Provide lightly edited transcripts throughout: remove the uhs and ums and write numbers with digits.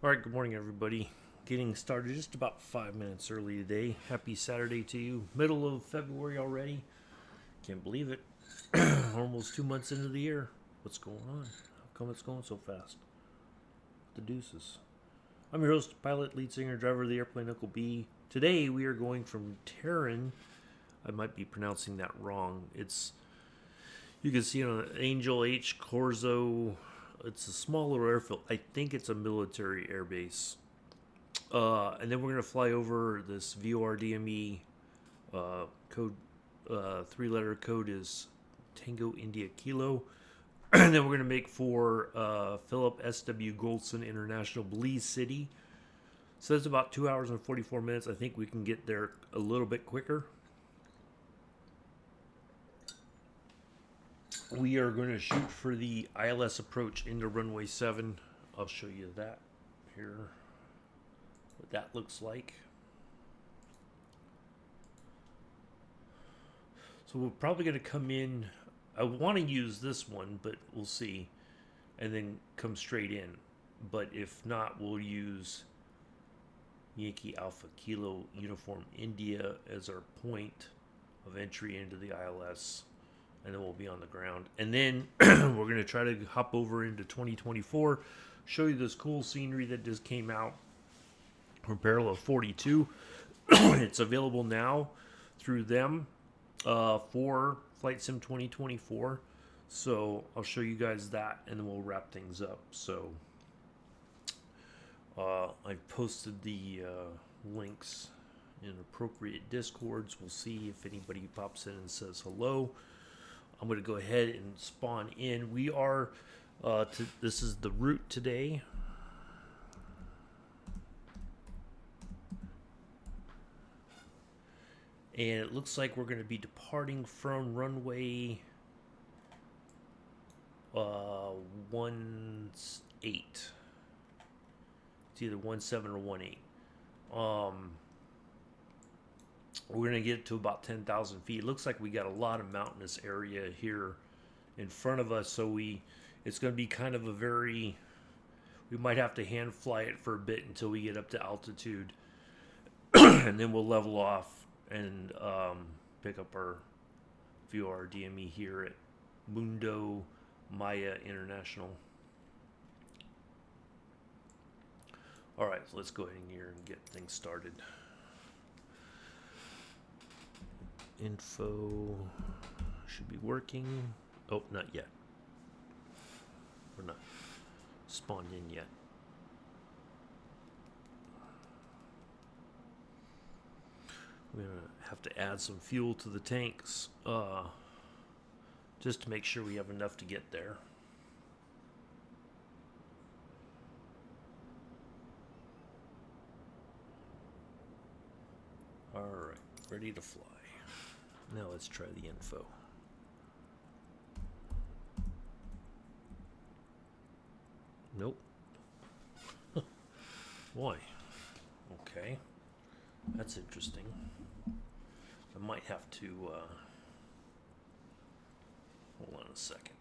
All right, good morning, everybody. Getting started just about 5 minutes early today. Happy Saturday to you. Middle of February already. Can't believe it. Almost 2 months into the year. What's going on? How come it's going so fast? The deuces. I'm your host, pilot, lead singer, driver of the airplane, Uncle B. Today we are going from Teran. I might be pronouncing that wrong. You can see it on Angel H. Corzo. It's a small little airfield. I think it's a military air base. And then we're going to fly over this VORDME code. Three-letter code is Tango India Kilo. And then we're going to make for Philip S.W. Goldson International, Belize City. So that's about 2 hours and 44 minutes. I think we can get there a little bit quicker. We are going to shoot for the ILS approach into runway 7. I'll show you that here, what that looks like. So we're probably going to come in. I want to use this one, but we'll see. And then come straight in. But if not, we'll use Yankee Alpha Kilo Uniform India as our point of entry into the ILS. And then we'll be on the ground. And then we're going to try to hop over into 2024, show you this cool scenery that just came out from Parallel 42. It's available now through them for Flight Sim 2024. So I'll show you guys that, and then we'll wrap things up. So I've posted the links in appropriate Discords. We'll see if anybody pops in and says hello. I'm going to go ahead and spawn in. We are, this is the route today. And it looks like we're going to be departing from runway 18. It's either 17 or 18. We're going to get to about 10,000 feet. It looks like we got a lot of mountainous area here in front of us. So it's going to be kind of we might have to hand fly it for a bit until we get up to altitude. And then we'll level off and pick up our VORDME here at Mundo Maya International. All right, so let's go ahead in here and get things started. Info should be working. Oh, not yet. We're not spawned in yet. We're gonna have to add some fuel to the tanks just to make sure we have enough to get there. All right, ready to fly. Now let's try the info. Nope. Boy. Okay. That's interesting. I might have to hold on a second.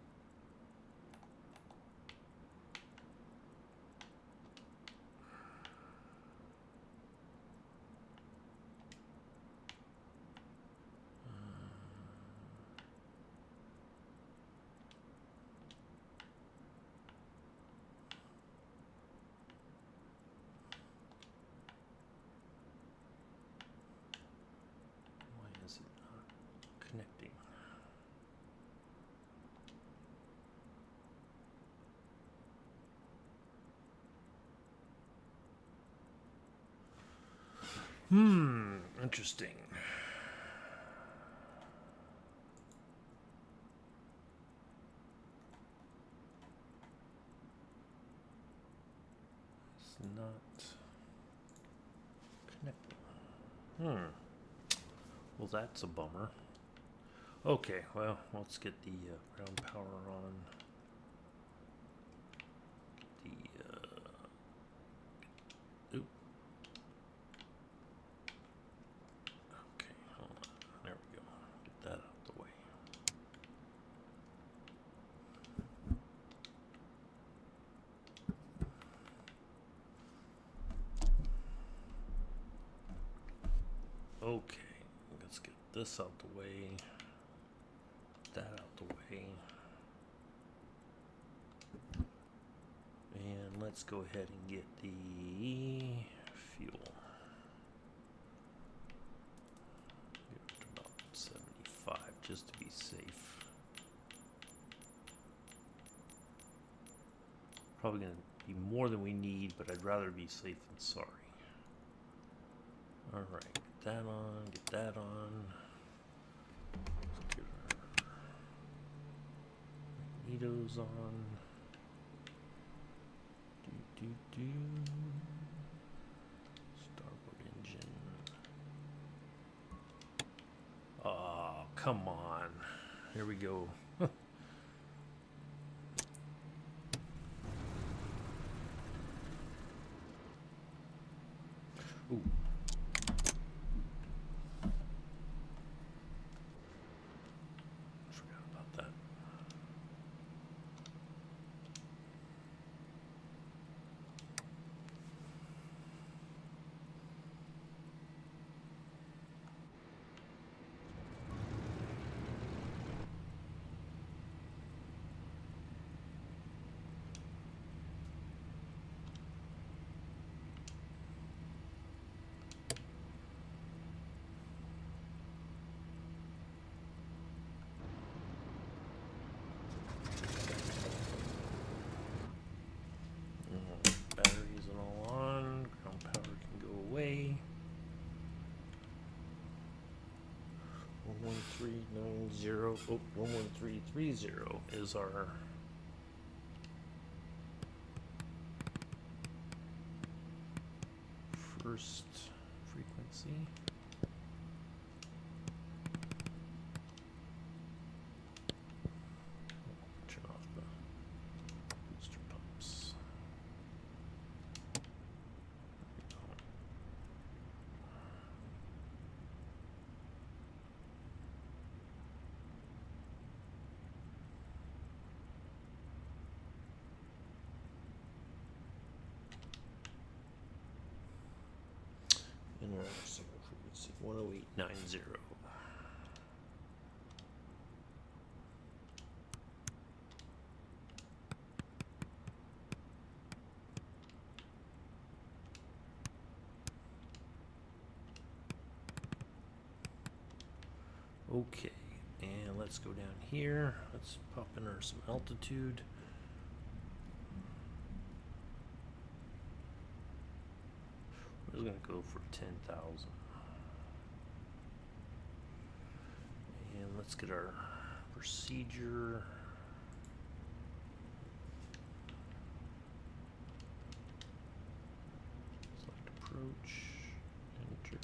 Is it not connecting? Interesting. It's not connecting. Well, that's a bummer. Okay, well, let's get the ground power on. Okay, hold on. There we go. Get that out of the way. Okay, let's get this out the way. That out the way. And let's go ahead and get the fuel. Get up to about 75 just to be safe. Probably going to be more than we need, but I'd rather be safe than sorry. Alright, get that on, get that on. Let's get our magnetos on. Starboard engine. Oh, come on. Here we go. Ooh. Forgot about that. Batteries and all on. Ground power can go away. 11390. Oh, 11330 is our first frequency. Turn off the booster pumps. International frequency 10890. Okay, and let's go down here. Let's pop in our some altitude. We're gonna go for 10,000. And let's get our procedure. Select approach, enter.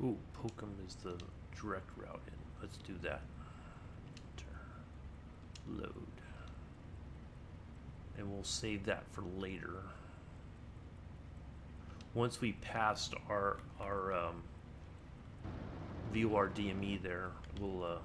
Ooh, Pokem is the direct route in. Let's do that. Enter. Load. And we'll save that for later. Once we passed our VOR DME there, we'll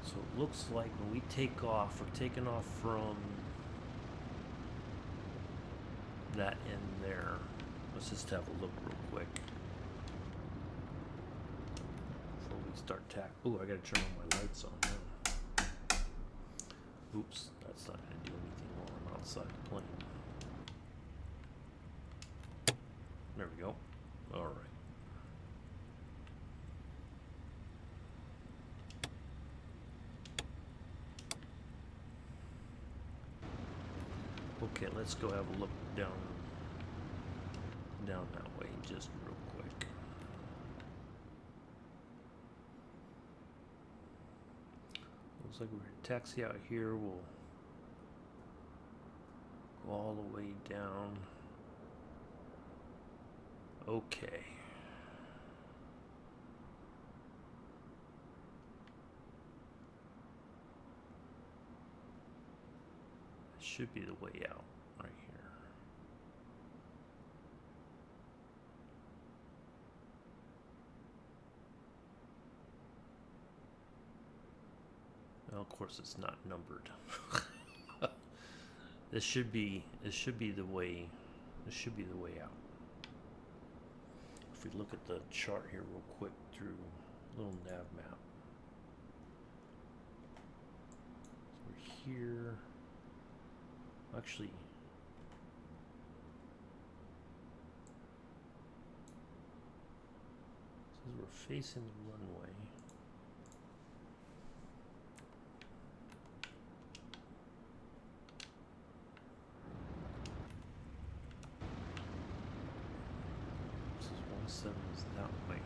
so it looks like when we take off, we're taking off from that end there. Let's just have a look real quick before we start tack. Oh, I gotta turn on my lights on now. Oops, that's not gonna do anything while I'm outside the plane. There we go. All right. Okay, let's go have a look down that way just real quick. Looks like we're gonna taxi out here. We'll go all the way down. Okay. This should be the way out right here. Well, of course it's not numbered. This should be the way. This should be the way out. If we look at the chart here real quick through a little nav map. So we're here. Actually, says we're facing the runway. This is 17 is that way.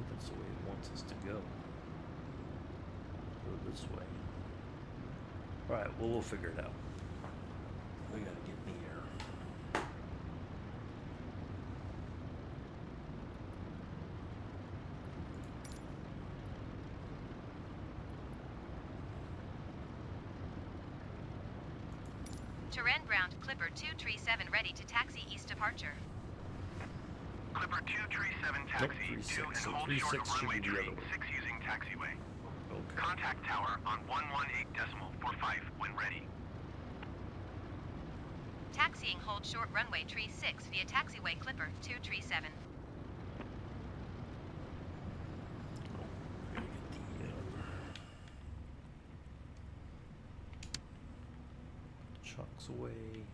That's the way it wants us to go. Go this way. Alright, well, we'll figure it out. We gotta get in the air. Teran ground Clipper 237 ready to taxi east departure. Clipper 237 taxi, Nope, 2 and so hold 36 short should runway be the tree, other way. 6 using taxiway. Okay. Contact tower on 118.45 when ready. Taxiing hold short runway tree 6 via taxiway Clipper 237. We're gonna get the chocks away.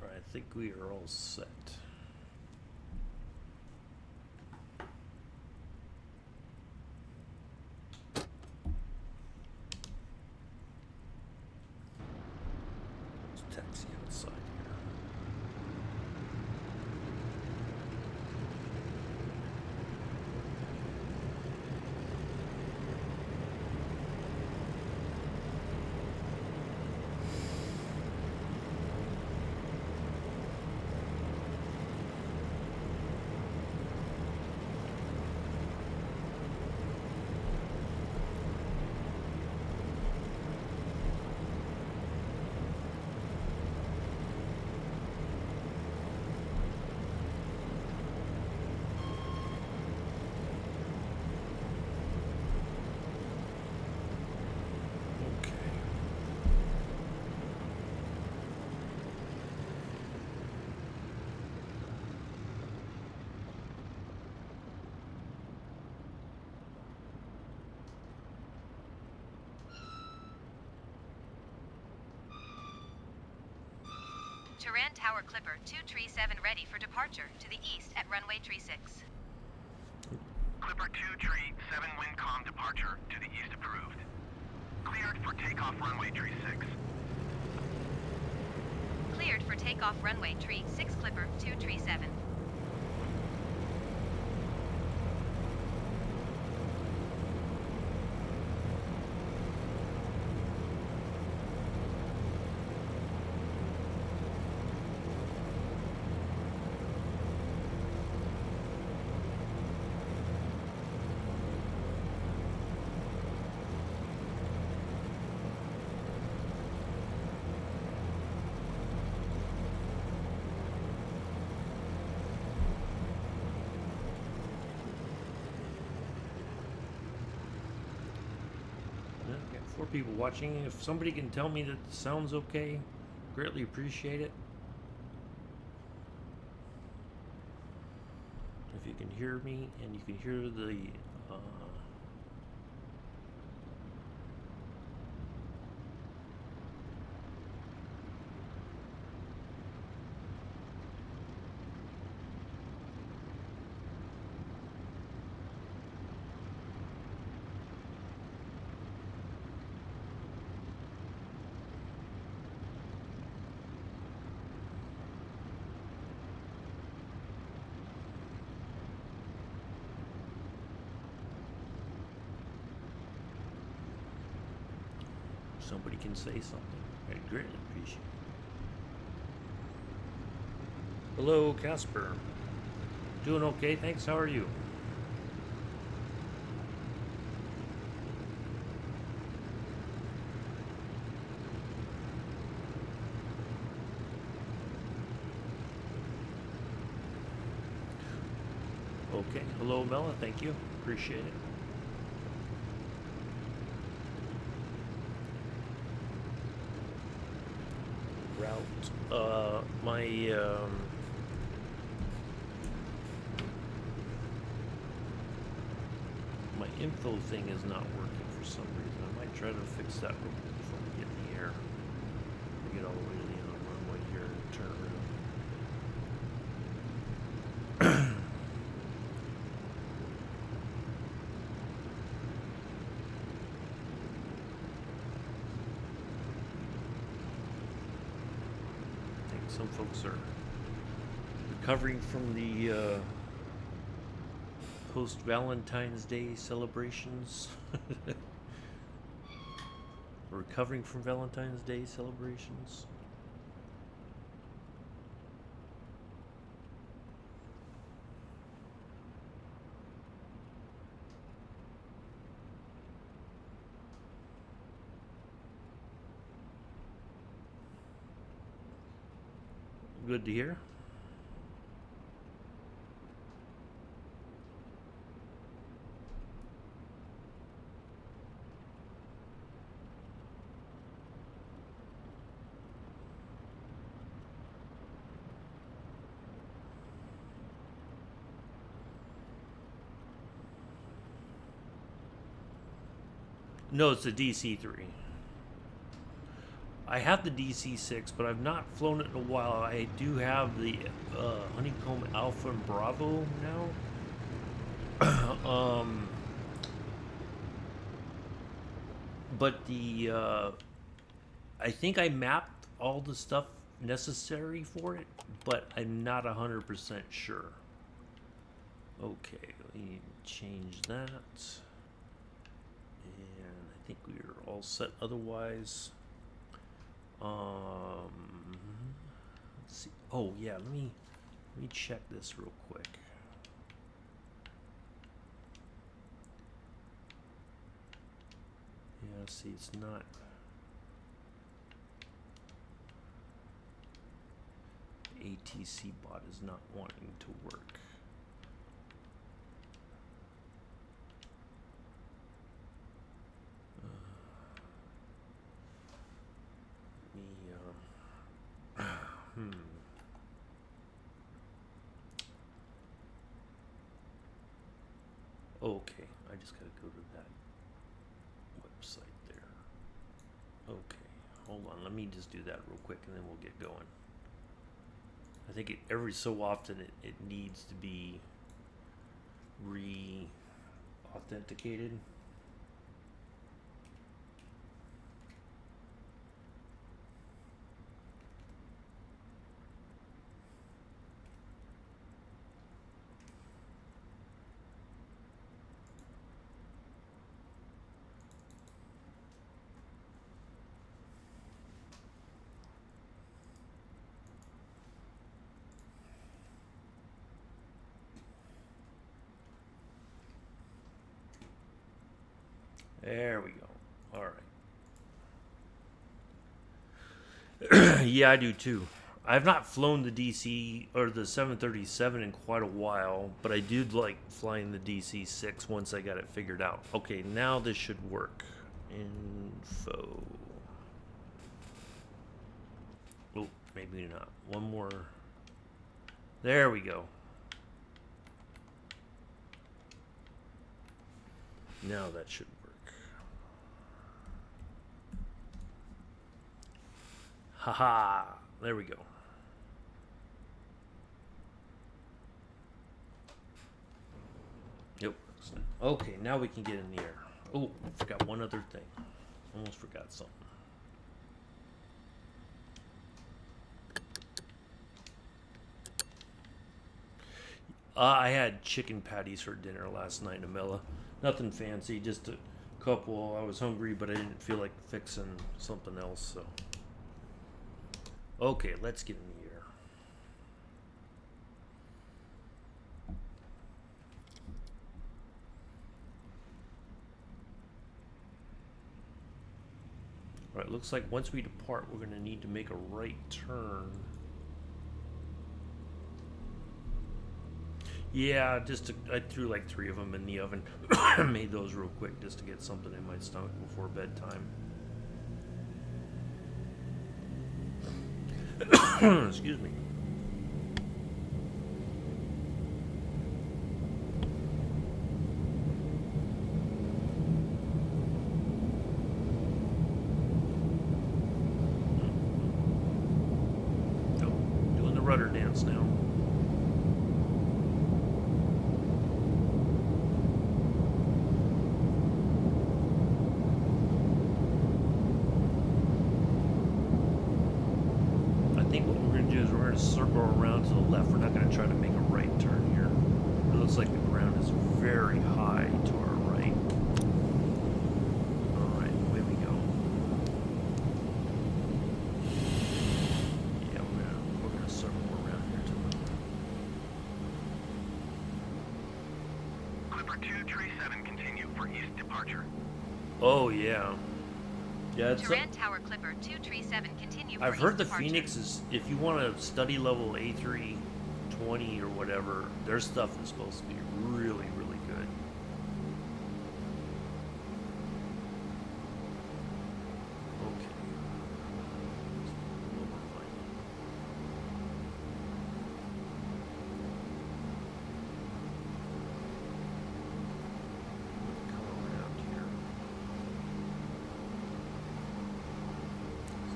Alright, I think we are all set. Let's taxi outside here. Teran tower Clipper 237 ready for departure to the east at runway tree 6. Clipper 2 tree 7 windcom departure to the east approved. Cleared for takeoff runway tree 6. Cleared for takeoff runway tree 6 Clipper 237. Got 4 people watching. If somebody can tell me that the sound's okay, greatly appreciate it. If you can hear me and you can hear the somebody can say something, I'd greatly appreciate it. Hello, Casper. Doing okay, thanks. How are you? Okay. Hello, Mela. Thank you. Appreciate it. Route. My info thing is not working for some reason. I might try to fix that real quick before we get in the air. We get all the way to the end of the runway here and turn around. I think some folks are recovering from the post Valentine's Day celebrations. Recovering from Valentine's Day celebrations. Good to hear. No, it's the DC-3. I have the DC-6, but I've not flown it in a while. I do have the Honeycomb Alpha and Bravo now. But I think I mapped all the stuff necessary for it, but I'm not 100% sure. Okay, let me change that. And I think we're all set otherwise. Let's see. Oh yeah, let me check this real quick. Yeah, see, it's not. ATC bot is not wanting to work. Okay, I just gotta go to that website there. Okay, hold on, let me just do that real quick and then we'll get going. I think every so often it needs to be re-authenticated. There we go. All right. Yeah, I do too. I've not flown the DC or the 737 in quite a while, but I did like flying the DC-6 once I got it figured out. Okay, now this should work. Info. Oh, maybe not. One more. There we go. Now that should work. Haha. There we go. Yep. Okay, now we can get in the air. Oh, forgot one other thing. Almost forgot something. I had chicken patties for dinner last night, Amela. Nothing fancy, just a couple. I was hungry, but I didn't feel like fixing something else, so. Okay, let's get in the air. Alright, looks like once we depart, we're going to need to make a right turn. Yeah, I threw like 3 of them in the oven. Made those real quick just to get something in my stomach before bedtime. Excuse me. Doing the rudder dance now. Circle around to the left. We're not going to try to make a right turn here. It looks like the ground is very high to our right. Alright, away we go. Yeah, we're gonna circle around here to the Clipper 237, continue for east departure. Oh yeah. Yeah, it's Teran Tower Clipper 237, continue for I've heard east the departure. Phoenix is, if you want to study level A320 or whatever, their stuff is supposed to be really, really good. Okay.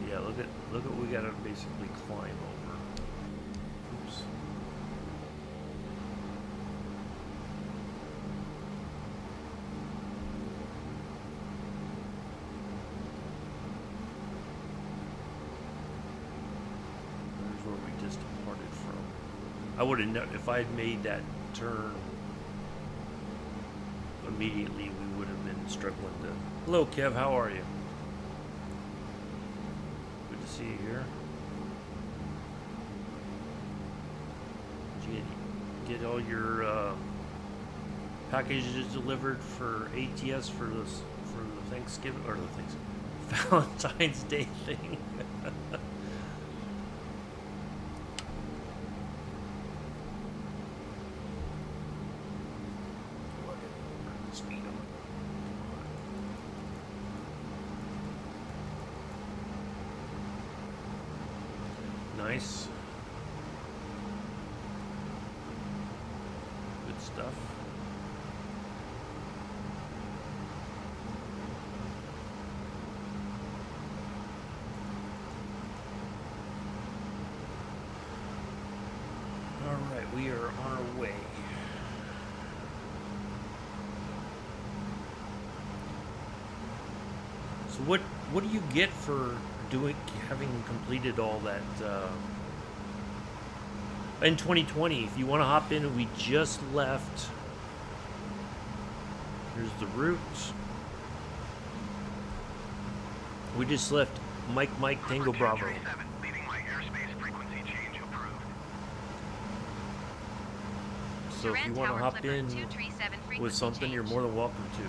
Yeah, look at what we gotta basically climb over. Oops. There's where we just departed from. I would have if I'd made that turn immediately, we would have been struggling to. Hello, Kev. How are you? See you here. Did you get all your packages delivered for ATS for the Thanksgiving or the Valentine's Day thing? Nice. Good stuff. All right, we are on our way. So what do you get for having completed all that in 2020? If you want to hop in, we just left. Here's the route. We just left Mike Tango Bravo. Leaving my airspace frequency change approved. So if you want to hop in with something, you're more than welcome to.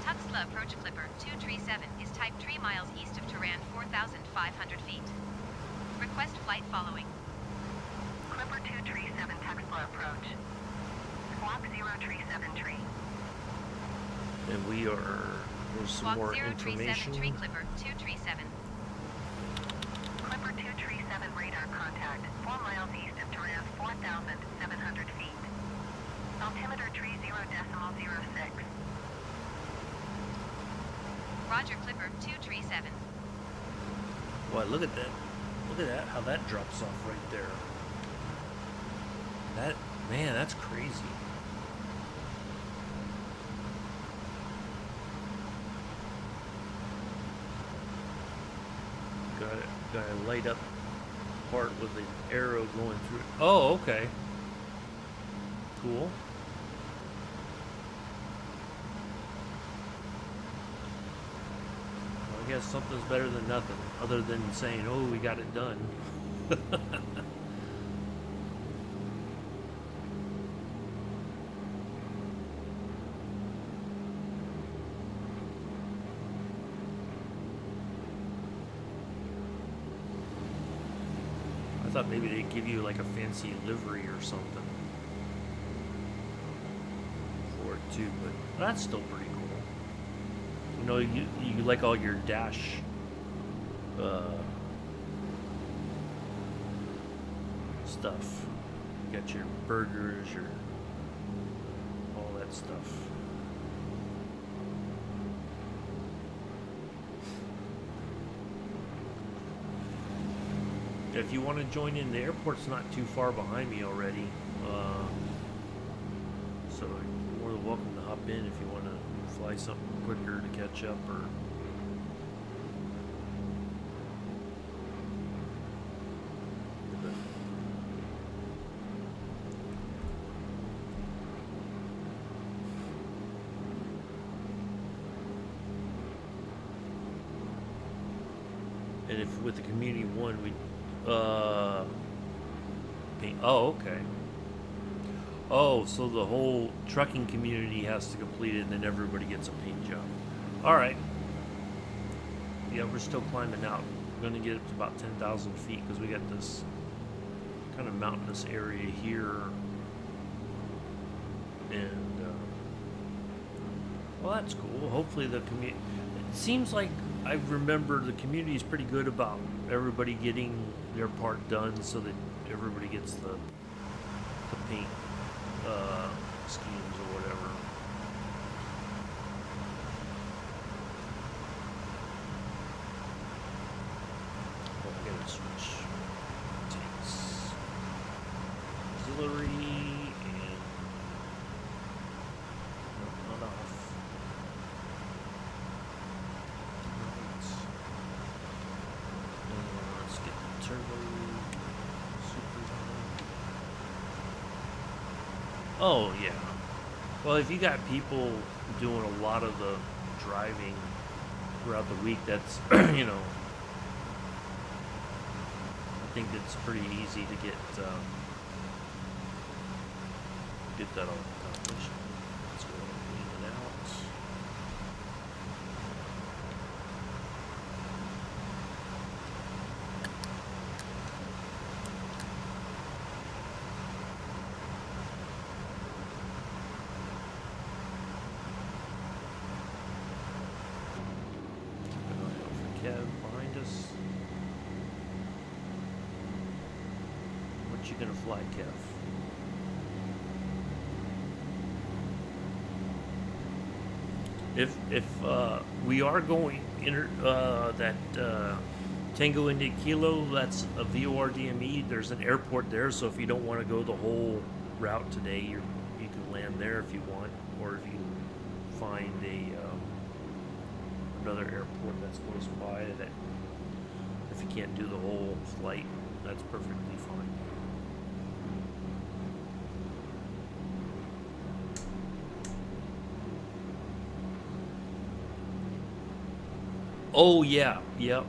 Tuxtla approach Clipper 237 is type 3 miles east of Teran, 4,500 feet. Request flight following. Clipper 237 Tuxtla approach. Squawk 0373. And there's some Squawk more 0373 information. Clipper 237. Clipper 237 radar contact 4 miles east of Teran, 4,700 feet. Altimeter 30.06. Roger, Clipper 237. Boy, look at that. Look at that, how that drops off right there. Man, that's crazy. Got a light up part with the arrow going through it. Oh, okay. Cool. Well, I guess something's better than nothing, other than saying, "Oh, we got it done." thought maybe they'd give you like a fancy livery or something for it too, but that's still pretty cool. You know, you like all your dash stuff. You got your burgers, your all that stuff. If you want to join in, the airport's not too far behind me already, so you're more than welcome to hop in if you want to fly something quicker to catch up or. And if with the community one, we paint. Oh, okay. Oh, so the whole trucking community has to complete it, and then everybody gets a paint job. All right. Yeah, we're still climbing out. We're going to get up to about 10,000 feet because we got this kind of mountainous area here. And, well, that's cool. Hopefully the community... It seems like I remember the community is pretty good about everybody getting their part done so that everybody gets the paint schemes or whatever. Oh, I gotta switch tanks. Auxiliary and not off. Let's get the turbo super on. Oh yeah. Well, if you got people doing a lot of the driving throughout the week, that's you know, I think it's pretty easy to get that all accomplished. Let's go ahead and clean it out. Kev behind us. What you gonna fly, Kev? If we are going that Tango India Kilo, that's a VOR DME. There's an airport there, so if you don't want to go the whole route today, you can land there if you want, or if you find another airport that's close by that if you can't do the whole flight, that's perfectly fine. Oh yeah, yep.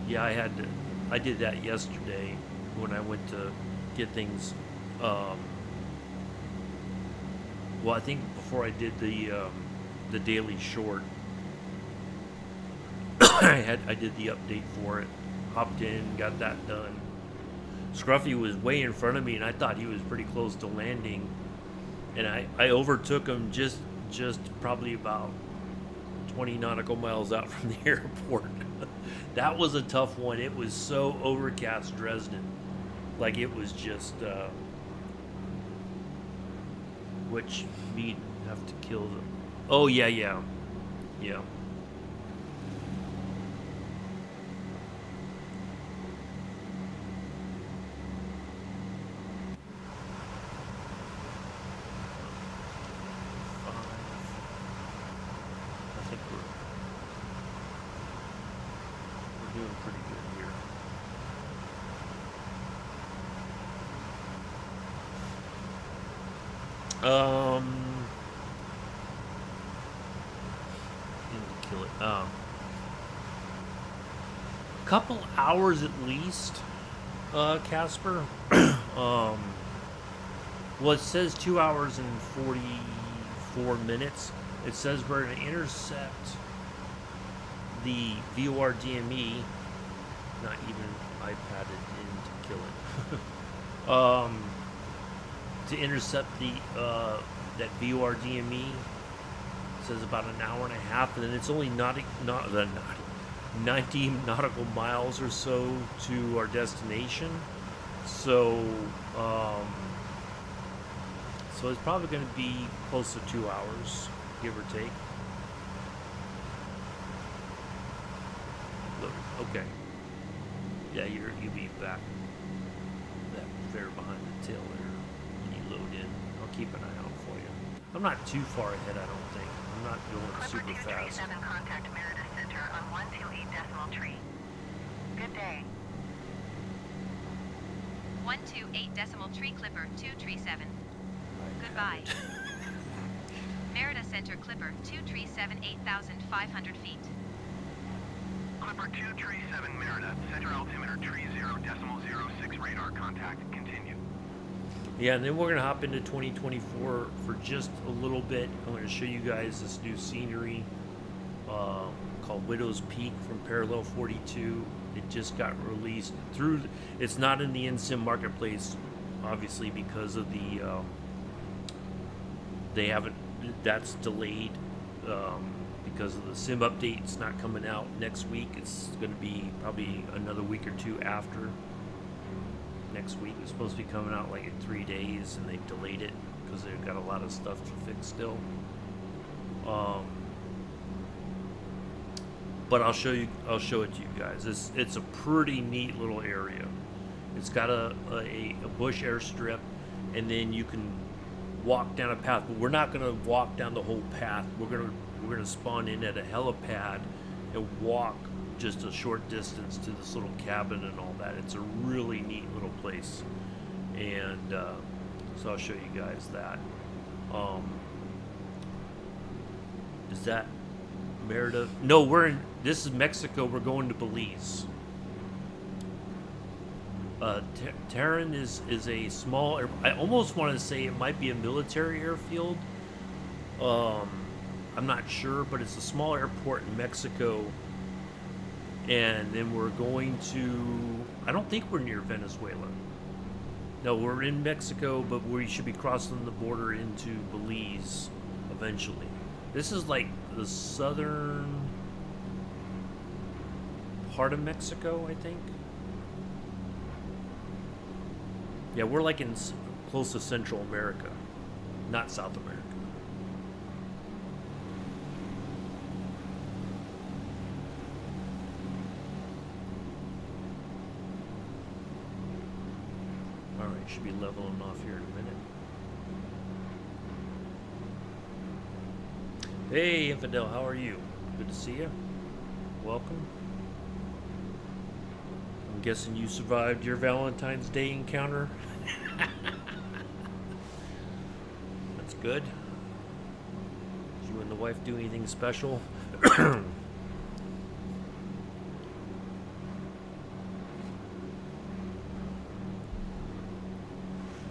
Yeah, I did that yesterday when I went to get things. Well, I think before I did the daily short, I did the update for it. Hopped in, got that done. Scruffy was way in front of me, and I thought he was pretty close to landing, and I overtook him just probably about 20 nautical miles out from the airport. That was a tough one. It was so overcast Dresden. Like it was just which meat have to kill them. Oh yeah. Doing pretty good here. Need to kill it. Couple hours at least, Casper. Well, it says 2 hours and 44 minutes. It says we're going to intercept the VOR DME not even iPadded in to kill it. To intercept the that VOR DME says about an hour and a half, and then it's only 90 nautical miles or so to our destination. So so it's probably going to be close to 2 hours, give or take. Okay. Yeah, you'll be back there behind the tail there when you load in. I'll keep an eye out for you. I'm not too far ahead, I don't think. I'm not going super fast. 237 contact Merida Center on 128 decimal tree. Good day. 128 decimal tree clipper 237. Goodbye. Merida Center clipper 237 8,500 feet. Clipper 237 Merida, center altimeter tree 0.06 radar contact. Continue. Yeah, and then we're gonna hop into 2024 for just a little bit. I'm gonna show you guys this new scenery called Widow's Peak from Parallel 42. It just got released through. It's not in the NSIM marketplace, obviously, because of the they haven't. That's delayed because of the SIM update. It's not coming out next week. It's going to be probably another week or two after next week. It's supposed to be coming out like in 3 days, and they've delayed it because they've got a lot of stuff to fix still. But I'll show it to you guys. It's a pretty neat little area. It's got a bush airstrip, and then you can walk down a path. But we're not going to walk down the whole path. We're gonna spawn in at a helipad and walk just a short distance to this little cabin and all that. It's a really neat little place, and so I'll show you guys that. Is that Merida? No, this is Mexico. We're going to Belize. Teran is a small. I almost want to say it might be a military airfield. I'm not sure, but it's a small airport in Mexico. And then we're going to. I don't think we're near Venezuela. No, we're in Mexico, but we should be crossing the border into Belize eventually. This is like the southern part of Mexico, I think. Yeah, we're like in close to Central America, not South America. All right, should be leveling off here in a minute. Hey, Infidel, how are you? Good to see you. Welcome. I'm guessing you survived your Valentine's Day encounter. That's good. Did you and the wife do anything special?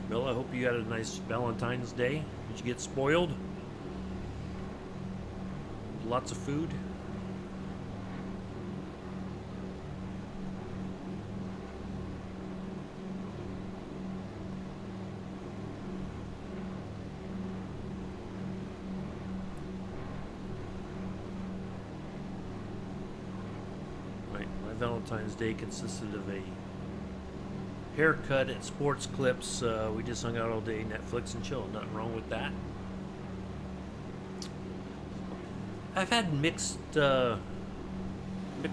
Bill, I hope you had a nice Valentine's Day. Did you get spoiled? Lots of food? Valentine's Day consisted of a haircut at Sports Clips. We just hung out all day, Netflix and chill. Nothing wrong with that. I've had mixed, what do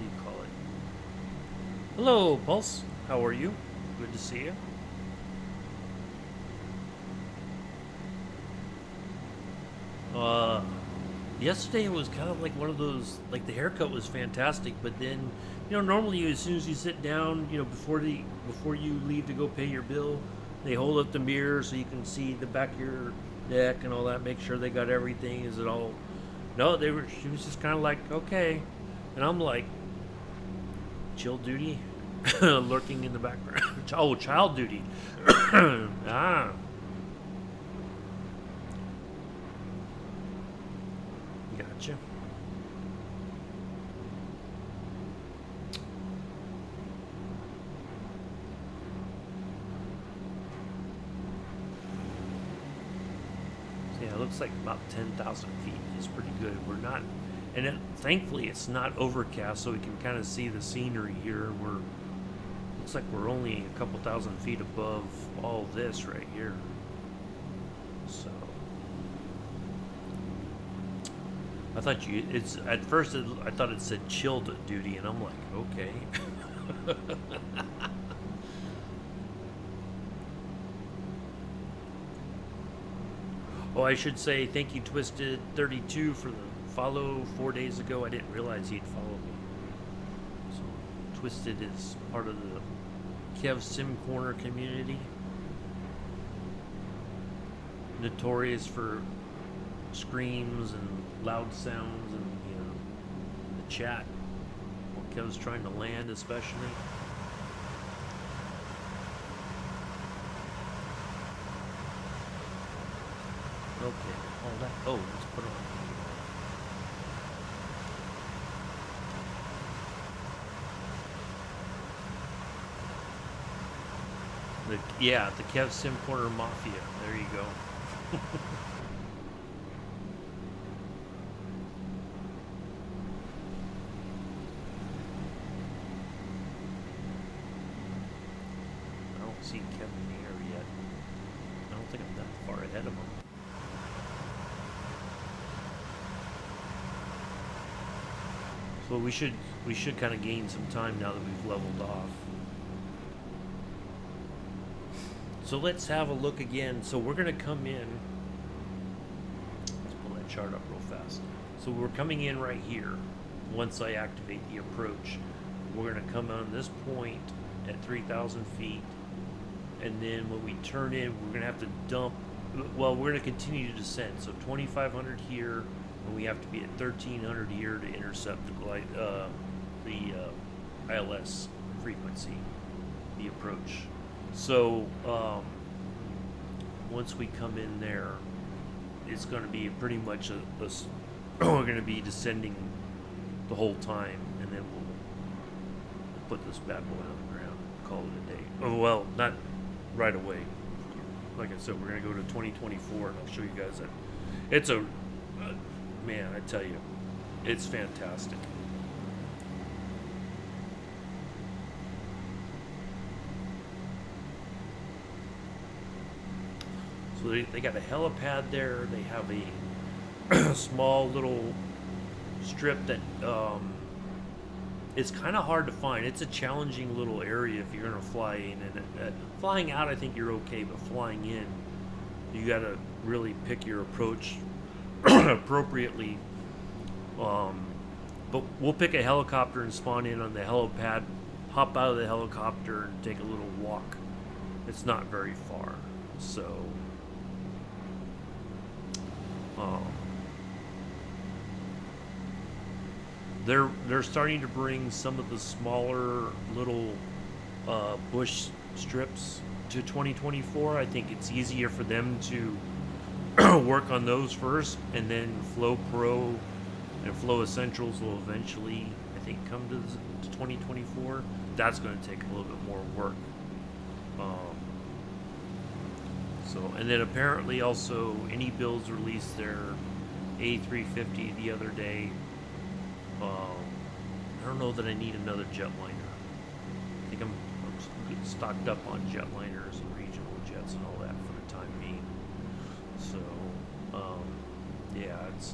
you call it? Hello, Pulse. How are you? Good to see you. Yesterday was kind of like one of those, like the haircut was fantastic, but then, normally as soon as you sit down, before you leave to go pay your bill, they hold up the mirror so you can see the back of your neck and all that, make sure they got everything. Is it all? No, she was just kind of like, okay. And I'm like, chill duty, lurking in the background. Oh, child duty. Ah. Gotcha. looks like about 10,000 feet is pretty good. We're not, and thankfully it's not overcast, so we can kind of see the scenery here. Looks like we're only a couple thousand feet above all this right here. So I thought at first I thought it said chilled duty, and I'm like, okay. Oh, I should say thank you, Twisted32, for the follow 4 days ago. I didn't realize he'd follow me. So, Twisted is part of the Kev Sim Corner community. Notorious for screams and loud sounds and, the chat. While Kev's trying to land, especially. Okay, all that. Oh, let's put on the Kev Sim Corner Mafia. There you go. I don't see Kevin in the air yet. I don't think I'm that far ahead of him. So we should kind of gain some time now that we've leveled off. So let's have a look again. So we're going to come in. Let's pull that chart up real fast. So we're coming in right here. Once I activate the approach, we're going to come on this point at 3,000 feet. And then when we turn in, we're going to have to dump. Well, we're going to continue to descend. So 2,500 here. And we have to be at 1,300 here to intercept the ILS frequency, the approach. So once we come in there, it's going to be pretty much we're going to be descending the whole time, and then we'll put this bad boy on the ground and call it a day. Oh, well, not right away. Like I said, we're going to go to 2024, and I'll show you guys that. It's a man, I tell you, it's fantastic. So they got a helipad there. They have a small little strip that it's kind of hard to find. It's a challenging little area if you're going to fly in. And flying out, I think you're okay, but flying in, you got to really pick your approach appropriately. But we'll pick a helicopter and spawn in on the helipad, hop out of the helicopter and take a little walk. It's not very far, so they're starting to bring some of the smaller little bush strips to 2024. I think it's easier for them to work on those first, and then Flow Pro and Flow Essentials will eventually, I think, come to 2024. That's going to take a little bit more work. And then apparently also Any Builds released their A350 the other day. I don't know that I need another jetliner. I think I'm stocked up on jetliners and regional jets and all that for the time being. So, yeah, it's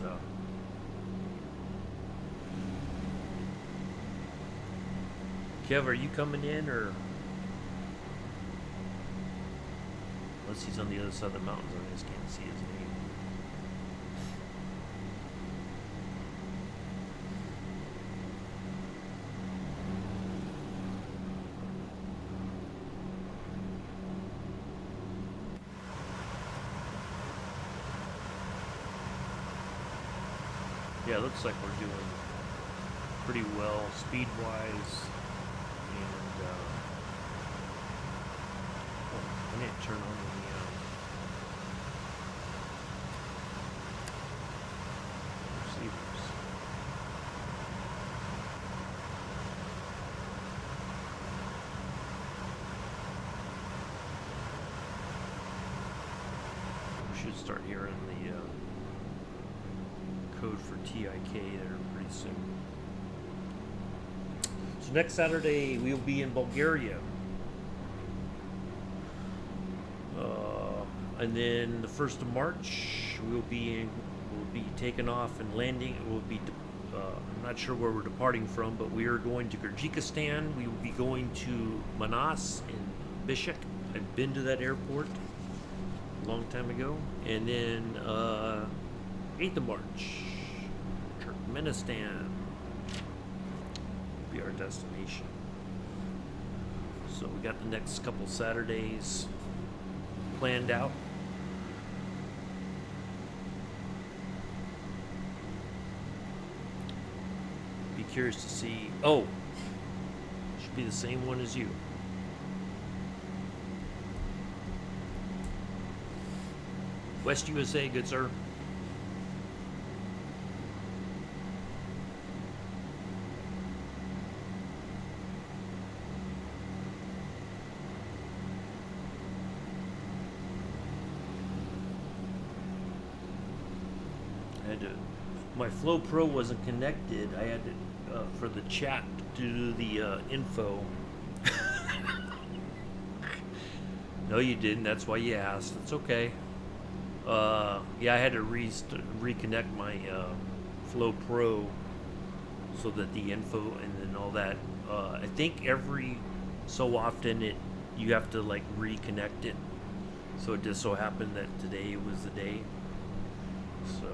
Kev, are you coming in, or unless he's on the other side of the mountains, I just can't see his name. Yeah, it looks like we're doing pretty well speed-wise, and I need to turn on the receivers. We should start hearing the code for TIK there pretty soon. So next Saturday we'll be in Bulgaria. And then the 1st of March we'll be taking off and landing. We'll be I'm not sure where we're departing from, but we are going to Kyrgyzstan. We will be going to Manas and Bishkek. I've been to that airport a long time ago. And then 8th of March, Turkmenistan will be our destination. So we got the next couple Saturdays planned out. Be curious to see. Oh, should be the same one as you. West USA, good sir. My Flow Pro wasn't connected. I had to for the chat to do the info. No, you didn't. That's why you asked. It's okay. Yeah, I had to reconnect my Flow Pro so that the info and then all that. I think every so often you have to like reconnect it. So it just so happened that today was the day. So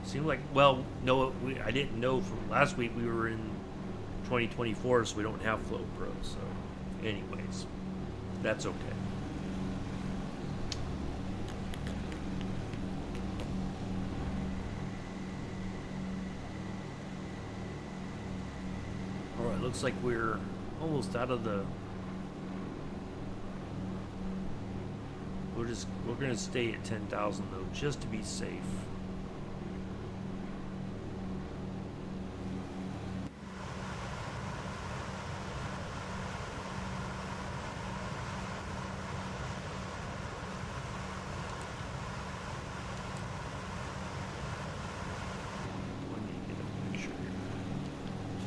seemed like, well, no, I didn't know from last week. We were in 2024, so we don't have Flow Pro. So, anyways, that's okay. All right, looks like we're almost out of the. We're gonna stay at 10,000 though, just to be safe.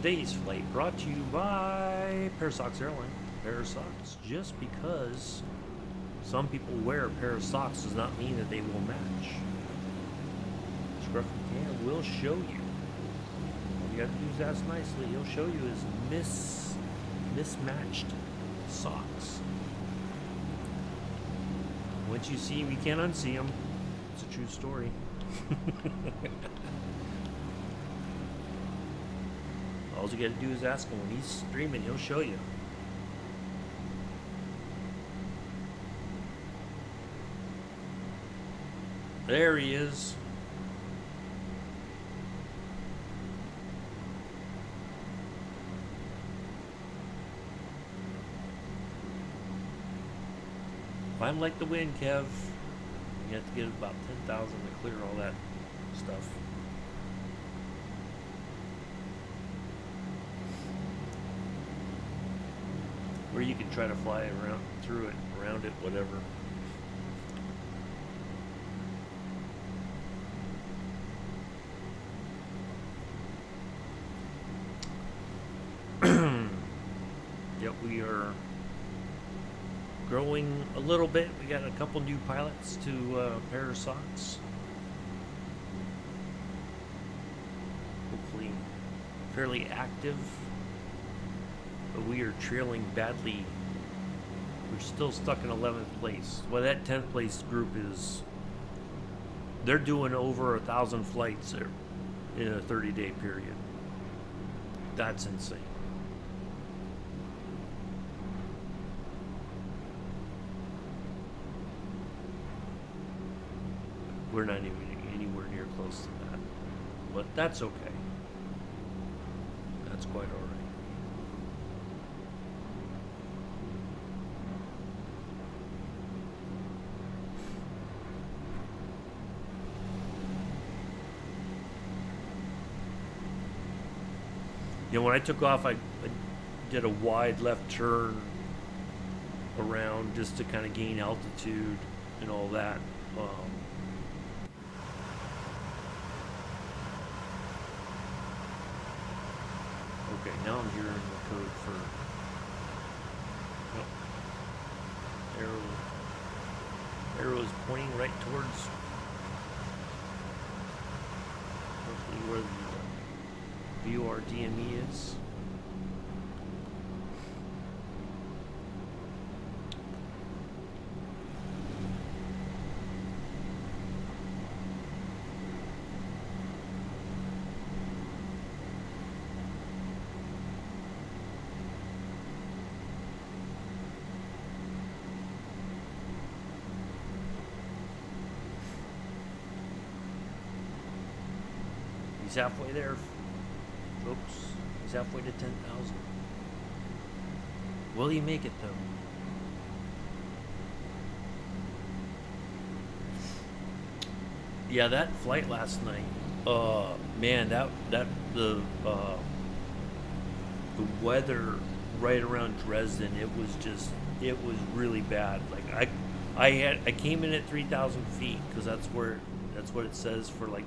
Today's flight brought to you by Parasox Airline. Parasox, just because some people wear a pair of socks does not mean that they will match. Scruffy Can will show you. All you have to do is ask nicely. He'll show you his mismatched socks. Once you see him, you can't unsee him. It's a true story. All you gotta do is ask him. When he's streaming, he'll show you. There he is. Climb like the wind, Kev. You have to get about 10,000 to clear all that stuff. Or you can try to fly around through it, around it, whatever. Yep, we are growing a little bit. We got a couple new pilots to Parasox. Hopefully fairly active. But we are trailing badly. We're still stuck in 11th place. Well, that 10th place group is, they're doing over 1,000 flights there in a 30-day period. That's insane. We're not even anywhere near close to that. But that's okay. That's quite alright. You know, when I took off, I did a wide left turn around just to kind of gain altitude and all that. Okay, now I'm hearing the code for. Nope. Arrow is pointing right towards. Hopefully where the VOR-DME is. He's halfway there, folks. He's halfway to 10,000. Will he make it though? Yeah, that flight last night. Man, the weather right around Dresden, it was really bad. Like I came in at 3,000 feet because that's what it says for like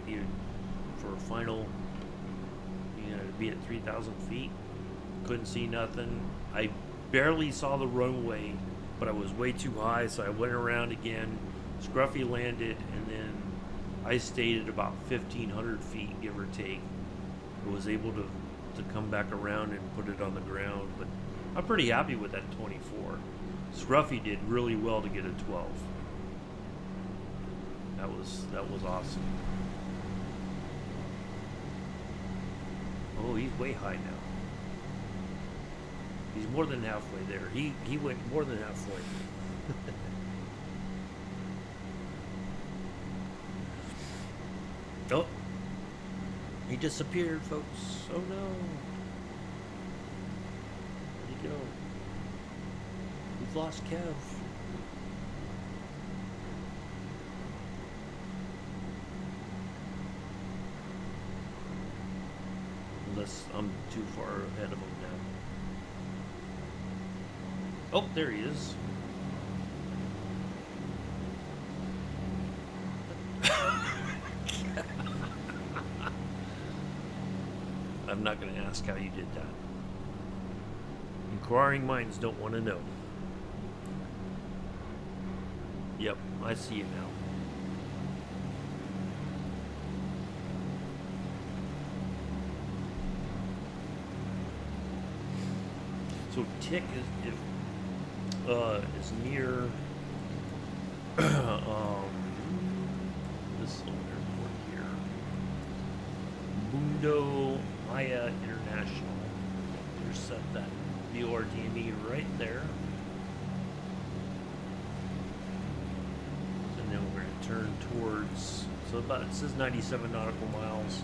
for final, to be at 3,000 feet. Couldn't see nothing. I barely saw the runway, but I was way too high, so I went around again. Scruffy landed, and then I stayed at about 1,500 feet, give or take. I was able to come back around and put it on the ground, but I'm pretty happy with that 24. Scruffy did really well to get a 12. That was awesome. Oh, he's way high now. He's more than halfway there. He went more than halfway. Oh, he disappeared, folks. Oh no. Where'd he go? We've lost Kev. Unless I'm too far ahead of him now. Oh, there he is. I'm not going to ask how you did that. Inquiring minds don't want to know. Yep, I see you now. So Tick is near this little airport here, Mundo Maya International. Intercept that VOR-DME right there, and then we're going to turn towards. So it says 97 nautical miles,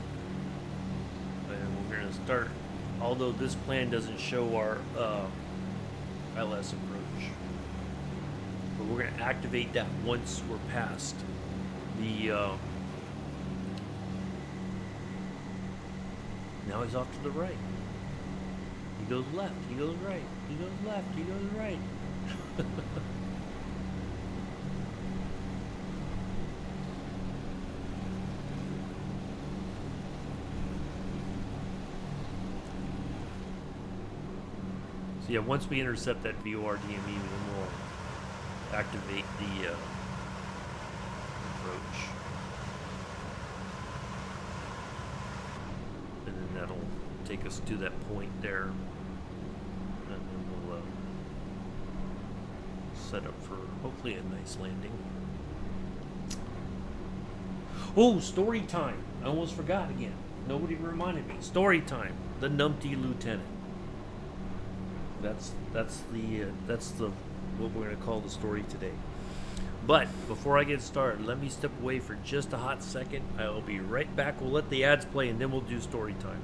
and we're going to start. Although this plan doesn't show our LS approach, but we're going to activate that once we're past the. Now he's off to the right. He goes left. He goes right. He goes left. He goes right. So yeah, once we intercept that VOR-DME, then we'll activate the approach. And then that'll take us to that point there. And then we'll set up for hopefully a nice landing. Oh, story time. I almost forgot again. Nobody reminded me. Story time. The numpty lieutenant. That's the what we're going to call the story today. But before I get started, let me step away for just a hot second. I'll be right back. We'll let the ads play and then we'll do story time.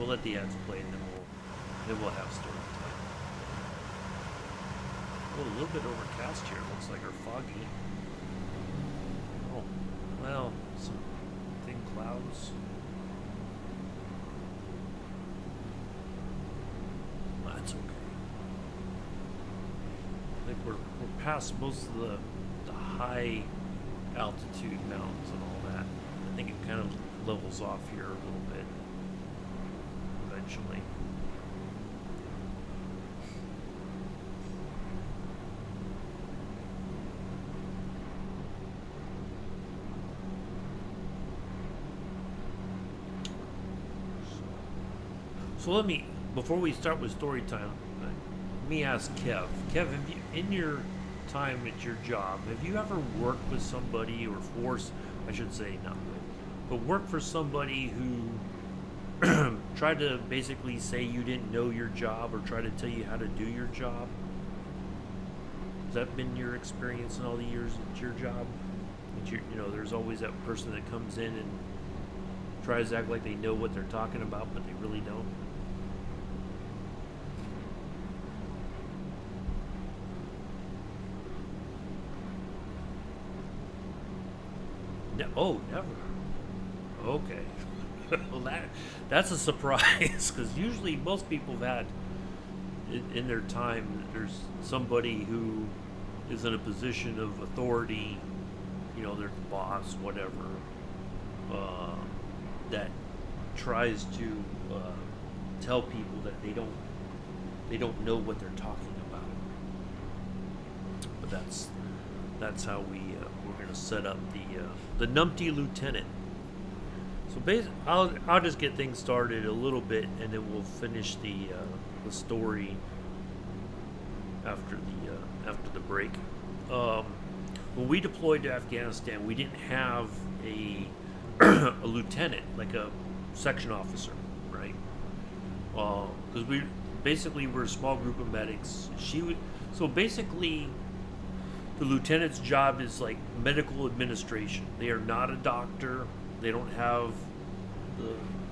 let the ads play, and then we'll have story time. Oh, a little bit overcast here. Looks like, or foggy. Oh, well, some thin clouds. That's okay. I think we're past most of the high altitude mountains and all that. I think it kind of levels off here a little bit eventually. So let me, before we start with story time, let me ask Kev. Kev, have you, in your time at your job, have you ever worked with somebody, or I should say not, but worked for somebody who tried to basically say you didn't know your job, or try to tell you how to do your job? Has that been your experience in all the years at your job? That you know, there's always that person that comes in and tries to act like they know what they're talking about, but they really don't. Oh, never. Okay. Well, that's a surprise, because usually most people have had in their time, there's somebody who is in a position of authority, you know, they're the boss, whatever, that tries to tell people that they don't know what they're talking about. But that's how we're going to set up the numpty lieutenant. So basically, I'll just get things started a little bit, and then we'll finish the story after the break. When we deployed to Afghanistan, we didn't have a a lieutenant, like a section officer, right? Because we were a small group of medics. So basically, the lieutenant's job is like medical administration. They are not a doctor. They don't have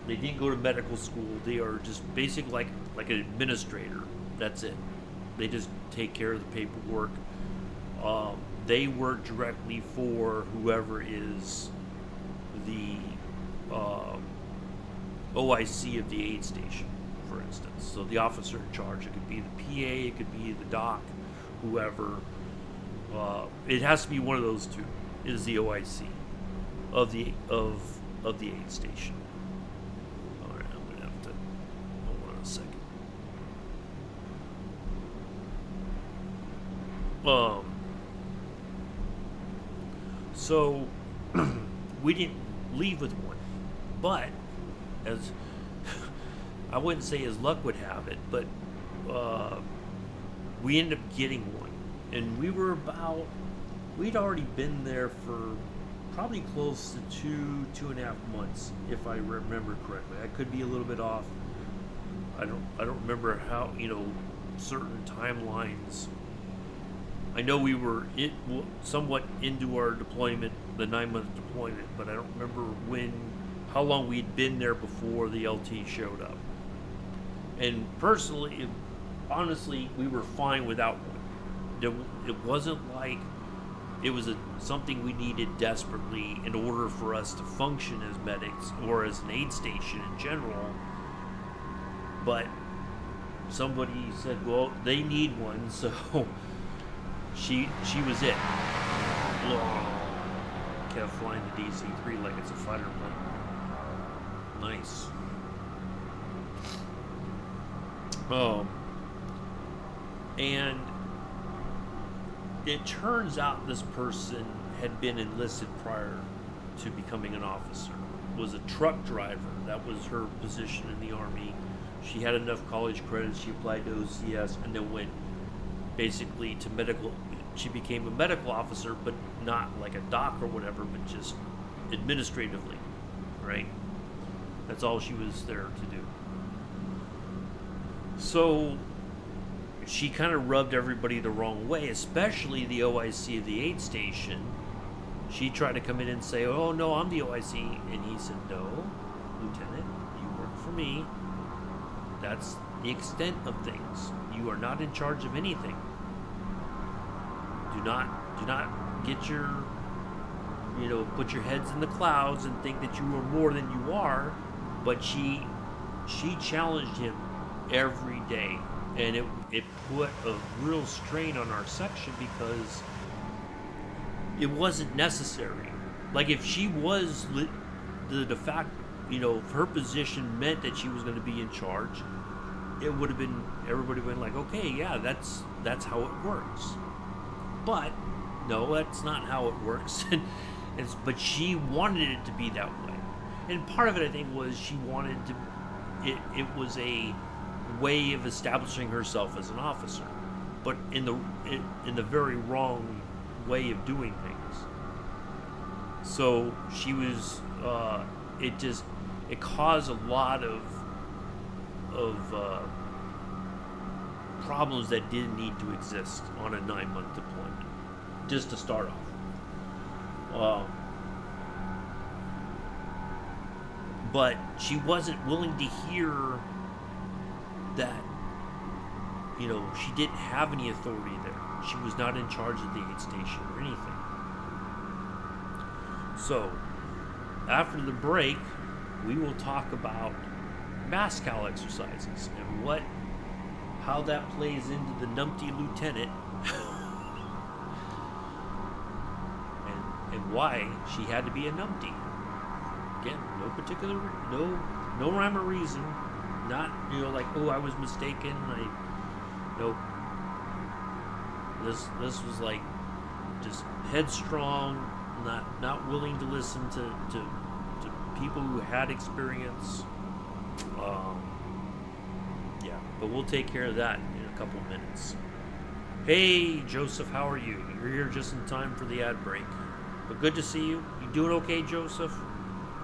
they didn't go to medical school. They are just basic like an administrator. That's it. They just take care of the paperwork. They work directly for whoever is the OIC of the aid station, for instance. So the officer in charge. It could be the PA. It could be the doc, whoever. It has to be one of those two. Is the OIC of the aid station. All right, I'm gonna have to hold on a second. So we didn't leave with one, but as I wouldn't say as luck would have it, but we ended up getting one, and we'd already been there for probably close to 2.5 months, if I remember correctly. I could be a little bit off. I don't remember how, certain timelines. I know we were somewhat into our deployment, the 9-month deployment, but I don't remember how long we'd been there before the LT showed up. And personally, honestly, we were fine without one. It wasn't like it was something we needed desperately in order for us to function as medics or as an aid station in general. But somebody said, well, they need one, so she was it. Kept flying the DC-3 like it's a fighter plane. Nice. And it turns out this person had been enlisted prior to becoming an officer. Was a truck driver. That was her position in the Army. She had enough college credits. She applied to OCS and then went basically to medical. She became a medical officer, but not like a doc or whatever, but just administratively, right? That's all she was there to do. So she kind of rubbed everybody the wrong way, especially the OIC of the aid station. She tried to come in and say, oh, no, I'm the OIC. And he said, no, Lieutenant, you work for me. That's the extent of things. You are not in charge of anything. Do not get your, put your heads in the clouds and think that you are more than you are. But she challenged him every day, and it put a real strain on our section because it wasn't necessary. Like if she was the de facto, if her position meant that she was going to be in charge, it would have been, everybody would have been like, okay, yeah, that's how it works. But no, that's not how it works. But she wanted it to be that way, and part of it, I think, was she wanted to. It was a way of establishing herself as an officer, but in the very wrong way of doing things. So she was. It caused a lot of problems that didn't need to exist on a 9-month deployment, just to start off. But she wasn't willing to hear that, she didn't have any authority there. She was not in charge of the aid station or anything. So, after the break, we will talk about MASCAL exercises and how that plays into the numpty lieutenant and why she had to be a numpty. Again, no particular, no rhyme or reason. Not, like, oh, I was mistaken. Nope. This was like just headstrong, not willing to listen to people who had experience. Yeah, but we'll take care of that in a couple minutes. Hey, Joseph, how are you? You're here just in time for the ad break. But good to see you. You doing okay, Joseph?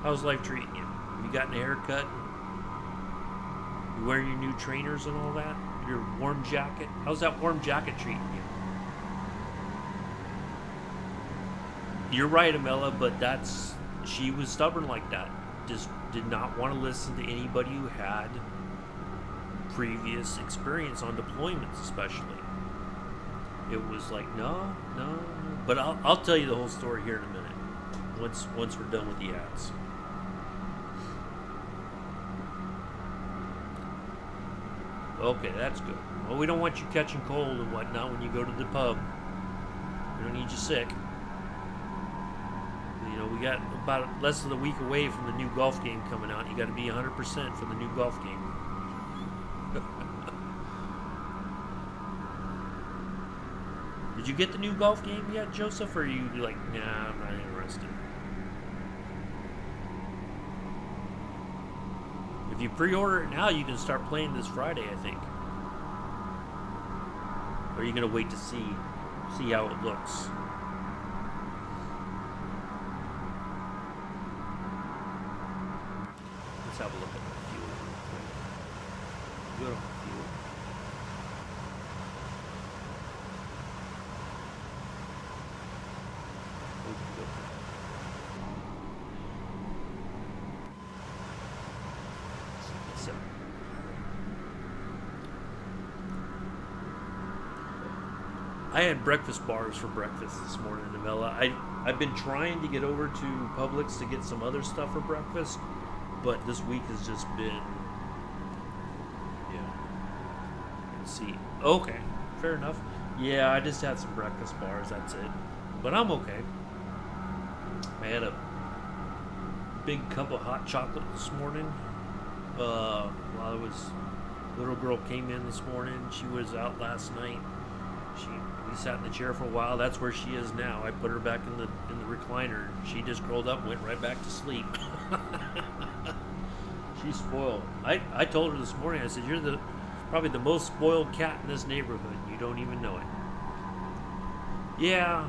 How's life treating you? Have you gotten a haircut? You wearing your new trainers and all that? Your warm jacket? How's that warm jacket treating you? You're right, Amela, but she was stubborn like that. Just did not want to listen to anybody who had previous experience on deployments, especially. It was like, no. But I'll tell you the whole story here in a minute. Once we're done with the ads. Okay, that's good. Well, we don't want you catching cold and whatnot when you go to the pub. We don't need you sick. We got about less than a week away from the new golf game coming out. You got to be 100% for the new golf game. Did you get the new golf game yet, Joseph? Or are you like, nah, I'm not interested? If you pre-order it now, you can start playing this Friday, I think. Or are you going to wait to see how it looks? Let's have a look at the fuel real quick. Good on fuel. So, I had breakfast bars for breakfast this morning, Novella. I've been trying to get over to Publix to get some other stuff for breakfast, but this week has just been, let's see. Okay, fair enough. Yeah, I just had some breakfast bars, that's it. But I'm okay. I had a big cup of hot chocolate this morning. Little girl came in this morning. She was out last night. We sat in the chair for a while. That's where she is now. I put her back in the recliner. She just curled up and went right back to sleep. She's spoiled. I told her this morning, I said, you're probably the most spoiled cat in this neighborhood. You don't even know it. Yeah.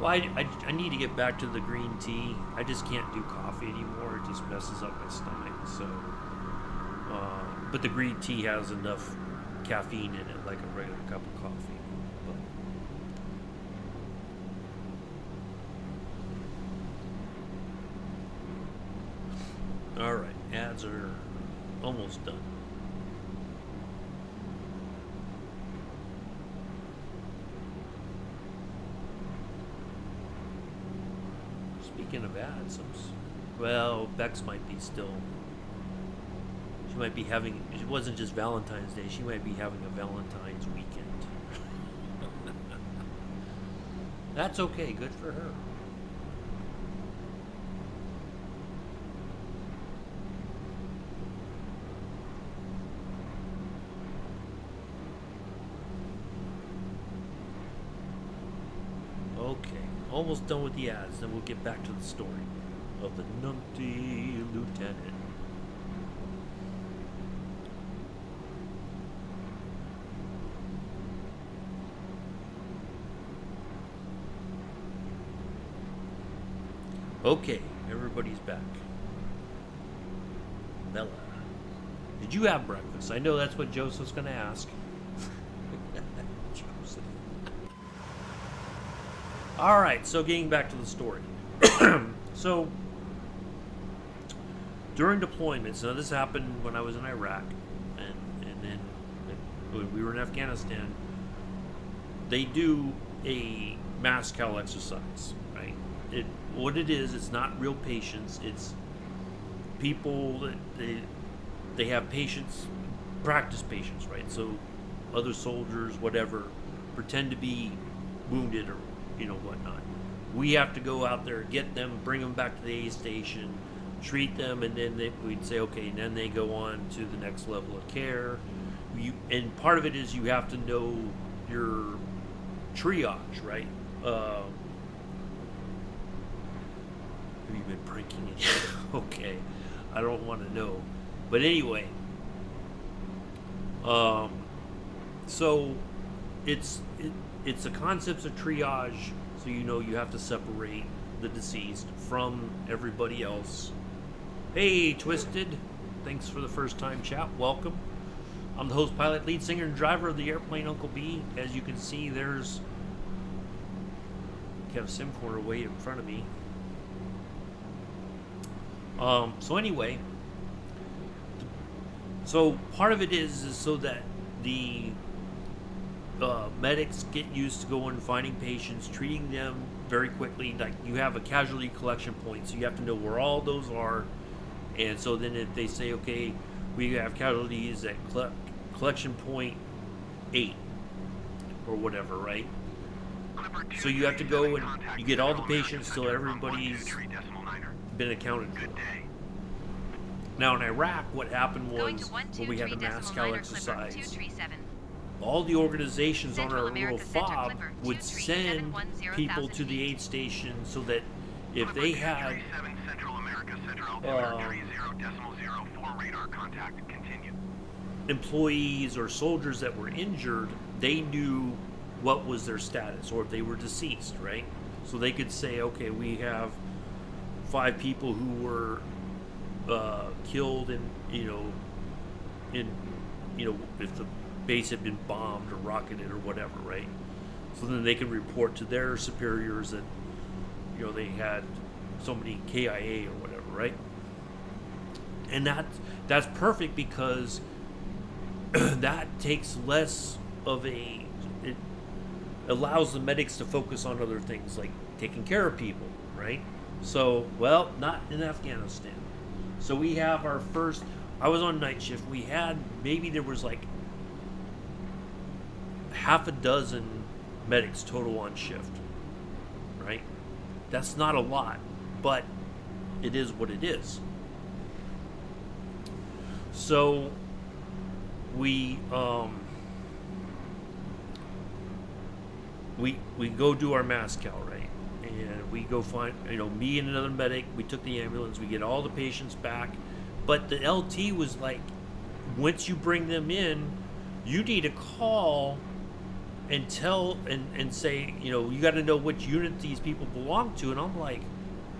Well, I need to get back to the green tea. I just can't do coffee anymore. It just messes up my stomach. So, but the green tea has enough caffeine in it, like a regular cup of coffee. But. All right, ads are almost done. Speaking of ads, well, Bex might be still. She might be having. It wasn't just Valentine's Day. She might be having a Valentine's weekend. That's okay. Good for her. Okay, almost done with the ads. Then we'll get back to the story of the numpty lieutenant. Okay, everybody's back. Bella, did you have breakfast? I know that's what Joseph's going to ask. Joseph. All right, so getting back to the story. So, during deployments, now this happened when I was in Iraq, and then when we were in Afghanistan, they do a mass cal exercise, right? What it is, it's not real patients. It's people that they have patients, practice patients, right? So other soldiers, whatever, pretend to be wounded or whatnot. We have to go out there, get them, bring them back to the aid station, treat them, and then we'd say, okay, and then they go on to the next level of care. And part of it is you have to know your triage, right? Have you been pranking it? Okay, I don't want to know, but anyway, so it's the concepts of triage. So you have to separate the deceased from everybody else. Hey, Twisted, thanks for the first time chat. Welcome. I'm the host, pilot, lead singer, and driver of the airplane Uncle B. As you can see, there's Kev Simcorner way in front of me. So anyway, so part of it is so that the medics get used to going and finding patients, treating them very quickly. Like, you have a casualty collection point, so you have to know where all those are. And so then if they say, okay, we have casualties at collection point 8 or whatever, right? So you have to go and you get all the patients till everybody's been accounted for. Now in Iraq, what happened was when we had the mass cal exercise, all the organizations on our little fob would send people to the aid station so that if they had employees or soldiers that were injured, they knew what was their status, or if they were deceased, right? So they could say, okay, we have 5 people who were killed if the base had been bombed or rocketed or whatever, right? So then they can report to their superiors that they had so many KIA or whatever, right? And that's perfect because that takes less of it allows the medics to focus on other things like taking care of people, right? So, well, not in Afghanistan. So we have our first, I was on night shift. We had, maybe there was like half a dozen medics total on shift, right? That's not a lot, but it is what it is. So we go do our mass cal, right? And we go find, me and another medic, we took the ambulance, we get all the patients back. But the LT was like, once you bring them in, you need to call and tell and say, you got to know which unit these people belong to. And I'm like,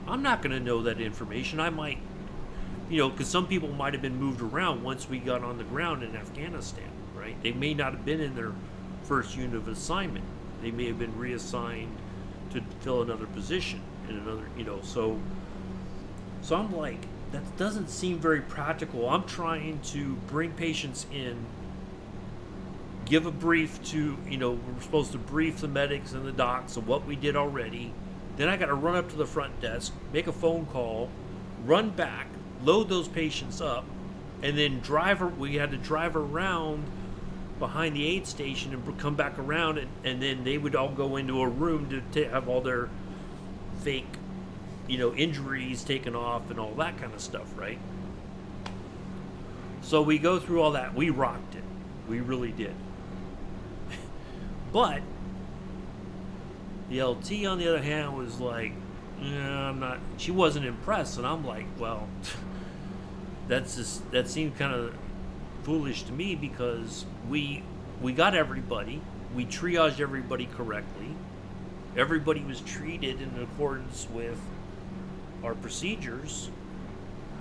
I'm not going to know that information. I might, because some people might have been moved around once we got on the ground in Afghanistan, right? They may not have been in their first unit of assignment. They may have been reassigned to fill another position in another, so I'm like, that doesn't seem very practical. I'm trying to bring patients in, give a brief to, we're supposed to brief the medics and the docs of what we did already, Then I got to run up to the front desk, make a phone call, run back, load those patients up, and then we had to drive around behind the aid station and come back around, and then they would all go into a room to have all their fake, injuries taken off and all that kind of stuff, right? So we go through all that. We rocked it. We really did. But the LT, on the other hand, was like, I'm not. She wasn't impressed, and I'm like, well, that seemed kind of foolish to me, because we got everybody, we triaged everybody correctly, everybody was treated in accordance with our procedures.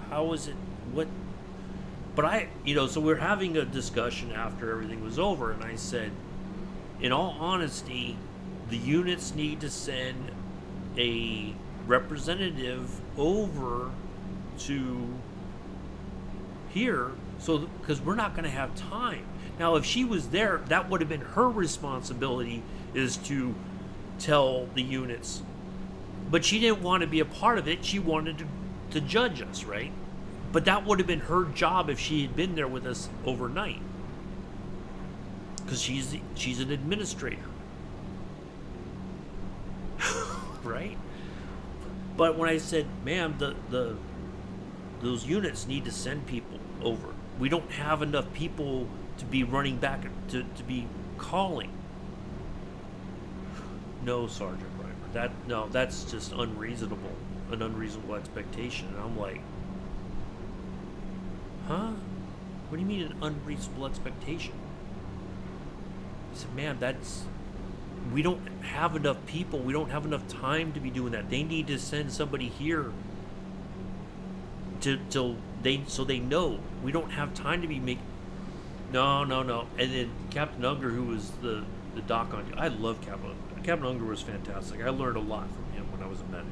How is it? What? But so we're having a discussion after everything was over, and I said, in all honesty, the units need to send a representative over to here, because we're not going to have time. Now, if she was there, that would have been her responsibility, is to tell the units. But she didn't want to be a part of it. She wanted to judge us, right? But that would have been her job if she had been there with us overnight, because she's an administrator. Right? But when I said, ma'am, those units need to send people over. We don't have enough people to be running back, to be calling. No, Sergeant Reimer. That's just unreasonable. An unreasonable expectation. And I'm like, huh? What do you mean an unreasonable expectation? I said, ma'am, we don't have enough people. We don't have enough time to be doing that. They need to send somebody here so they know. We don't have time to be making. No. And then Captain Unger, who was the doc on, I love Captain Unger was fantastic. I learned a lot from him when I was a medic,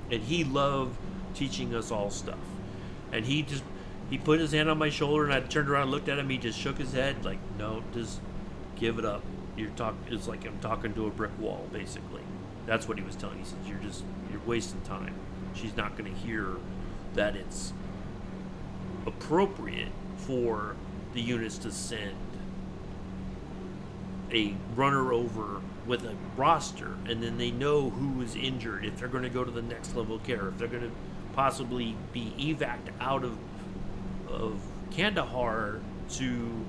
and he loved teaching us all stuff. And he put his hand on my shoulder, and I turned around and looked at him. He just shook his head like, no, just give it up. It's like I'm talking to a brick wall, basically. That's what he was telling me. He says, you're wasting time. She's not going to hear that it's appropriate for the units to send a runner over with a roster, and then they know who is injured, if they're going to go to the next level of care, if they're going to possibly be evac'd out of Kandahar to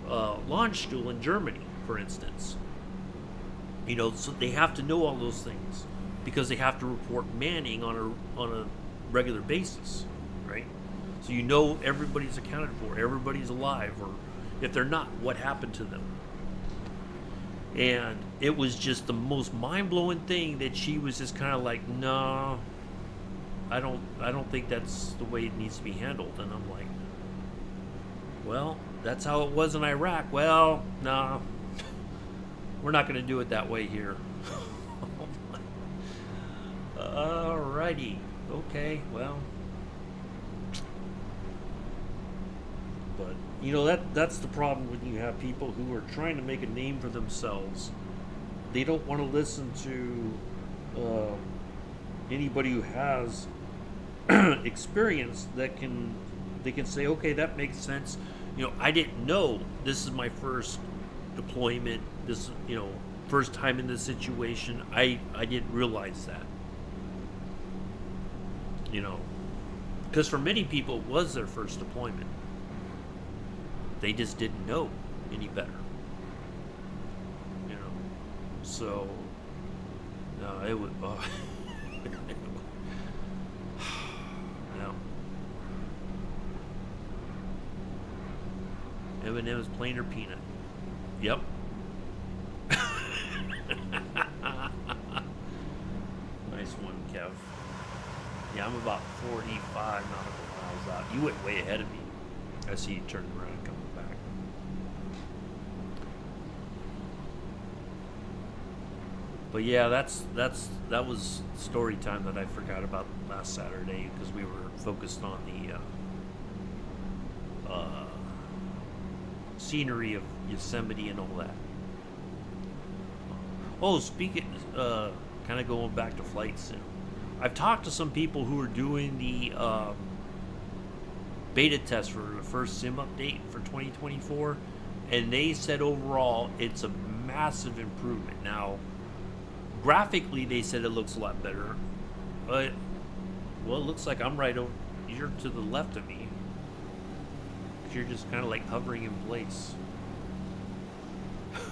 Landstuhl in Germany, for instance. So they have to know all those things, because they have to report Manning on a regular basis, right? So everybody's accounted for, everybody's alive, or if they're not, what happened to them. And it was just the most mind-blowing thing that she was just kind of like, no, I don't think that's the way it needs to be handled. And I'm like, well, that's how it was in Iraq. Well, no, we're not going to do it that way here. Alrighty. Okay, well. But, that's the problem when you have people who are trying to make a name for themselves. They don't want to listen to anybody who has experience they can say, okay, that makes sense. I didn't know. This is my first deployment. This, first time in this situation. I didn't realize that. Because for many people, it was their first deployment. They just didn't know any better. So, no, it would. No. M&M's plain or peanut? Yep. Nice one, Kev. Yeah, I'm about 45 nautical miles out. You went way ahead of me. I see you turning around and coming back. But yeah, that was story time that I forgot about last Saturday, because we were focused on the scenery of Yosemite and all that. Oh, kind of going back to flight sim. I've talked to some people who are doing the beta test for the first sim update for 2024, and they said overall it's a massive improvement. Now, graphically, they said it looks a lot better, but well, it looks like I'm right over. You're to the left of me. You're just kind of like hovering in place. I'm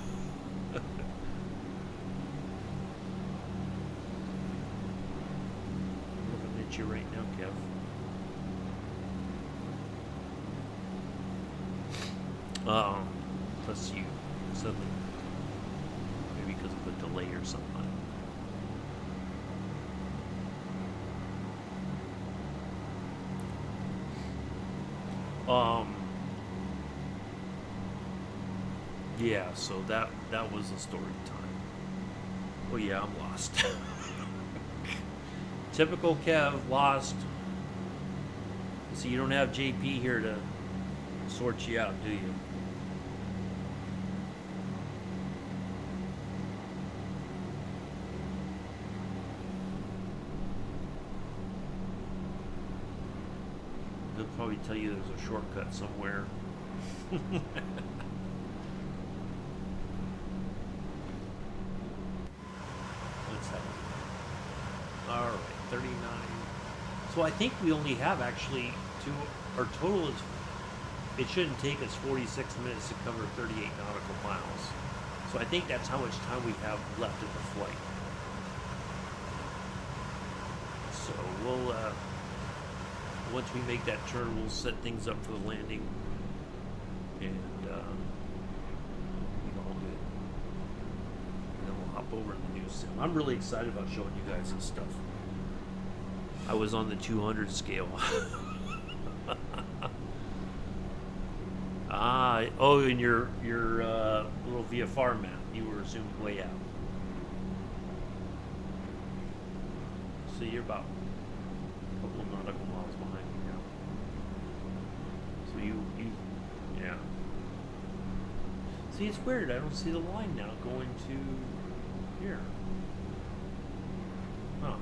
looking at you right now, Kev. Plus you suddenly, maybe because of a delay or something. Yeah, so that was the story time. Oh yeah, I'm lost. Typical Kev, lost. See, you don't have JP here to sort you out, do you? They'll probably tell you there's a shortcut somewhere. Let's have it. All right, 39. So I think we only have actually two. Our total is. It shouldn't take us 46 minutes to cover 38 nautical miles. So I think that's how much time we have left in the flight. So we'll. Once we make that turn, we'll set things up for the landing, and be all good. And then we'll hop over to the new sim. I'm really excited about showing you guys this stuff. I was on the 200 scale. And your little VFR map, you were zoomed way out. So you're about a couple of nautical miles behind me now. So you yeah. See, it's weird. I don't see the line now going to here. Huh.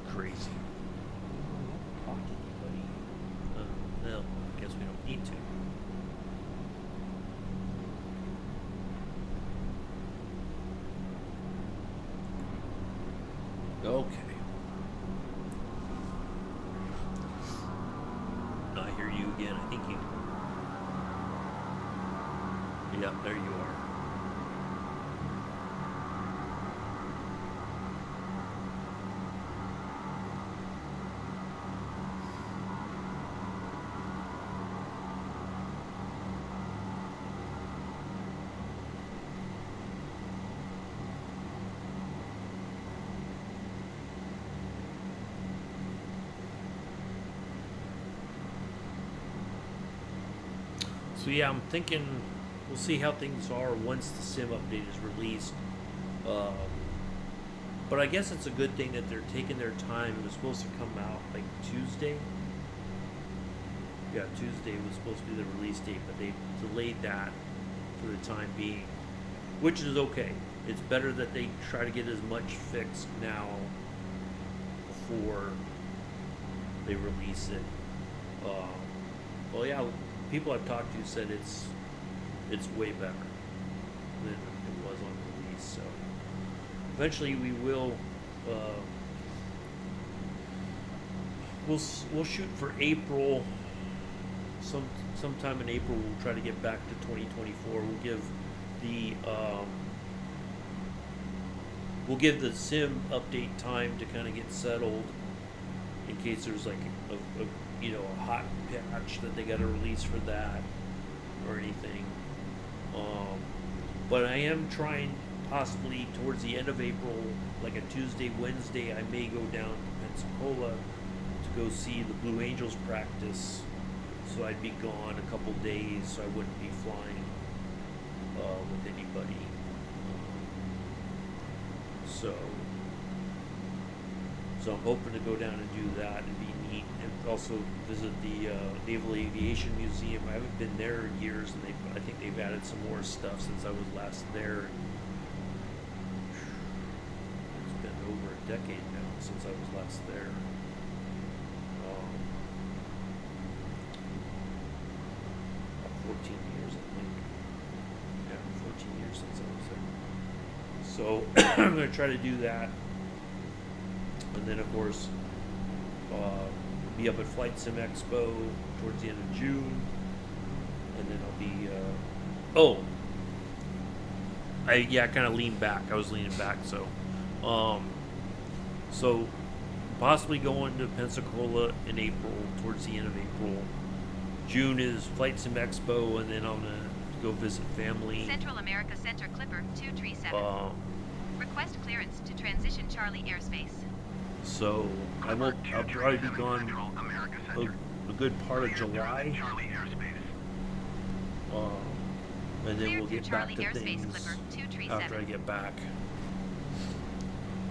Crazy. Talk to anybody. Well, I guess we don't need to. Okay. I hear you again. I think you. Yeah, there you are. So yeah, I'm thinking we'll see how things are once the sim update is released. But I guess it's a good thing that they're taking their time. It was supposed to come out like Tuesday. Yeah, Tuesday was supposed to be the release date, but they delayed that for the time being, which is okay. It's better that they try to get as much fixed now before they release it. Well, yeah. People I've talked to said it's way better than it was on release. So eventually we will we'll shoot for April. Sometime in April we'll try to get back to 2024. We'll give the sim update time to kind of get settled in case there's like a hot patch that they got to release for that or anything. But I am trying possibly towards the end of April, like a Tuesday, Wednesday, I may go down to Pensacola to go see the Blue Angels practice. So I'd be gone a couple days, so I wouldn't be flying with anybody. So I'm hoping to go down and do that. It'd be neat, and also visit the Naval Aviation Museum. I haven't been there in years, and I think they've added some more stuff since I was last there. It's been over a decade now since I was last there. About 14 years, I think. Yeah, 14 years since I was there. So I'm going to try to do that. And then, of course, be up at Flight Sim Expo towards the end of June. And then I'll be, I kind of leaned back. I was leaning back, so possibly going to Pensacola in April, towards the end of April. June is Flight Sim Expo, and then I'm going to go visit family. Central America Center Clipper 237. Request clearance to transition Charlie airspace. So I'll probably be gone a good part of July. And then we'll get back to things after I get back.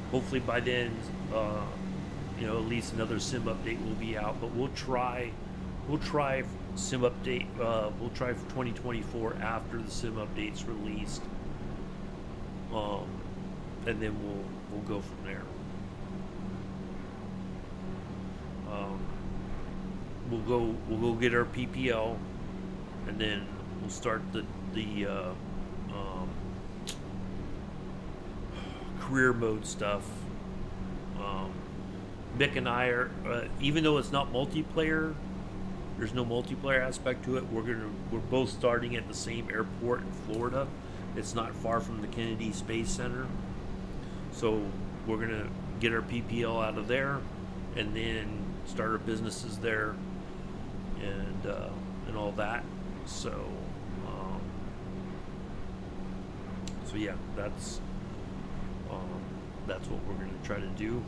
Hopefully by then, at least another sim update will be out. But we'll try sim update. We'll try for 2024 after the sim update's released. And then we'll go from there. We'll go get our PPL, and then we'll start the career mode stuff. Mick and I are, even though it's not multiplayer, there's no multiplayer aspect to it. We're both starting at the same airport in Florida. It's not far from the Kennedy Space Center, so we're gonna get our PPL out of there, and then start our businesses there, and all that. So yeah, that's what we're going to try to do.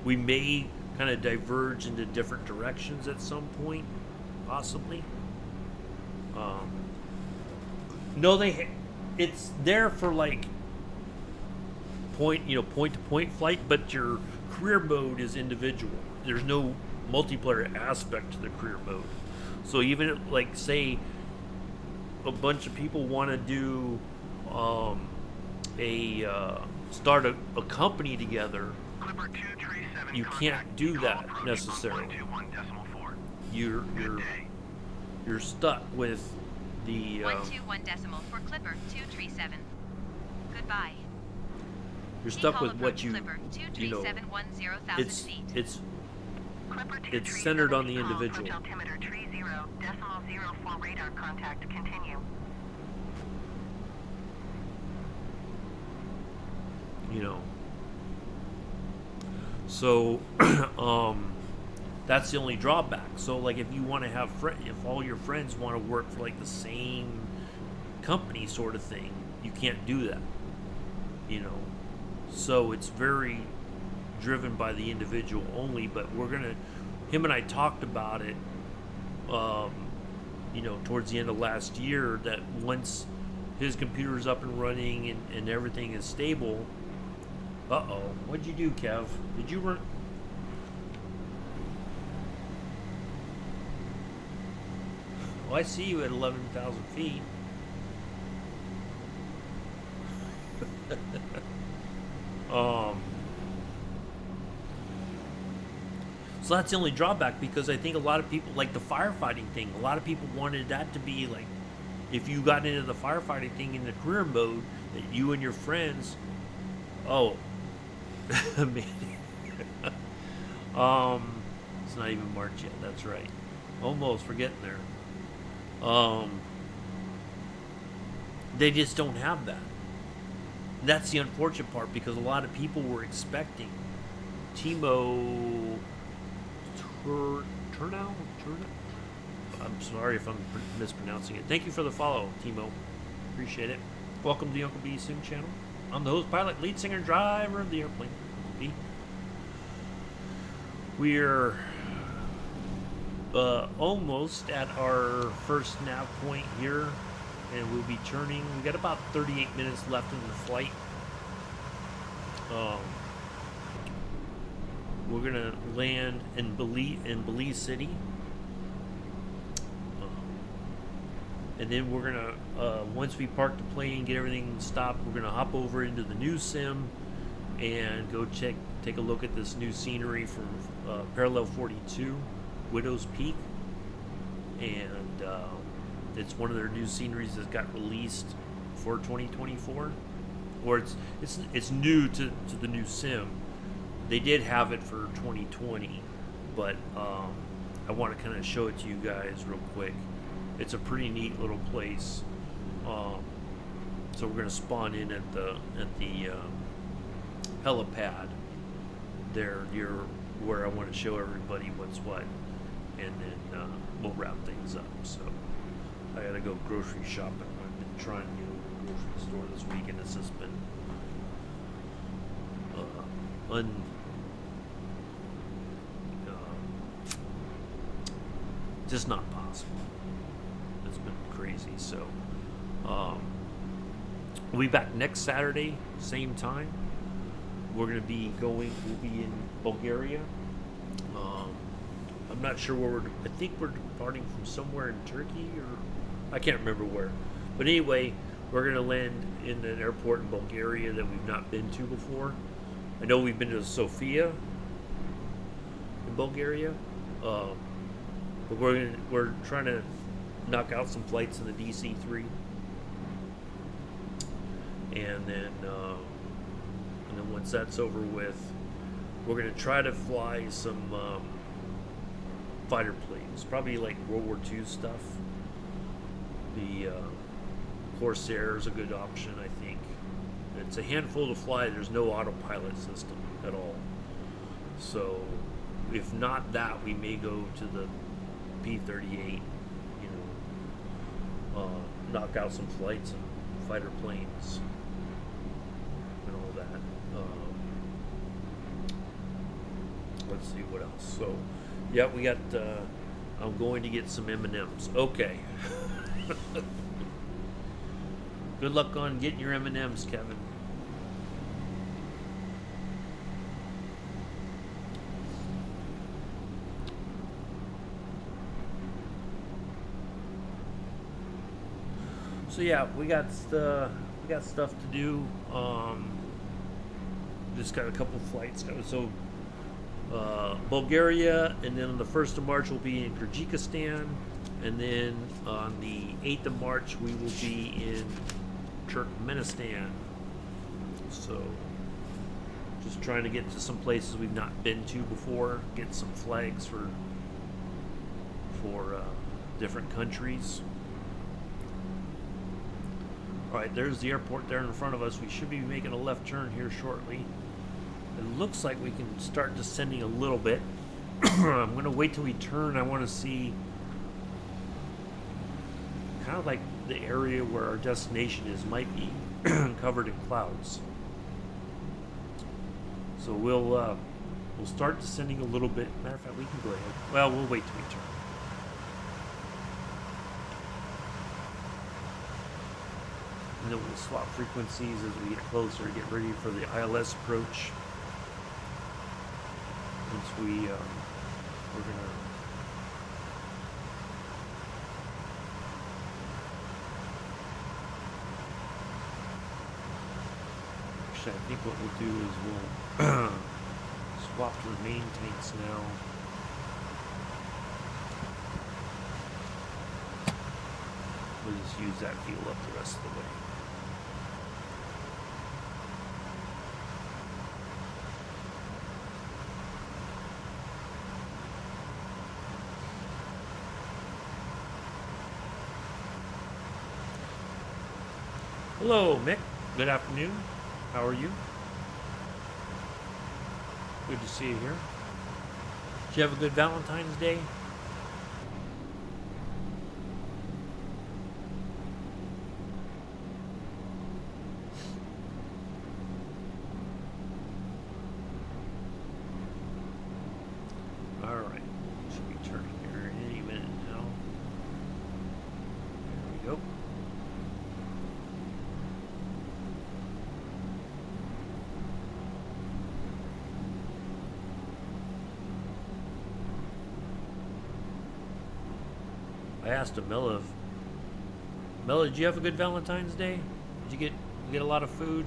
We may kind of diverge into different directions at some point, possibly. No, it's there for like point to point flight, but your career mode is individual. There's no multiplayer aspect to the career mode. So even if, like, say a bunch of people want to do start a company together, you can't do that necessarily. You're stuck with the 121 decimal for Clipper 237. Goodbye. You're stuck with what you Clipper 237 feet. It's centered on the individual. Altimeter 30.04 radar contact. Continue. So that's the only drawback. So like if you want to have if all your friends want to work for like the same company sort of thing, you can't do that. So it's very driven by the individual only, but him and I talked about it towards the end of last year, that once his computer's up and running and everything is stable. What'd you do, Kev? Did you run? Oh, I see you at 11,000 feet. So that's the only drawback, because I think a lot of people, like the firefighting thing, a lot of people wanted that to be like, if you got into the firefighting thing in the career mode, that you and your friends, man. It's not even March yet, that's right. Almost, we're getting there. They just don't have that. That's the unfortunate part, because a lot of people were expecting Timo Turnow? I'm sorry if I'm mispronouncing it. Thank you for the follow, Timo. Appreciate it. Welcome to the Uncle B Sim channel. I'm the host, pilot, lead singer, driver of the airplane, Uncle B. We're almost at our first nav point here, and we'll be turning. We got about 38 minutes left in the flight. we're gonna land in Belize City, and then we're gonna once we park the plane, get everything stopped, we're gonna hop over into the new sim and go take a look at this new scenery from Parallel 42, Widow's Peak, and it's one of their new sceneries that got released for 2024, or it's new to the new sim. They did have it for 2020, but I want to kind of show it to you guys real quick. It's a pretty neat little place. So we're gonna spawn in at the helipad there near where I want to show everybody what's what, and then we'll wrap things up. So I gotta go grocery shopping. I've been trying to go to the grocery store this week, and it's just been just not possible. It's been crazy. So we'll be back next Saturday, same time. We'll be in Bulgaria. I'm not sure where I think we're departing from somewhere in Turkey, or I can't remember where. But anyway, we're going to land in an airport in Bulgaria that we've not been to before. I know we've been to Sofia in Bulgaria, but we're trying to knock out some flights in the DC-3, and then once that's over with, we're going to try to fly some fighter planes, probably like World War II stuff. The Corsair is a good option, I think. It's a handful to fly. There's no autopilot system at all. So if not that, we may go to the P-38, knock out some flights and fighter planes and all that. Let's see what else. So yeah, we got I'm going to get some M&Ms. Okay. Good luck on getting your M&Ms, Kevin. So yeah, we got stuff to do. Just got a couple flights. So Bulgaria, and then on the 1st of March we'll be in Kyrgyzstan, and then on the 8th of March we will be in Turkmenistan. So just trying to get to some places we've not been to before, get some flags for different countries. Alright, there's the airport there in front of us. We should be making a left turn here shortly. It looks like we can start descending a little bit. I'm going to wait till we turn. I want to see kind of like the area where our destination is might be covered in clouds. So we'll start descending a little bit. Matter of fact, we can go ahead. Well, we'll wait till we turn. And then we'll swap frequencies as we get closer, get ready for the ILS approach. Once we're gonna actually, I think what we'll do is we'll swap to the main tanks now. We'll just use that fuel up the rest of the way. Hello, Mick. Good afternoon. How are you? Good to see you here. Did you have a good Valentine's Day? All right. Should be turning here any minute now. There we go. asked Amela, Amela, did you have a good Valentine's Day? Did you get a lot of food?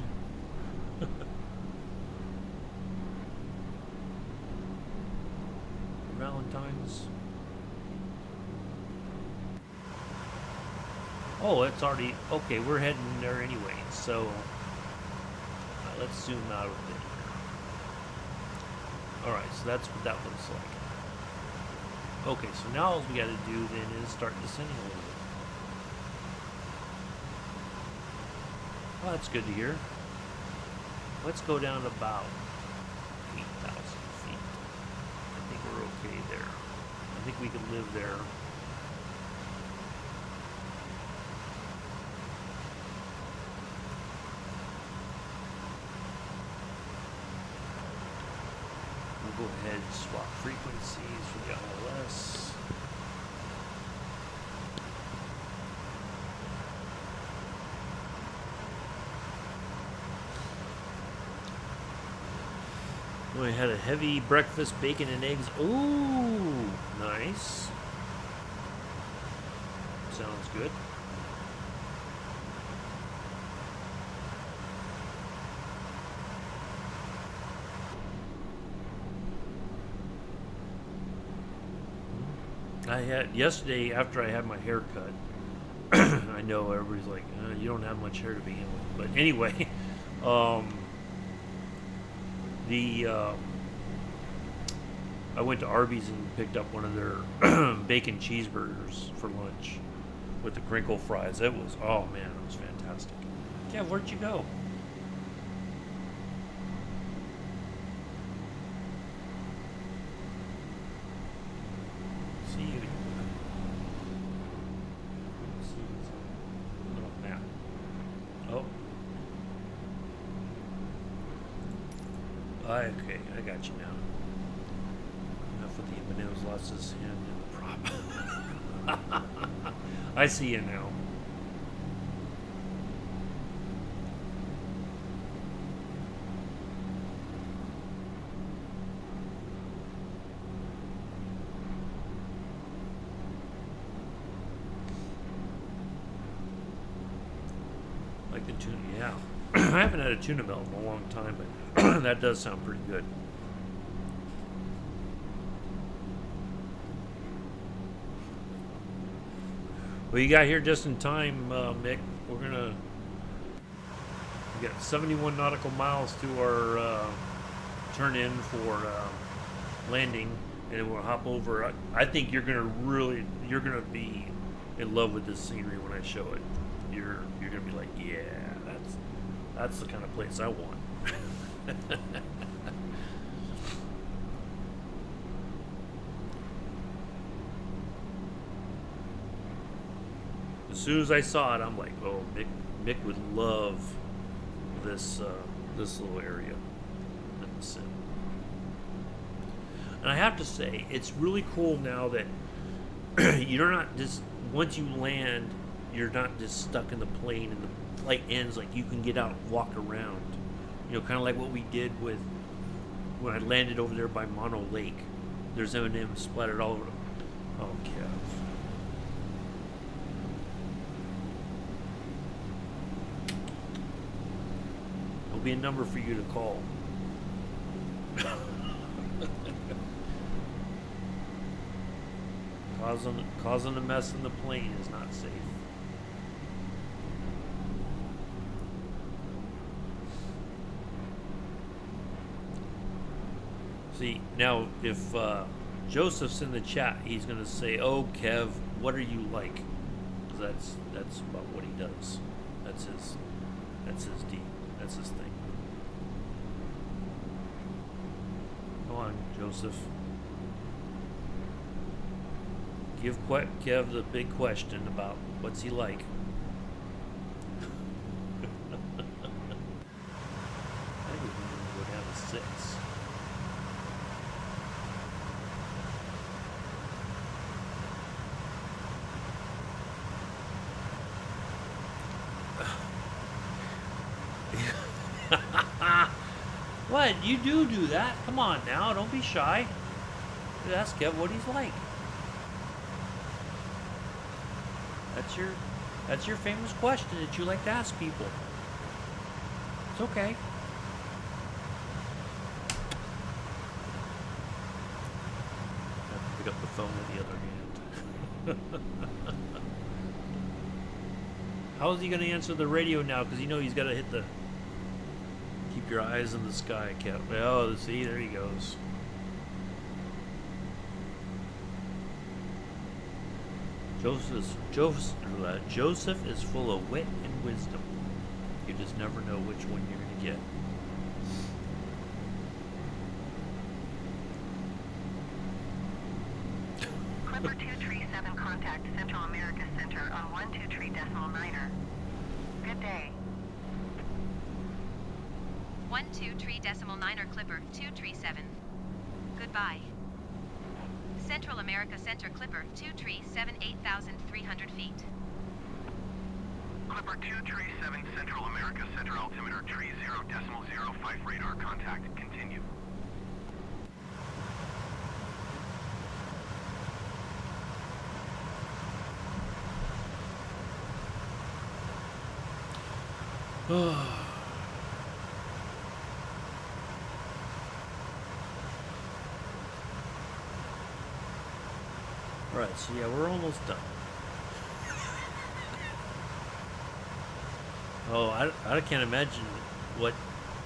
Valentine's. Oh, it's already okay. We're heading there anyway, so let's zoom out a bit. All right, so that's what that looks like. Okay, so now all we got to do then is start descending a little bit. Well, that's good to hear. Let's go down about 8,000 feet. I think we're okay there. I think we could live there. We'll go ahead and swap frequencies for the ILS. We had a heavy breakfast, bacon and eggs. Ooh, nice. Sounds good. I had yesterday after I had my hair cut. I know everybody's like, you don't have much hair to begin with, but anyway, I went to Arby's and picked up one of their bacon cheeseburgers for lunch with the crinkle fries. It was, oh man, it was fantastic. Yeah, where'd you go? See you. Little map. Oh. Okay, I got you now. Enough with the M&M's, lost his hand in the prop. I see you now. Like the tuna, yeah. I haven't had a tuna melt in a long time, but that does sound pretty good. Well, you got here just in time, Mick. We got 71 nautical miles to our turn in for landing, and then we'll hop over. I think you're gonna be in love with this scenery when I show it. You're gonna be like, yeah, that's the kind of place I want. As soon as I saw it, I'm like, oh, Mick would love this little area in the sim. And I have to say, it's really cool now that you're not just, once you land, you're not just stuck in the plane and the flight ends. Like, you can get out and walk around. You know, kind of like what we did with when I landed over there by Mono Lake. There's M&M's splattered all over. Oh, Kev. There'll be a number for you to call. Causing a mess in the plane is not safe. See, now if Joseph's in the chat, he's going to say, "Oh, Kev, what are you like?" 'Cause that's about what he does. That's his deed. That's his thing. Come on, Joseph. Give Kev the big question about what's he like. I think we would have a 6. What? You do that? Come on now, don't be shy. Ask Kev what he's like. That's your famous question that you like to ask people. It's okay. I have to pick up the phone with the other hand. How is he going to answer the radio now? Because he's got to hit the. Keep your eyes in the sky, Cap. Oh, see, there he goes. Joseph is full of wit and wisdom. You just never know which one you're going to get. Clipper 237 contact Central America Center on 123.9er. Good day. 123.9er Clipper 237. Goodbye. Central America Center Clipper 237 8,300 feet. Clipper 237 Central America Center altimeter tree 0.05 radar contact. Continue. Right, so yeah, we're almost done. Oh, I can't imagine what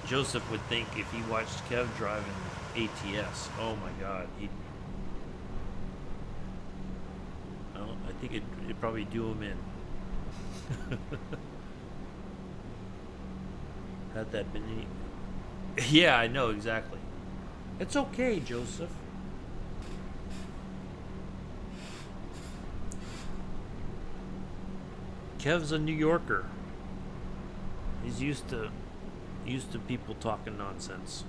Joseph would think if he watched Kev driving ATS. Oh my God, I think it'd probably do him in. Had that been any... Yeah, I know exactly. It's okay, Joseph. Kev's a New Yorker. He's used to people talking nonsense.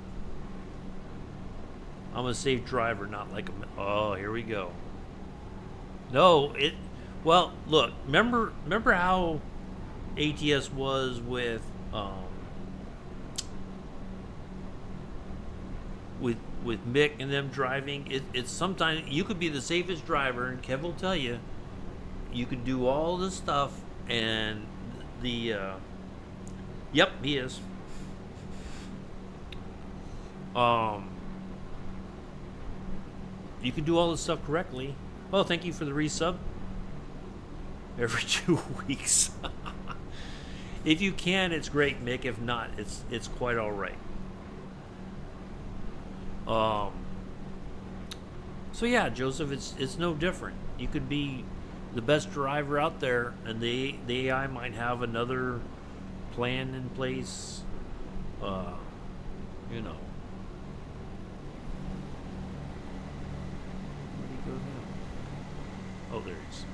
I'm a safe driver, not like a... Oh, here we go. No, well, look, remember how ATS was with Mick and them driving? It's sometimes you could be the safest driver, and Kev will tell you, you could do all this stuff, and yep, he is. You can do all this stuff correctly. Oh, thank you for the resub. Every 2 weeks. If you can, it's great, Mick. If not, it's quite all right. So yeah, Joseph, it's no different. You could be the best driver out there, and the AI might have another plan in place. You know. Where did he go now? Oh, there he is.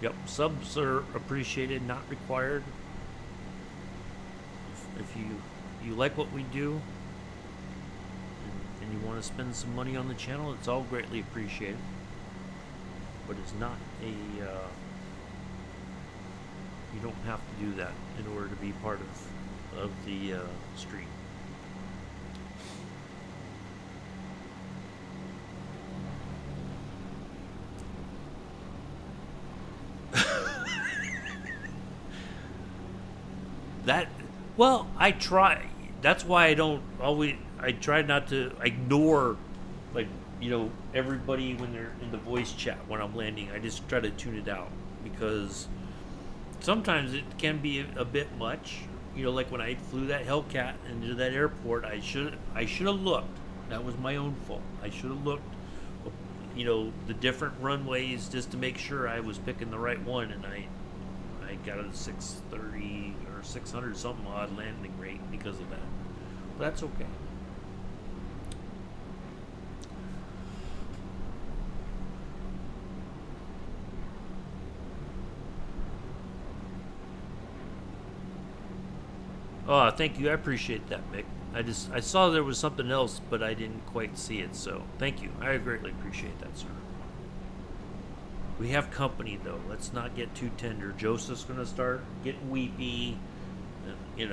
Yep, subs are appreciated, not required. If you like what we do and you want to spend some money on the channel, it's all greatly appreciated. But it's not a you don't have to do that in order to be part of the stream. Well, I try. That's why I try not to ignore, like, everybody when they're in the voice chat when I'm landing. I just try to tune it out, because sometimes it can be a bit much. Like when I flew that Hellcat into that airport, I should have looked. That was my own fault. I should have looked, the different runways, just to make sure I was picking the right one, and I got a 630 or 600 something odd landing rate because of that. But that's okay. Oh, thank you. I appreciate that, Mick. I saw there was something else, but I didn't quite see it, so thank you. I greatly appreciate that, sir. We have company, though. Let's not get too tender. Joseph's going to start getting weepy, and,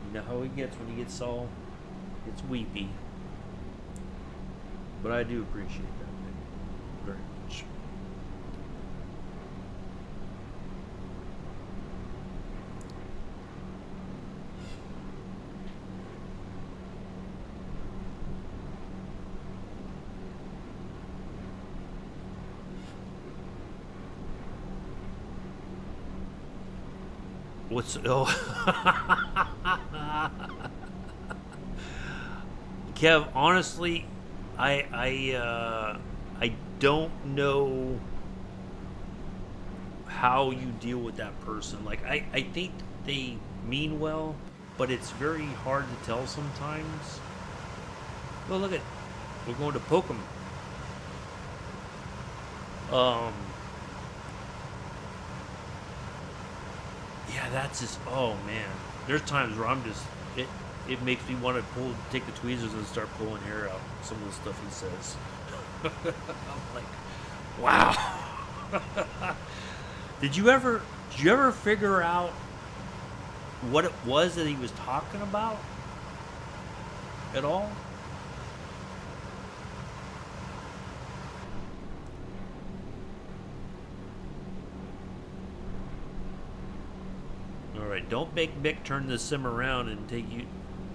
You know how he gets when he gets weepy. But I do appreciate that very much. What's Kev, honestly, I don't know how you deal with that person. Like I think they mean well, but it's very hard to tell sometimes. Well, look at, we're going to poke him. Yeah, that's just, oh man. There's times where I'm just, it makes me want to take the tweezers and start pulling hair out. Some of the stuff he says. I'm like, wow. Did you ever figure out what it was that he was talking about at all? All right, don't make Mick turn the sim around and take you,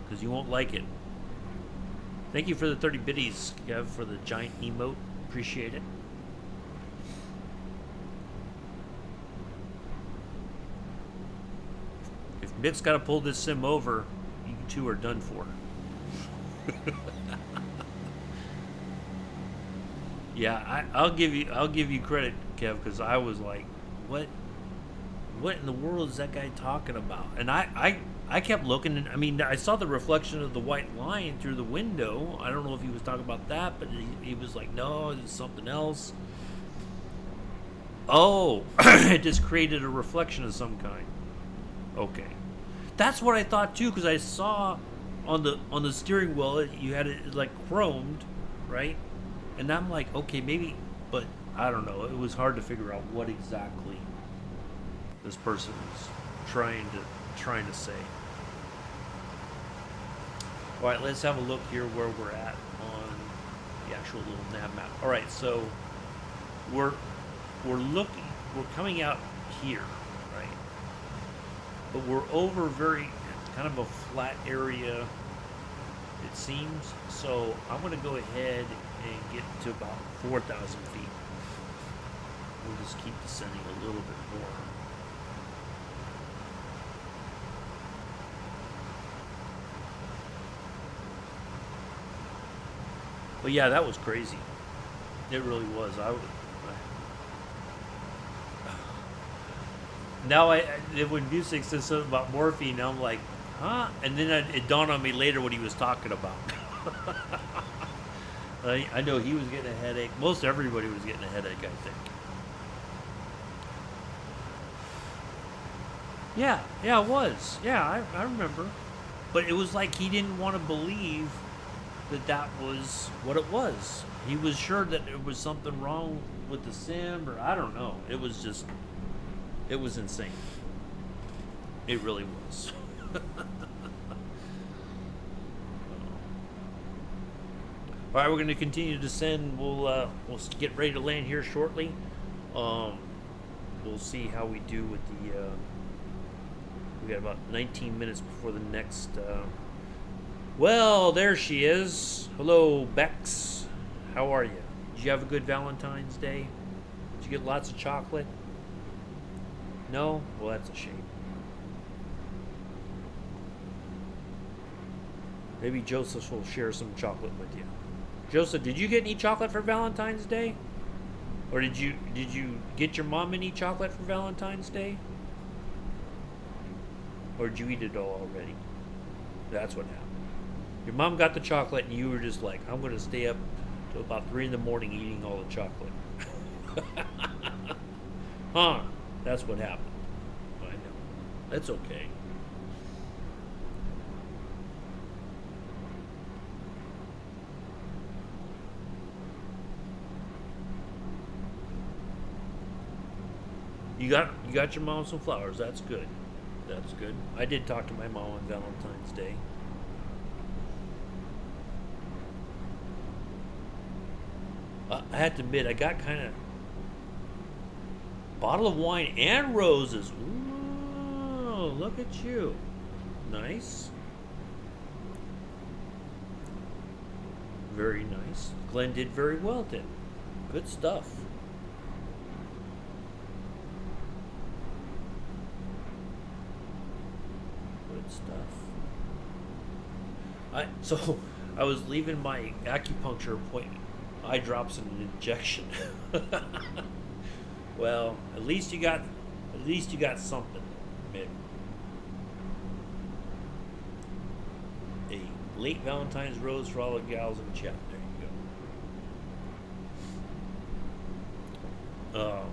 because you won't like it. Thank you for the 30 biddies, Kev, for the giant emote. Appreciate it. If Mick's got to pull this sim over, you two are done for. Yeah, I'll give you credit, Kev, because I was like, what in the world is that guy talking about? And I kept looking, and I mean, I saw the reflection of the white line through the window. I don't know if he was talking about that, but he was like, no, it's something else. Oh, it just created a reflection of some kind. Okay, that's what I thought too, because I saw on the steering wheel you had it like chromed, right? And I'm like, okay, maybe, but I don't know. It was hard to figure out what exactly this person was trying to say. All right, let's have a look here where we're at on the actual little nav map. All right, so we're coming out here, right? But we're over very kind of a flat area, it seems. So I'm going to go ahead and get to about 4,000 feet. We'll just keep descending a little bit more. But yeah, that was crazy. It really was. Now when music says something about morphine, I'm like, huh? And then it dawned on me later what he was talking about. I know he was getting a headache. Most everybody was getting a headache, I think. Yeah, it was. Yeah, I remember. But it was like he didn't want to believe that was what it was. He was sure that there was something wrong with the sim, or I don't know. It was insane. It really was. All right, we're going to continue to descend. We'll get ready to land here shortly. We'll see how we do with the. We got about 19 minutes before the next. Well, there she is. Hello, Bex. How are you? Did you have a good Valentine's Day? Did you get lots of chocolate? No? Well, that's a shame. Maybe Joseph will share some chocolate with you. Joseph, did you get any chocolate for Valentine's Day? Or did you get your mom any chocolate for Valentine's Day? Or did you eat it all already? That's what happened. Your mom got the chocolate and you were just like, I'm going to stay up till about 3 in the morning eating all the chocolate. Huh? That's what happened. I know. That's okay. You got your mom some flowers. That's good. That's good. I did talk to my mom on Valentine's Day. I have to admit, I got kind of bottle of wine and roses. Ooh, look at you. Nice. Very nice. Glenn did very well then. Good stuff. Good stuff. I was leaving my acupuncture appointment. Eye drops and an injection. Well, at least you got something, man. A late Valentine's rose for all the gals in the chat. There you go.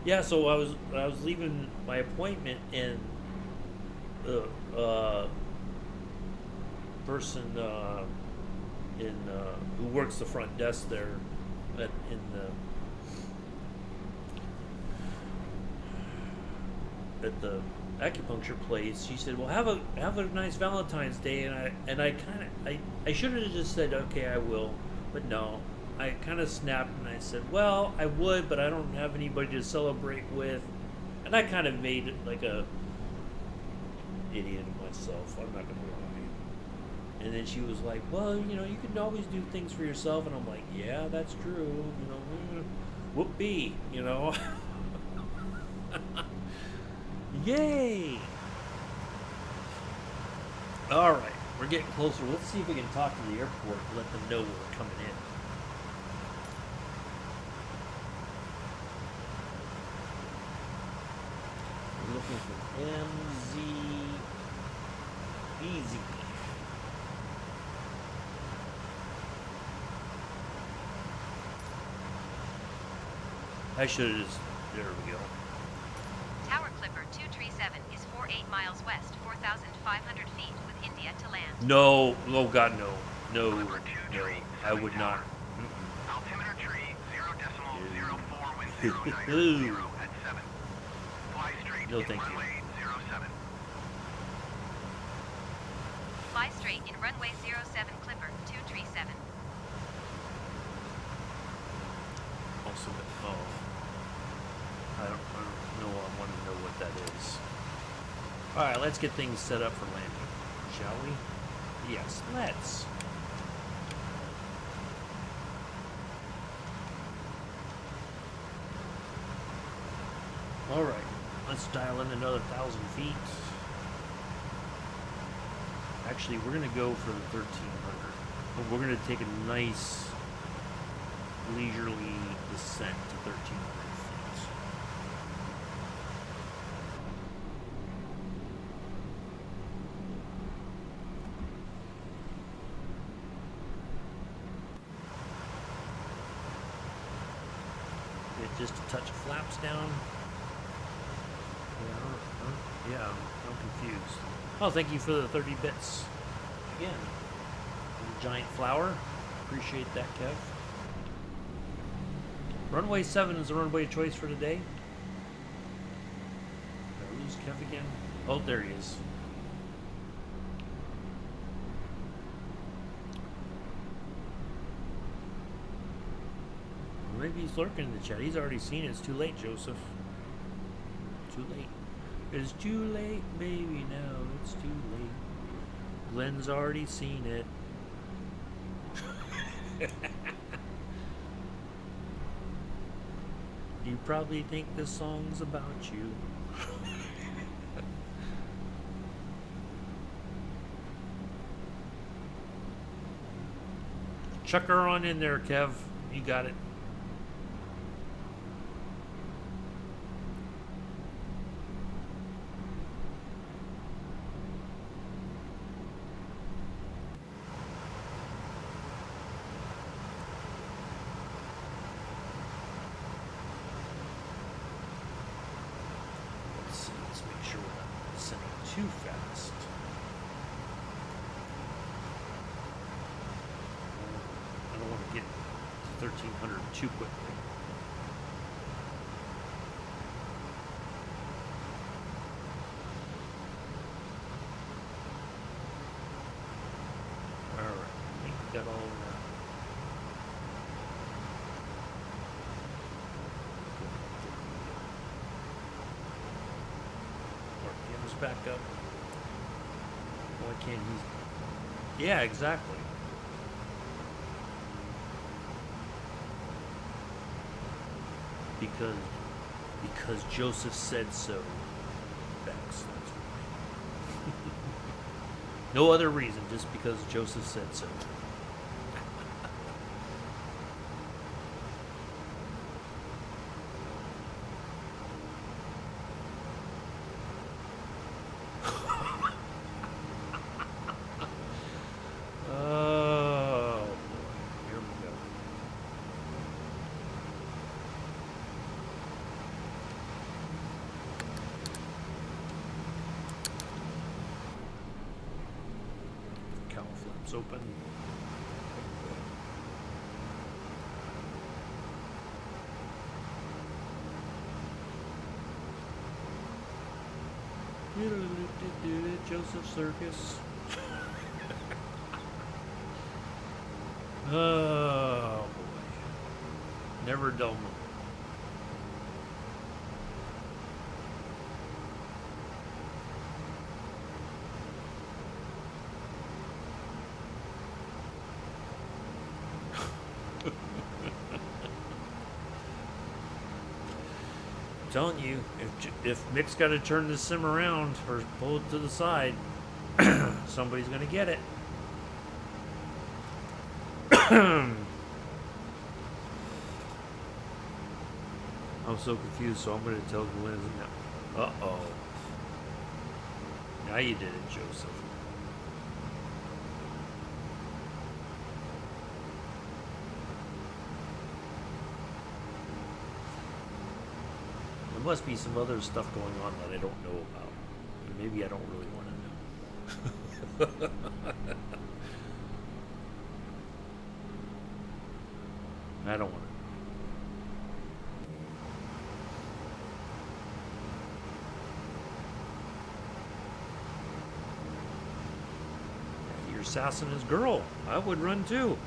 Yeah, so I was leaving my appointment, and the person who works the front desk there at the acupuncture place, she said, "Well, have a nice Valentine's Day," and I should have just said, "Okay, I will," but no, I kind of snapped and I said, "Well, I would, but I don't have anybody to celebrate with," and I kind of made it like a idiot of myself. I'm not gonna lie. And then she was like, "Well, you can always do things for yourself," and I'm like, "Yeah, that's true. Whoopee, Yay! All right, we're getting closer. Let's see if we can talk to the airport and let them know we're coming in. We're looking for MZBZ. I should have just... There we go. Tower Clipper 237 is 48 miles west, 4,500 feet with India to land. No. Oh, God, no. No. Clipper 2 No. tree, I would not. altimeter tree 0.04, wind 090 at 7. Fly straight No, in thank you. runway 07. Fly straight in runway 07 Clipper 237. Also, I don't know. I want to know what that is. All right, let's get things set up for landing, shall we? Yes, let's. All right, let's dial in another 1,000 feet. Actually, we're gonna go for the 1,300, but we're gonna take a nice leisurely descent to 1,300 feet. Get just a touch of flaps down. Yeah, I'm confused. Oh, thank you for the 30 bits. Again, giant flower. Appreciate that, Kev. Runway 7 is the runway of choice for today. Did I lose Kev again? Oh, there he is. Maybe he's lurking in the chat. He's already seen it. It's too late, Joseph. Too late. It's too late, baby, now. It's too late. Glenn's already seen it. You probably think this song's about you. Chuck her on in there, Kev. You got it. Let's make sure we're not descending too fast. I don't want to get to 1,300 too quickly. back up. Why can't he? Yeah, exactly. Because Joseph said so. That's why. No other reason, just because Joseph said so. Oh boy, here we go. Cowl flaps open. Joseph Circus. Oh boy. Never dull moment. I'm telling you, if Mick's got to turn this sim around or pull it to the side, somebody's gonna get it. I'm so confused, so I'm going to tell Glenn now. Uh-oh. Now you did it, Joseph. There must be some other stuff going on that I don't know about. And maybe I don't really want to know. I don't want to. You're sassing his girl. I would run too.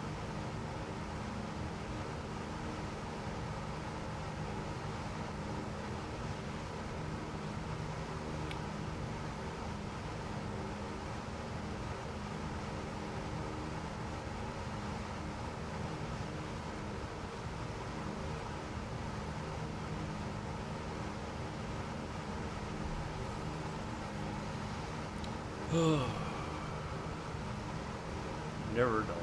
Never dull.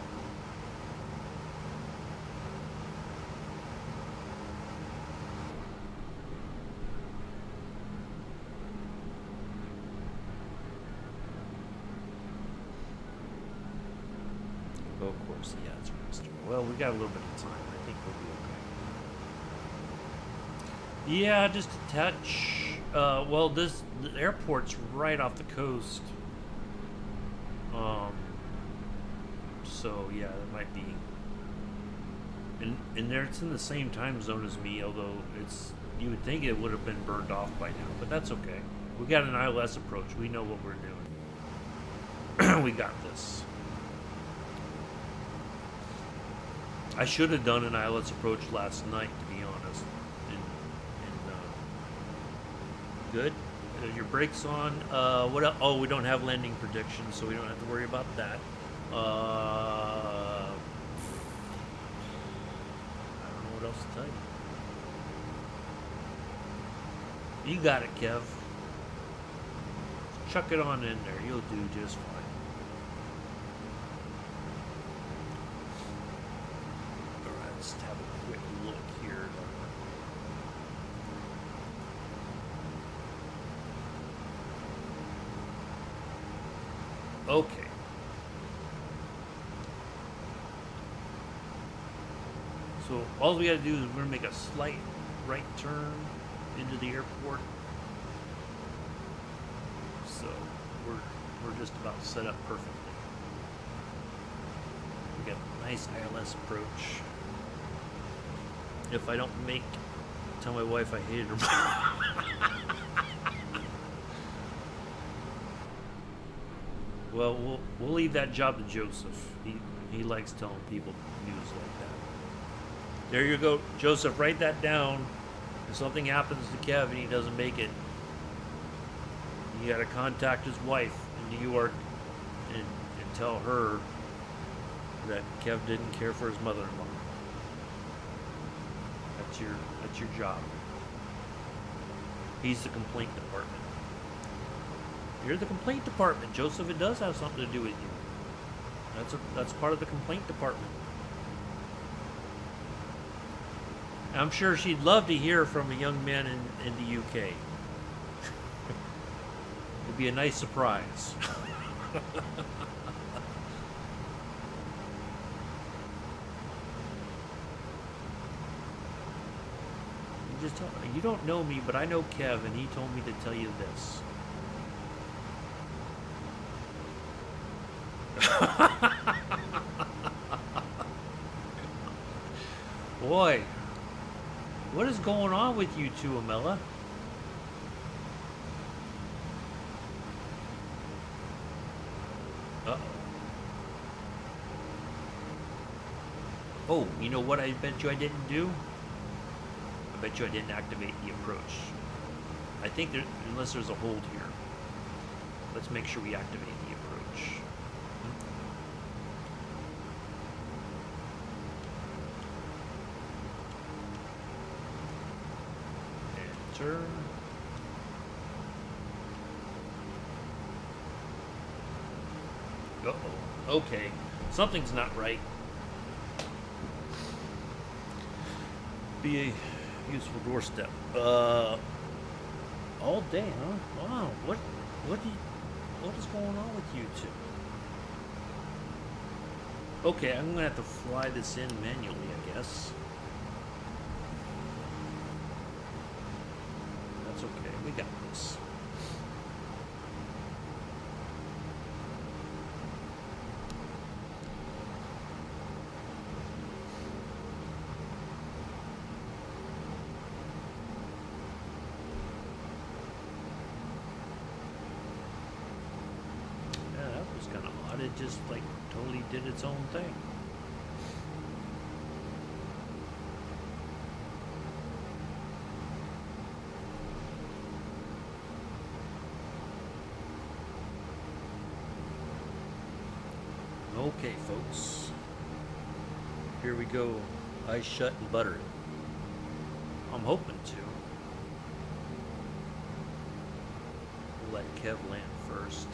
Oh, of course, yeah, it's rest. Well, we got a little bit of time. I think we'll be okay. Yeah, just a touch. Well, the airport's right off the coast. So yeah, it might be. And there, it's in the same time zone as me, although you would think it would have been burned off by now, but that's okay. We got an ILS approach. We know what we're doing. We got this. I should have done an ILS approach last night, to be honest. Good. Your brakes on. What else? Oh, we don't have landing predictions, so we don't have to worry about that. I don't know what else to tell you. You got it, Kev. Chuck it on in there. You'll do just fine. Alright, let's have a quick look here. Okay. So all we gotta do is we're gonna make a slight right turn into the airport. So we're just about set up perfectly. We got a nice ILS approach. If I don't tell my wife I hated her. Well, we'll leave that job to Joseph. He likes telling people news like that. There you go, Joseph. Write that down. If something happens to Kev and he doesn't make it, You got to contact his wife in New York and tell her that Kev didn't care for his mother-in-law. That's your job. He's the complaint department. You're the complaint department, Joseph. It does have something to do with you. That's part of the complaint department. I'm sure she'd love to hear from a young man in the UK. It'd be a nice surprise. You don't know me, but I know Kev, and he told me to tell you this. Boy, what is going on with you two, Amela? Uh-oh. Oh, you know what I bet you I didn't do? I bet you I didn't activate the approach. I think unless there's a hold here. Let's make sure we activate the approach. Enter. Uh-oh. Okay. Something's not right. Be a useful doorstep. All day, huh? Wow. What is going on with you two? Okay, I'm gonna have to fly this in manually, I guess. That's okay. We got this. It just like totally did its own thing. Okay, folks. Here we go. Eyes shut and butter it. I'm hoping to. We'll let Kev land first.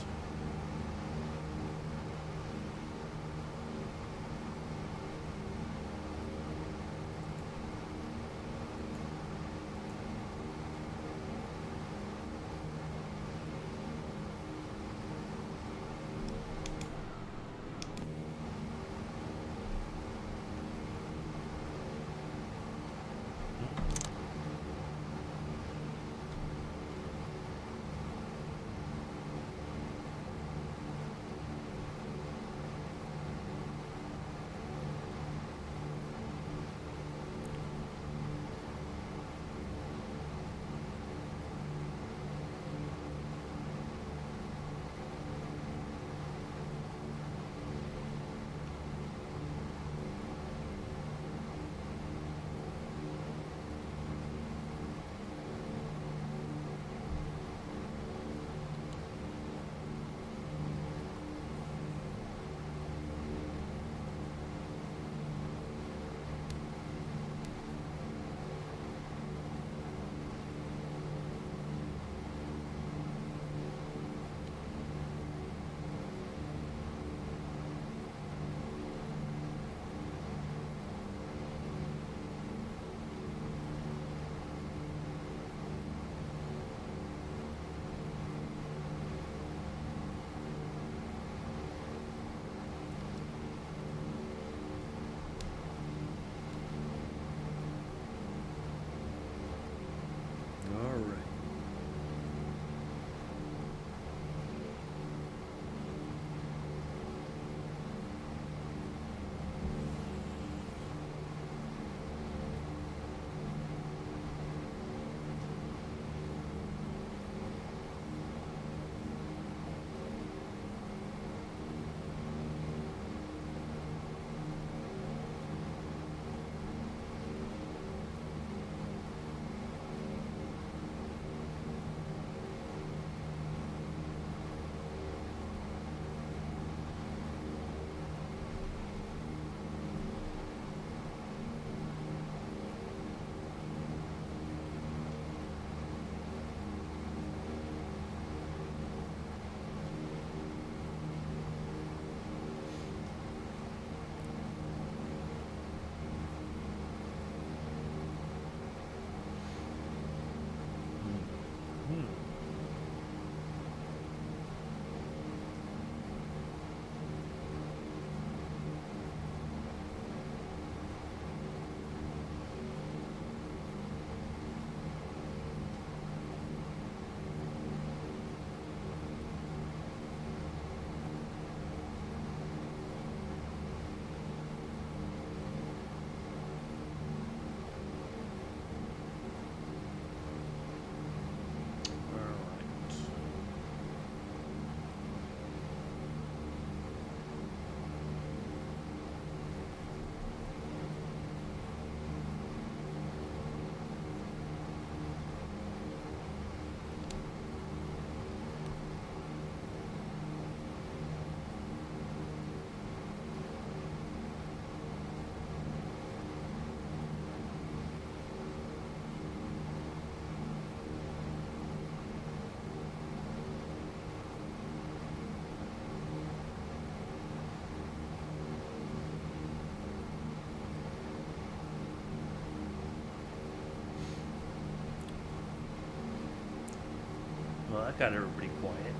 Well, that got everybody quiet.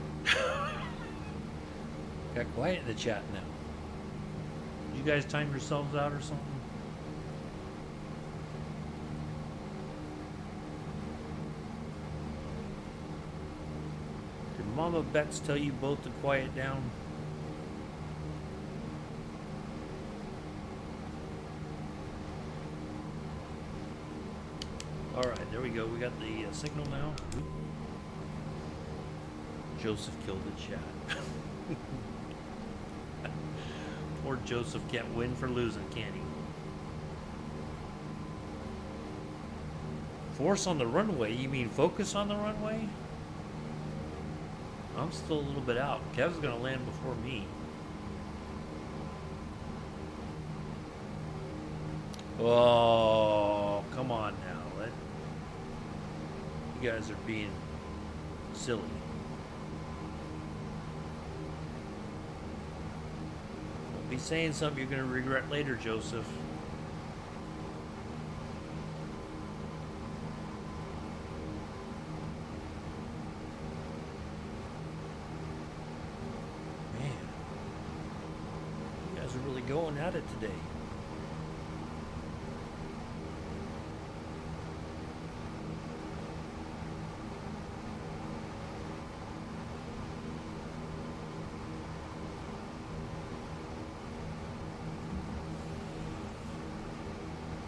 Got quiet in the chat now. You guys time yourselves out or something? Did Mama Betts tell you both to quiet down? Alright, there we go. We got the signal now. Joseph killed the chat. Poor Joseph can't win for losing, can he? Force on the runway? You mean focus on the runway? I'm still a little bit out. Kev's gonna land before me. Oh, come on now. You guys are being silly. Don't be saying something you're gonna regret later, Joseph. Man, you guys are really going at it today.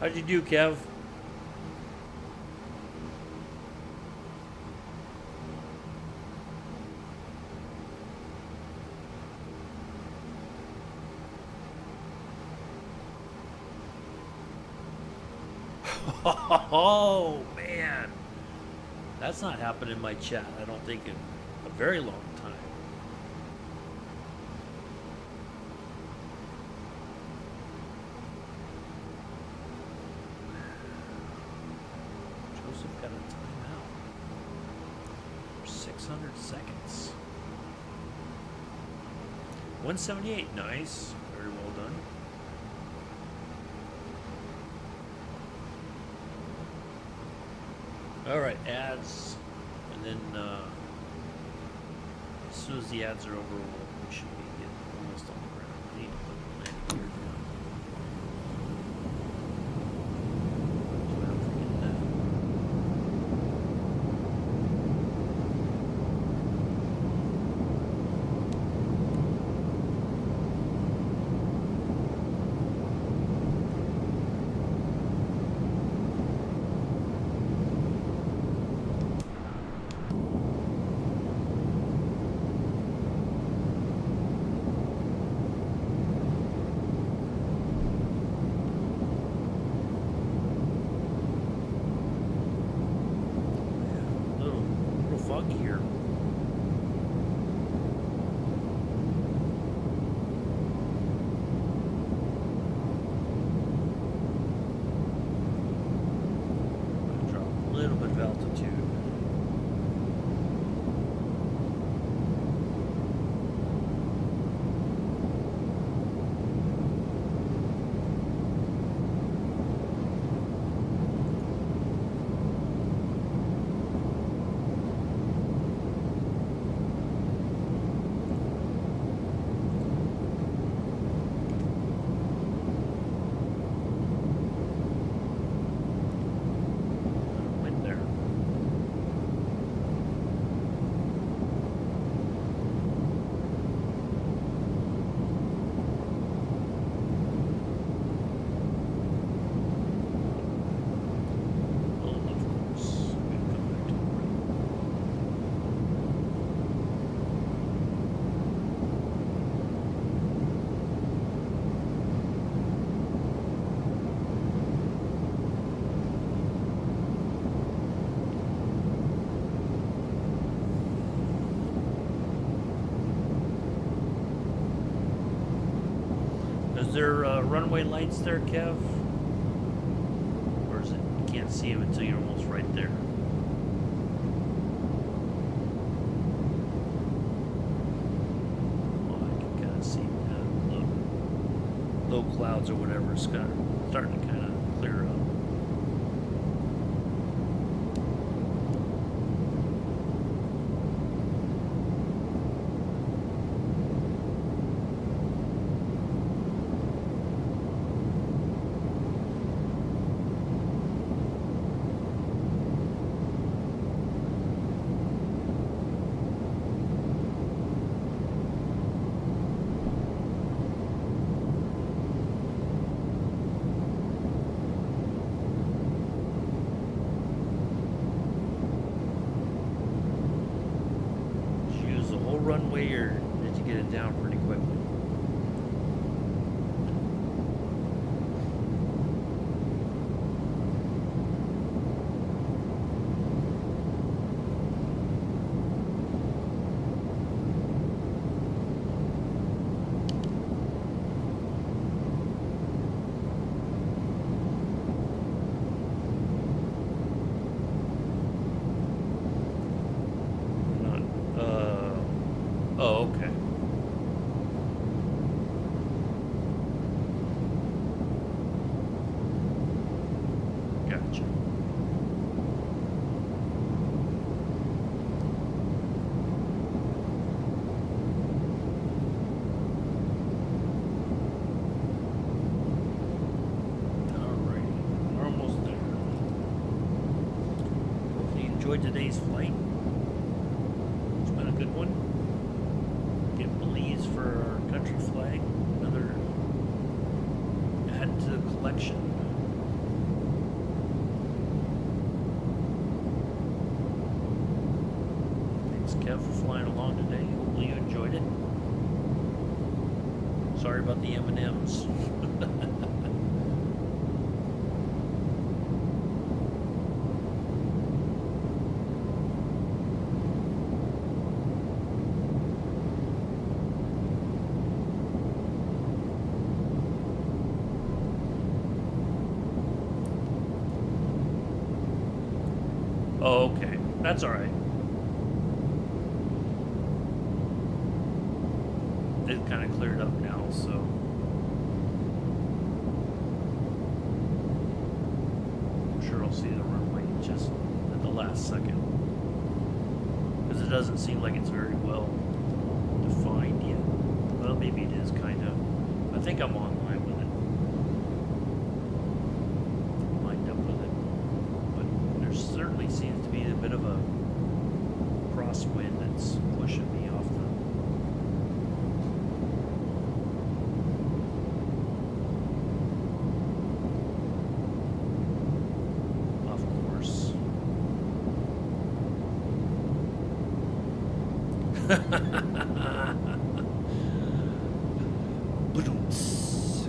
How'd you do, Kev? Oh, man. That's not happened in my chat, I don't think, in a very long time. Joseph got a timeout for 600 seconds. 178, nice. Very well done. All right, ads, and then as soon as the ads are over, we should be getting almost on the ground. I need to put the landing gear down. So I don't forget that. Foggy here. Drop a little bit of altitude. Is there runway lights there, Kev? Or is it you can't see them until you're almost right there? Well, I can kind of see low clouds or whatever. It's kind of starting to kind of clear up. way, or did you get it down pretty quickly? Not. Oh, okay. Gotcha. Alrighty, we're almost there. Hopefully you enjoyed today's flight. It's been a good one. Get Belize for our country flag. Another add to the collection. Thanks, Kev, for flying along today. Hopefully you enjoyed it. Sorry about the M&Ms. Oh, okay. That's all right. It kind of cleared up now, so. I'm sure I'll see the runway just at the last second. Because it doesn't seem like it's very well defined yet. Well, maybe it is, kind of. I think I'm online with it. Lined up with it. But there certainly seems to be a bit of a crosswind that's pushing me off course. Ba-dum-ts.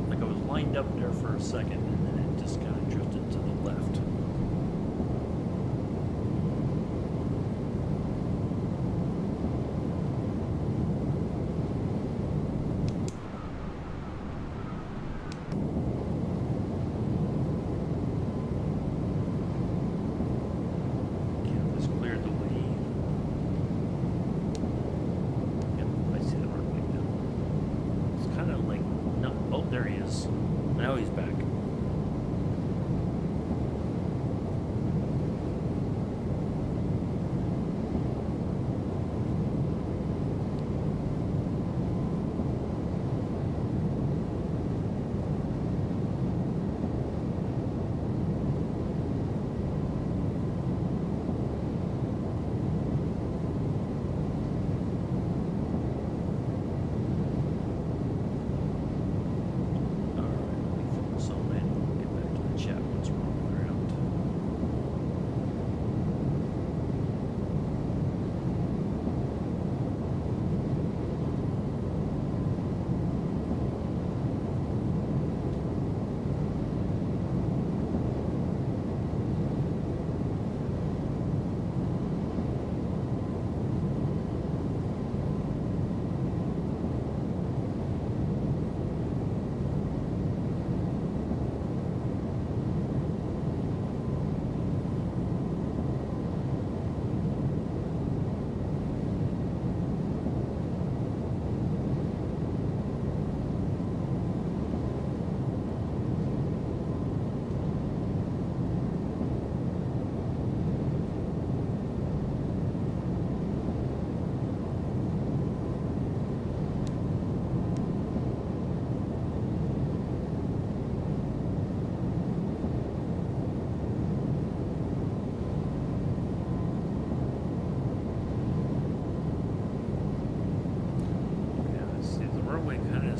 Like I was lined up there for a second and then it just kind of drifted to the left. Canvas cleared the way. Yep, I see the runway now. It's kind of like, no, oh, there he is. Now he's back.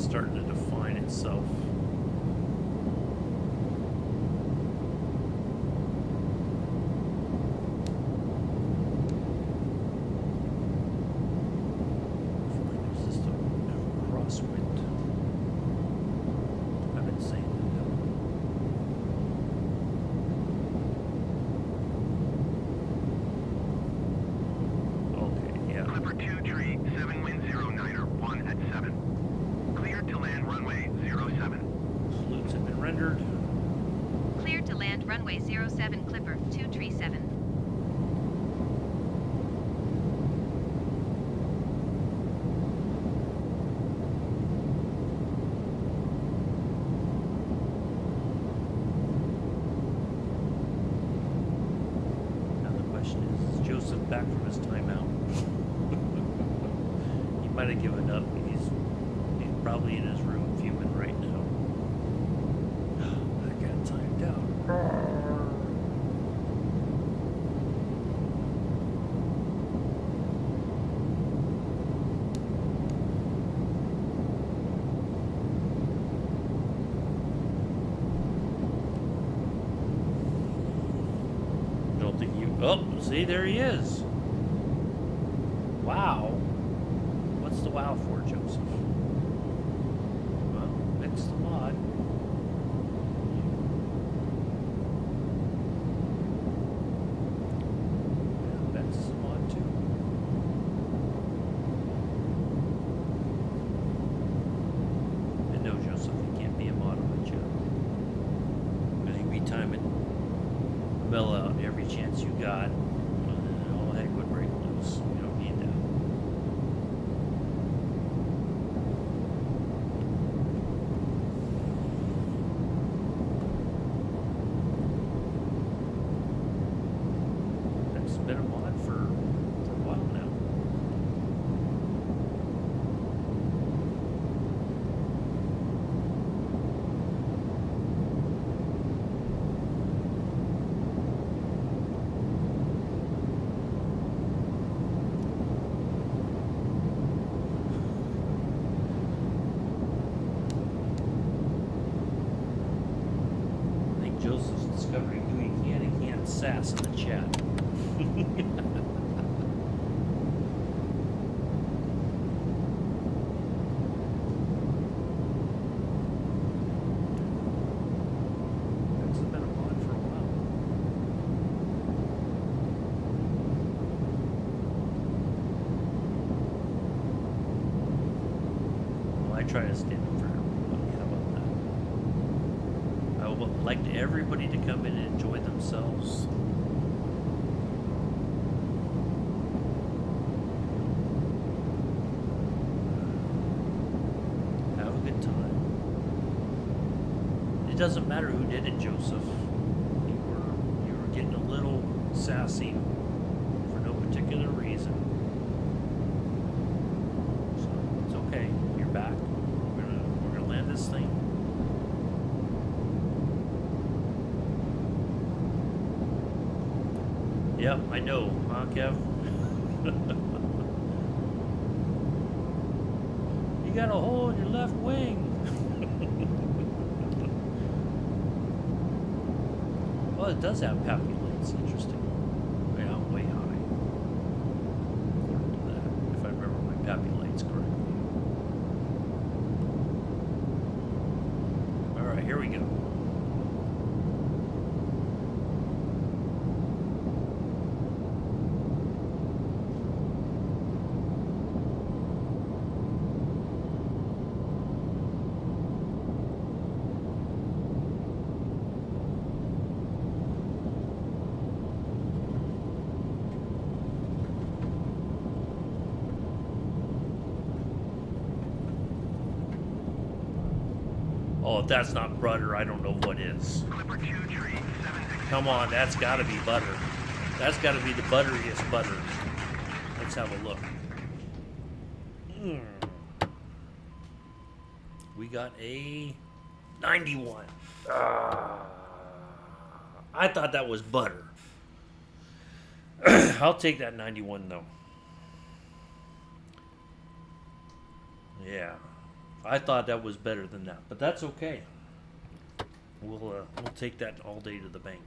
starting to define itself. I feel like there's just a crosswind. I've been saying that. Okay, yeah. Clipper 2 tree, 7 wind 09er, 1 at 7. Cleared to land runway 07. Salutes have been rendered. Cleared to land runway 07 Clipper 2 tree 7. Now the question is Joseph back from his timeout? He might have given up. He's probably in his room fuming right now. I got timed out. Don't think you. Oh, see, there he is. Wow. What's the wow for, Joseph? Well, mix the mod. Yeah, that's the mod too. And no, Joseph, you can't be a mod on the channel. Because you'd be timing Mel out every chance you got. All heck would break loose. You don't need that. That's been a mod for a while now. I think Joseph's discovering who he can and can't sass in the chat. That's been a mod for a while. Well, I try to stand up for everybody. How about that? I would like everybody to come in and enjoy themselves. Have a good time. It doesn't matter who did it, Joseph. You were getting a little sassy for no particular reason. So it's okay. You're back. We're gonna land this thing. Yep, I know, huh, Kev? You got a hole in your left wing. Well, it does have papulates. Interesting. Yeah, way high. According to that, if I remember my papulates correctly. All right, here we go. Oh, if that's not butter, I don't know what is. Clipper 2 tree, 7 Come on, that's got to be butter. That's got to be the butteriest butter. Let's have a look. We got a 91. I thought that was butter. I'll take that 91 though. Yeah. I thought that was better than that, but that's okay. We'll take that all day to the bank.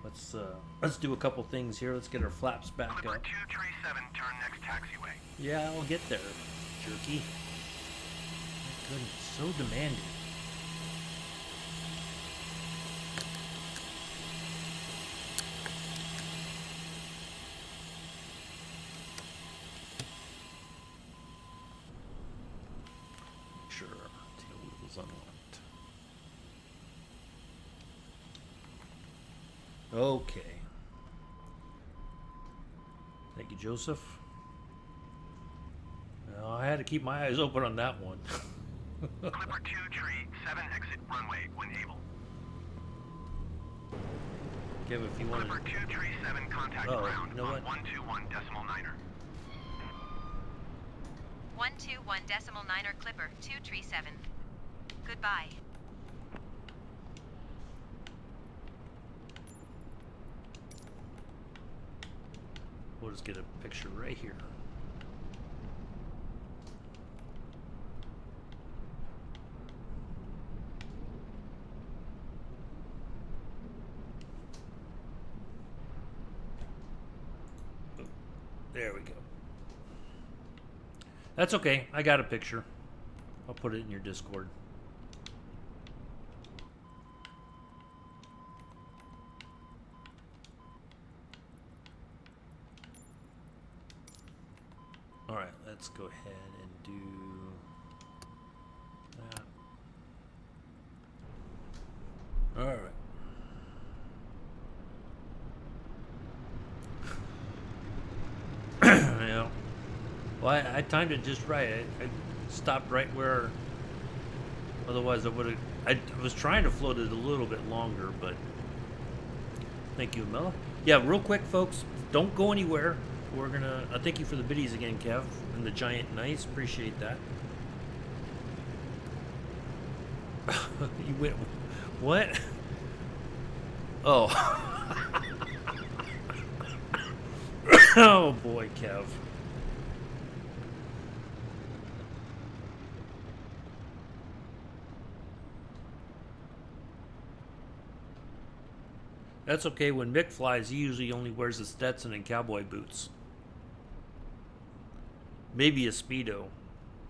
Let's do a couple things here. Let's get our flaps back Clipper up. 237, turn next taxiway. Yeah, I'll get there, jerky. My goodness, so demanding. Sure, tail wheels unlocked. Okay. Thank you, Joseph. Well, I had to keep my eyes open on that one. Clipper 237, exit runway when able. Kev, if you want Clipper to... 237, contact Oh, ground you know on what? 121.9er. 121.9er Clipper 237. Goodbye. We'll just get a picture right here. There we go. That's okay. I got a picture. I'll put it in your Discord. All right, let's go ahead and do that. All right. Yeah. Well, I timed it just right. I stopped right where. Otherwise, I would have. I was trying to float it a little bit longer, but. Thank you, Mela. Yeah, real quick, folks. Don't go anywhere. We're gonna. Thank you for the biddies again, Kev, and the giant nice. Appreciate that. You went. What? Oh. Oh boy, Kev. That's okay. When Mick flies, he usually only wears a Stetson and cowboy boots. Maybe a Speedo,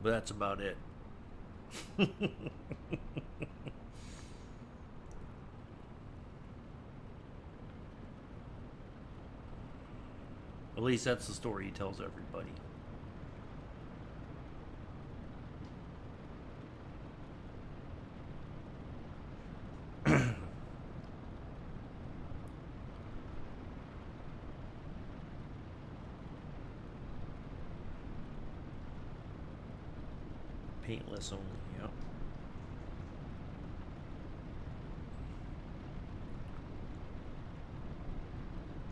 but that's about it. At least that's the story he tells everybody. Paintless only, yeah.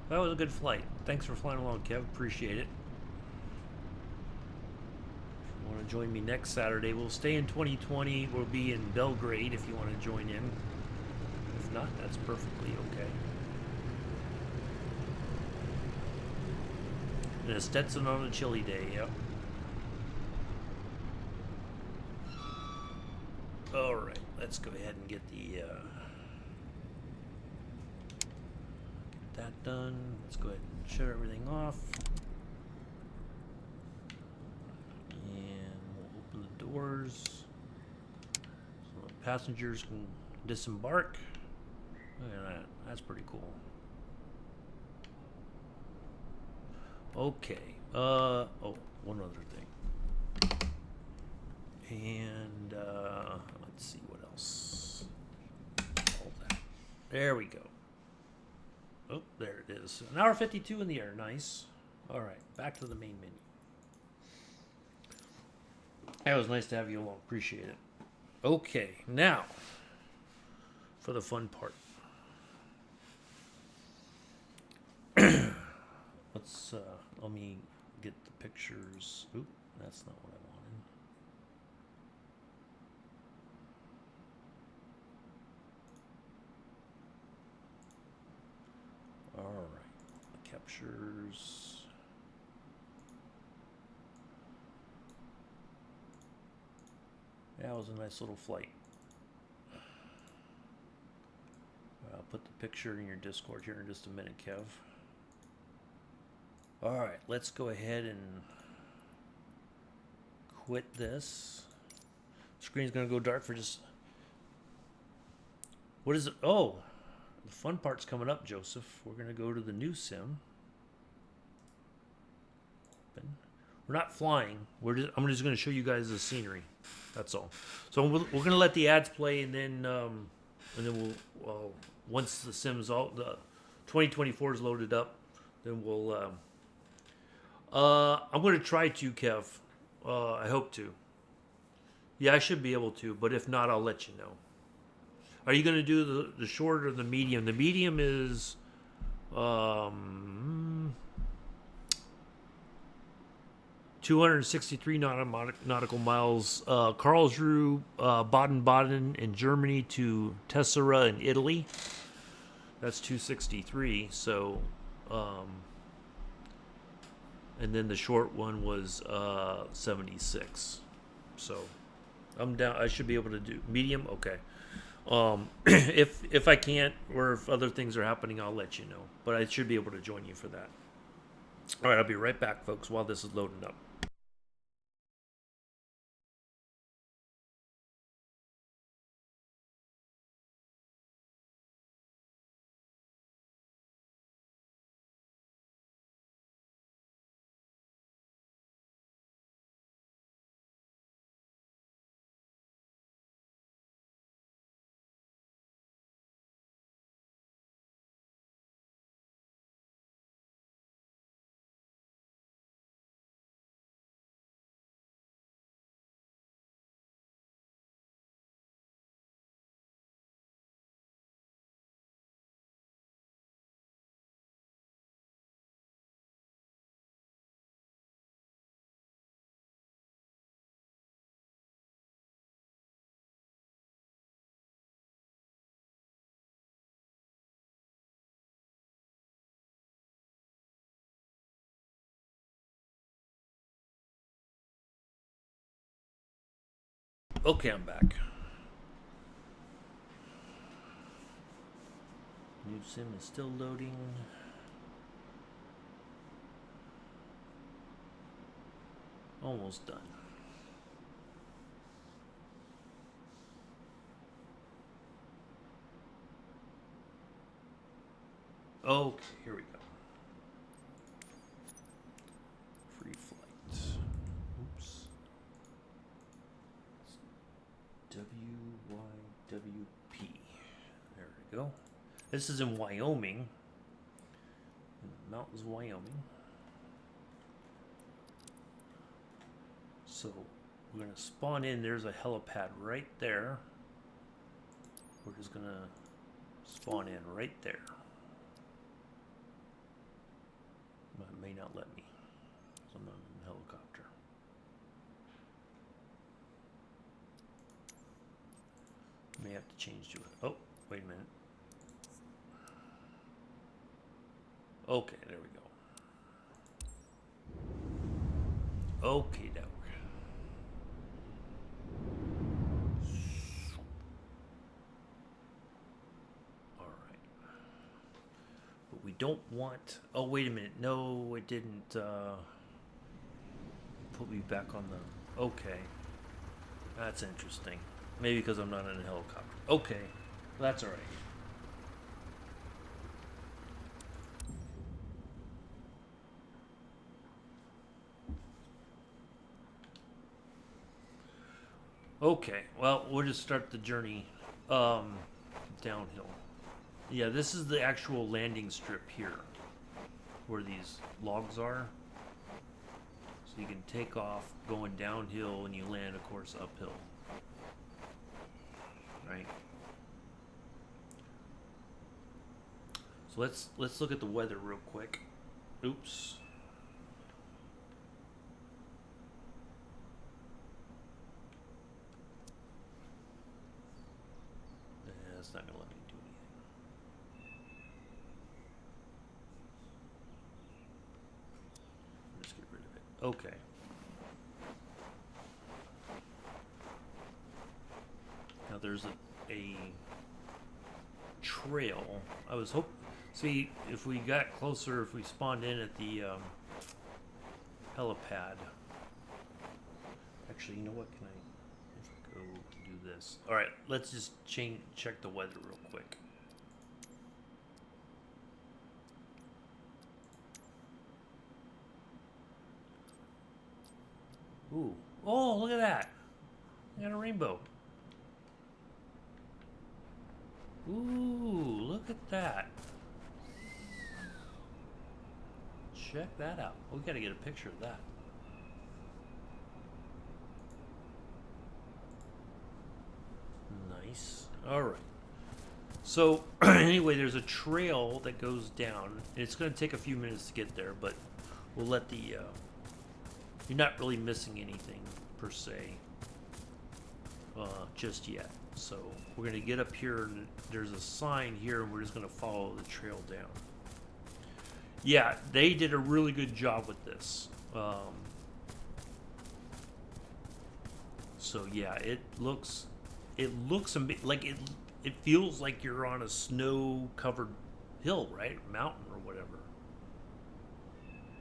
That was a good flight. Thanks for flying along, Kev. Appreciate it. If you want to join me next Saturday, we'll stay in 2020. We'll be in Belgrade if you want to join in. If not, that's perfectly okay. And a Stetson on a chilly day, yep. Alright, let's go ahead and get the that done. Let's go ahead and shut everything off. And we'll open the doors so the passengers can disembark. Look at that. That's pretty cool. Okay. Oh, one other thing. And let's see what else. All that. There we go. Oh, there it is. An hour 52 in the air. Nice. All right, back to the main menu. It was nice to have you along. Appreciate it. Okay, now for the fun part. Let's let me get the pictures. Oop, that's not what I wanted. All right, captures. That was a nice little flight. I'll put the picture in your Discord here in just a minute, Kev. Alright, let's go ahead and quit this. Screen's gonna go dark for just... What is it? Oh, the fun part's coming up, Joseph. We're gonna go to the new sim. We're not flying. I'm just gonna show you guys the scenery. That's all. So we're gonna let the ads play, and then we'll once the sim's all the 2024 is loaded up, then we'll. I'm gonna try to, Kev. I hope to. Yeah, I should be able to, but if not, I'll let you know. Are you gonna do the short or the medium? The medium is 263 nautical miles. Karlsruhe, Baden-Baden in Germany to Tessera in Italy. That's 263. So, and then the short one was 76. So, I'm down. I should be able to do medium. Okay. If I can't, or if other things are happening, I'll let you know. But I should be able to join you for that. All right, I'll be right back, folks, while this is loading up. Okay, I'm back. New sim is still loading. Almost done. Okay, here we go. Free flight. Oops. WYWP. There we go. This is in Wyoming. In the mountains of Wyoming. So we're going to spawn in. There's a helipad right there. We're just going to spawn in right there. It may not let me. So I'm not in a helicopter. May have to change to it. Oh, wait a minute. Okay, there we go. Okay, doke. All right. But we don't want... Oh, wait a minute. No, it didn't put me back on the... Okay. That's interesting. Maybe because I'm not in a helicopter. Okay. Well, that's all right. Okay, well, we'll just start the journey downhill. Yeah, this is the actual landing strip here, where these logs are. So you can take off going downhill and you land, of course, uphill. Right? So let's look at the weather real quick. Oops. It's not gonna let me do anything. Let's get rid of it. Okay. there's a trail. I was see if we got closer, if we spawned in at the helipad. Actually, you know what? Can I go do this? All right, let's just check the weather real quick. Ooh. Oh, look at that. I got a rainbow. Ooh, look at that. Check that out. We got to get a picture of that. Nice. All right. So, anyway, there's a trail that goes down. It's going to take a few minutes to get there, but we'll let the... you're not really missing anything, per se, just yet. So, we're going to get up here, and there's a sign here, and we're just going to follow the trail down. Yeah, they did a really good job with this. So, yeah, it looks like it feels like you're on a snow-covered hill, right? Mountain or whatever.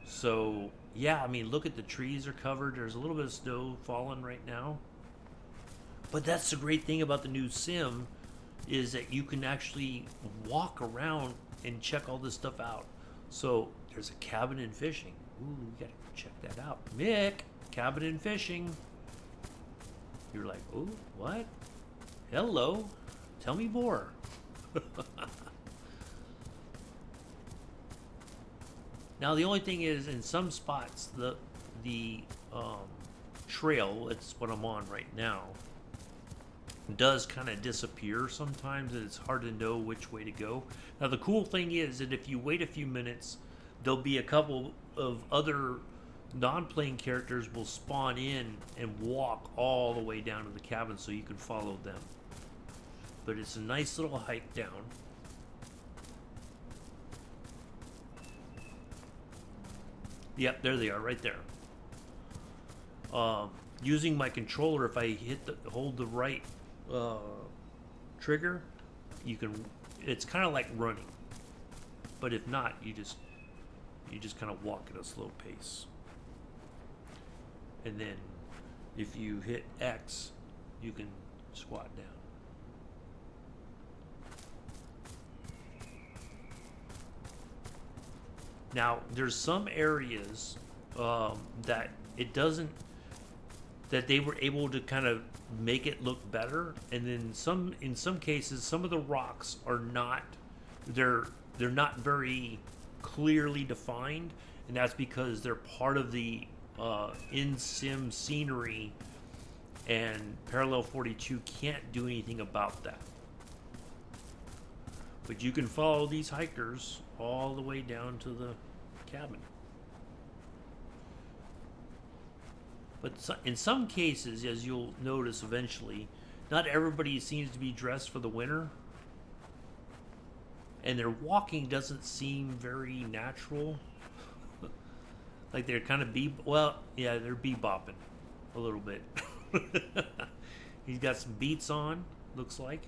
So, yeah, I mean, look at the trees are covered. There's a little bit of snow falling right now. But that's the great thing about the new sim is that you can actually walk around and check all this stuff out. So, there's a cabin and fishing. Ooh, we gotta check that out. Mick, cabin and fishing. You're like, ooh, what? Hello. Tell me more. Now the only thing is, in some spots, the trail, it's what I'm on right now, does kind of disappear sometimes, and it's hard to know which way to go. Now the cool thing is that if you wait a few minutes, there'll be a couple of other non-playing characters will spawn in and walk all the way down to the cabin so you can follow them. But it's a nice little hike down. Yep, there they are, right there. Using my controller, if I hold the right trigger, you can. It's kind of like running, but if not, you just kind of walk at a slow pace. And then, if you hit X, you can squat down. Now, there's some areas that it doesn't, that they were able to kind of make it look better, and then in some cases, some of the rocks are not, they're not very clearly defined, and that's because they're part of the in-sim scenery, and Parallel 42 can't do anything about that. But you can follow these hikers all the way down to the cabin. But in some cases, as you'll notice eventually, not everybody seems to be dressed for the winter. And their walking doesn't seem very natural. Like they're kind of they're bebopping a little bit. He's got some beats on, looks like.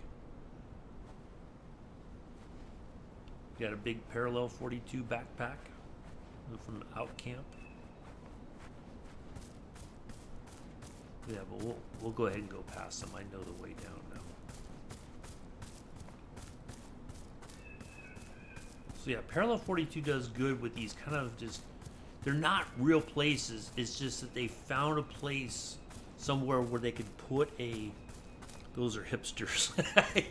Got a big Parallel 42 backpack from Out Camp. Yeah, but we'll go ahead and go past them. I know the way down now. So yeah, Parallel 42 does good with these kind of just, they're not real places. It's just that they found a place somewhere where they could put those are hipsters.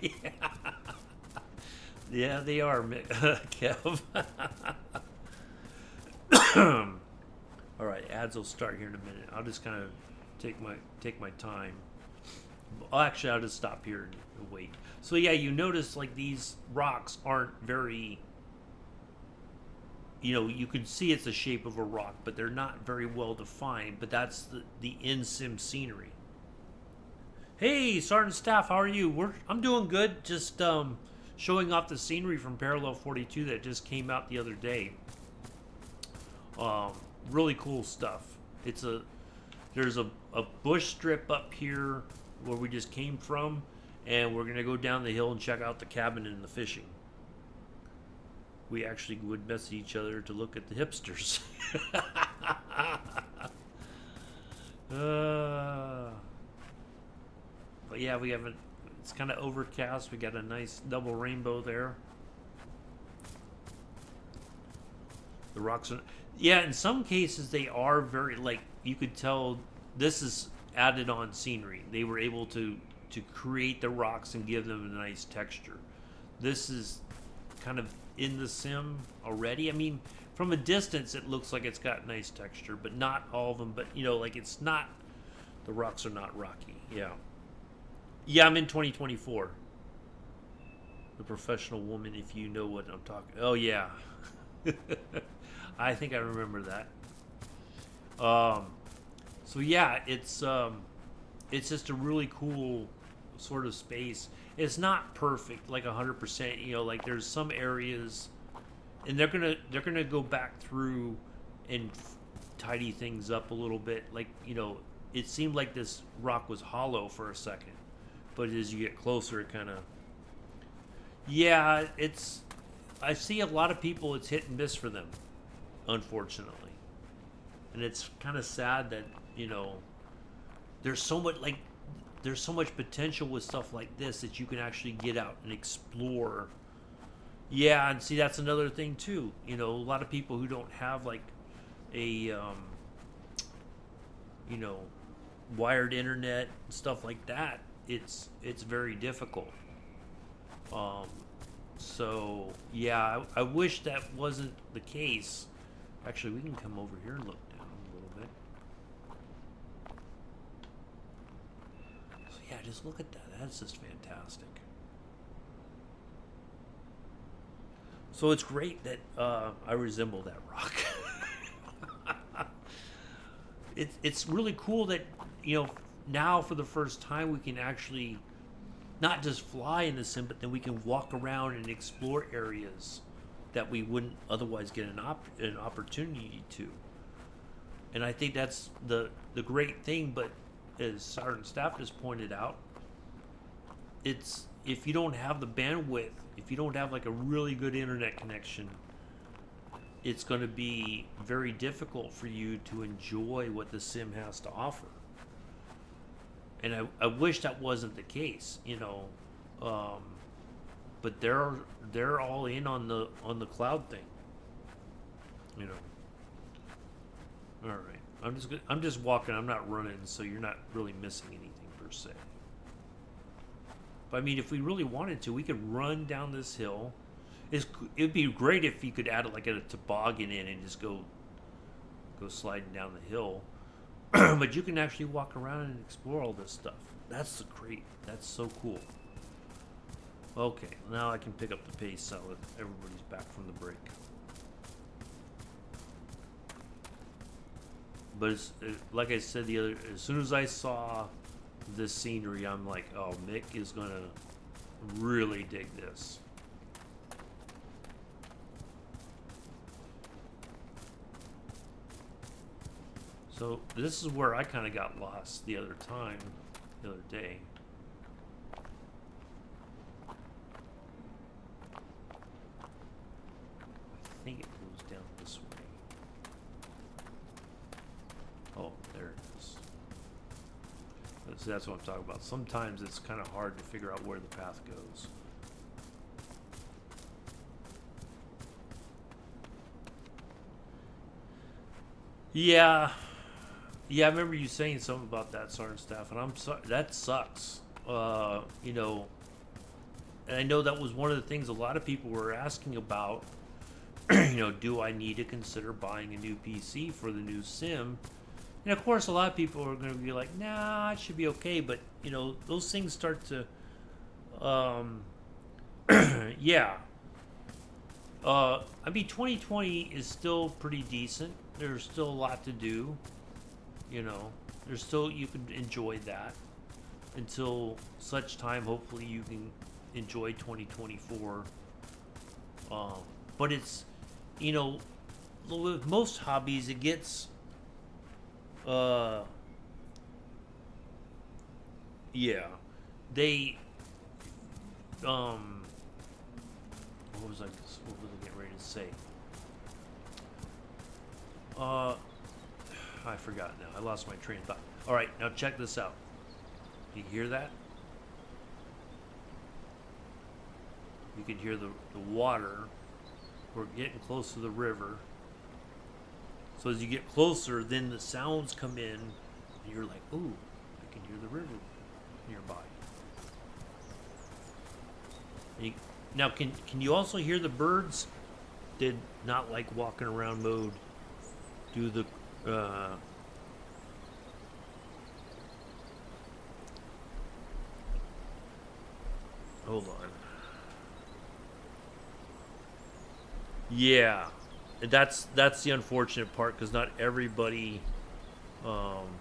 Yeah. Yeah, they are, Kev. All right, ads will start here in a minute. I'll just kind of take my time. Actually, I'll just stop here and wait. So yeah, you notice like these rocks aren't very, you can see it's the shape of a rock, but they're not very well defined. But that's the in-sim scenery. Hey, Sergeant Staff, how are you? I'm doing good. Just showing off the scenery from Parallel 42 that just came out the other day. Really cool stuff. There's a bush strip up here where we just came from, and we're gonna go down the hill and check out the cabin and the fishing. We actually would message each other to look at the hipsters. But yeah, we haven't. It's kind of overcast. We got a nice double rainbow there. The rocks are, yeah, in some cases they are very, like, you could tell this is added on scenery. They were able to create the rocks and give them a nice texture. This is kind of in the sim already. I mean, from a distance it looks like it's got nice texture, but not all of them. But you know, like, it's not, the rocks are not rocky. Yeah, I'm in 2024. The professional woman, if you know what I'm talking. Oh yeah. I think I remember that. So yeah, it's just a really cool sort of space. It's not perfect, like 100%. You know, like there's some areas, and they're gonna go back through and tidy things up a little bit. Like, you know, it seemed like this rock was hollow for a second, but as you get closer, it kind of, yeah, it's. I see a lot of people, it's hit and miss for them, unfortunately. And it's kind of sad that, you know, there's so much potential with stuff like this that you can actually get out and explore. Yeah, and see, that's another thing too. You know, a lot of people who don't have like a you know, wired internet and stuff like that, it's very difficult. So yeah, I wish that wasn't the case. Actually, we can come over here and look down a little bit. So yeah, just look at that. That's just fantastic. So it's great that I resemble that rock. It's really cool that, you know, now for the first time we can actually not just fly in the sim, but then we can walk around and explore areas that we wouldn't otherwise get an opportunity to. And I think that's the great thing. But as Sergeant Staff has pointed out, it's, if you don't have the bandwidth, if you don't have like a really good internet connection, it's going to be very difficult for you to enjoy what the sim has to offer. And I wish that wasn't the case, you know. But they're all in on the cloud thing, you know. All right, I'm just walking. I'm not running, so you're not really missing anything per se. But I mean, if we really wanted to, we could run down this hill. It'd be great if you could add like a toboggan in and just go sliding down the hill. But you can actually walk around and explore all this stuff. That's great. That's so cool. Okay, now I can pick up the pace now that everybody's back from the break. But like I said as soon as I saw this scenery, I'm like, oh, Mick is gonna really dig this. So this is where I kind of got lost the other day. I think it goes down this way. Oh, there it is. So that's what I'm talking about. Sometimes it's kind of hard to figure out where the path goes. Yeah, I remember you saying something about that, Sergeant Staff, and I'm sorry. That sucks. You know, and I know that was one of the things a lot of people were asking about. You know, do I need to consider buying a new PC for the new sim? And of course, a lot of people are going to be like, nah, it should be okay. But, you know, those things start to, yeah. I mean, 2020 is still pretty decent. There's still a lot to do. You know, there's still, you can enjoy that until such time, hopefully, you can enjoy 2024. But it's, you know, with most hobbies, it gets, yeah, what was I getting ready to say? I forgot now. I lost my train of thought. All right, now check this out. You hear that? You can hear the water. We're getting close to the river. So as you get closer, then the sounds come in, and you're like, ooh, I can hear the river nearby. Now, can you also hear the birds? Did not like walking around mode. Do the hold on. Yeah, that's the unfortunate part, because not everybody around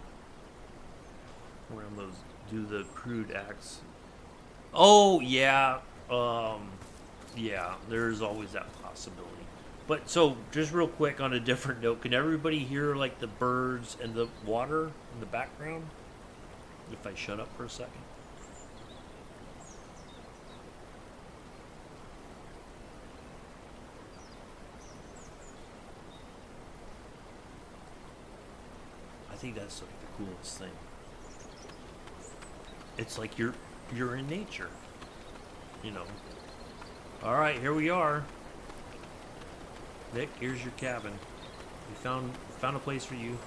those do the crude acts. Oh yeah, yeah. There's always that possibility. But so, just real quick on a different note, can everybody hear like the birds and the water in the background? If I shut up for a second. I think that's like the coolest thing. It's like you're in nature, you know. All right, here we are. Nick, here's your cabin. We found a place for you,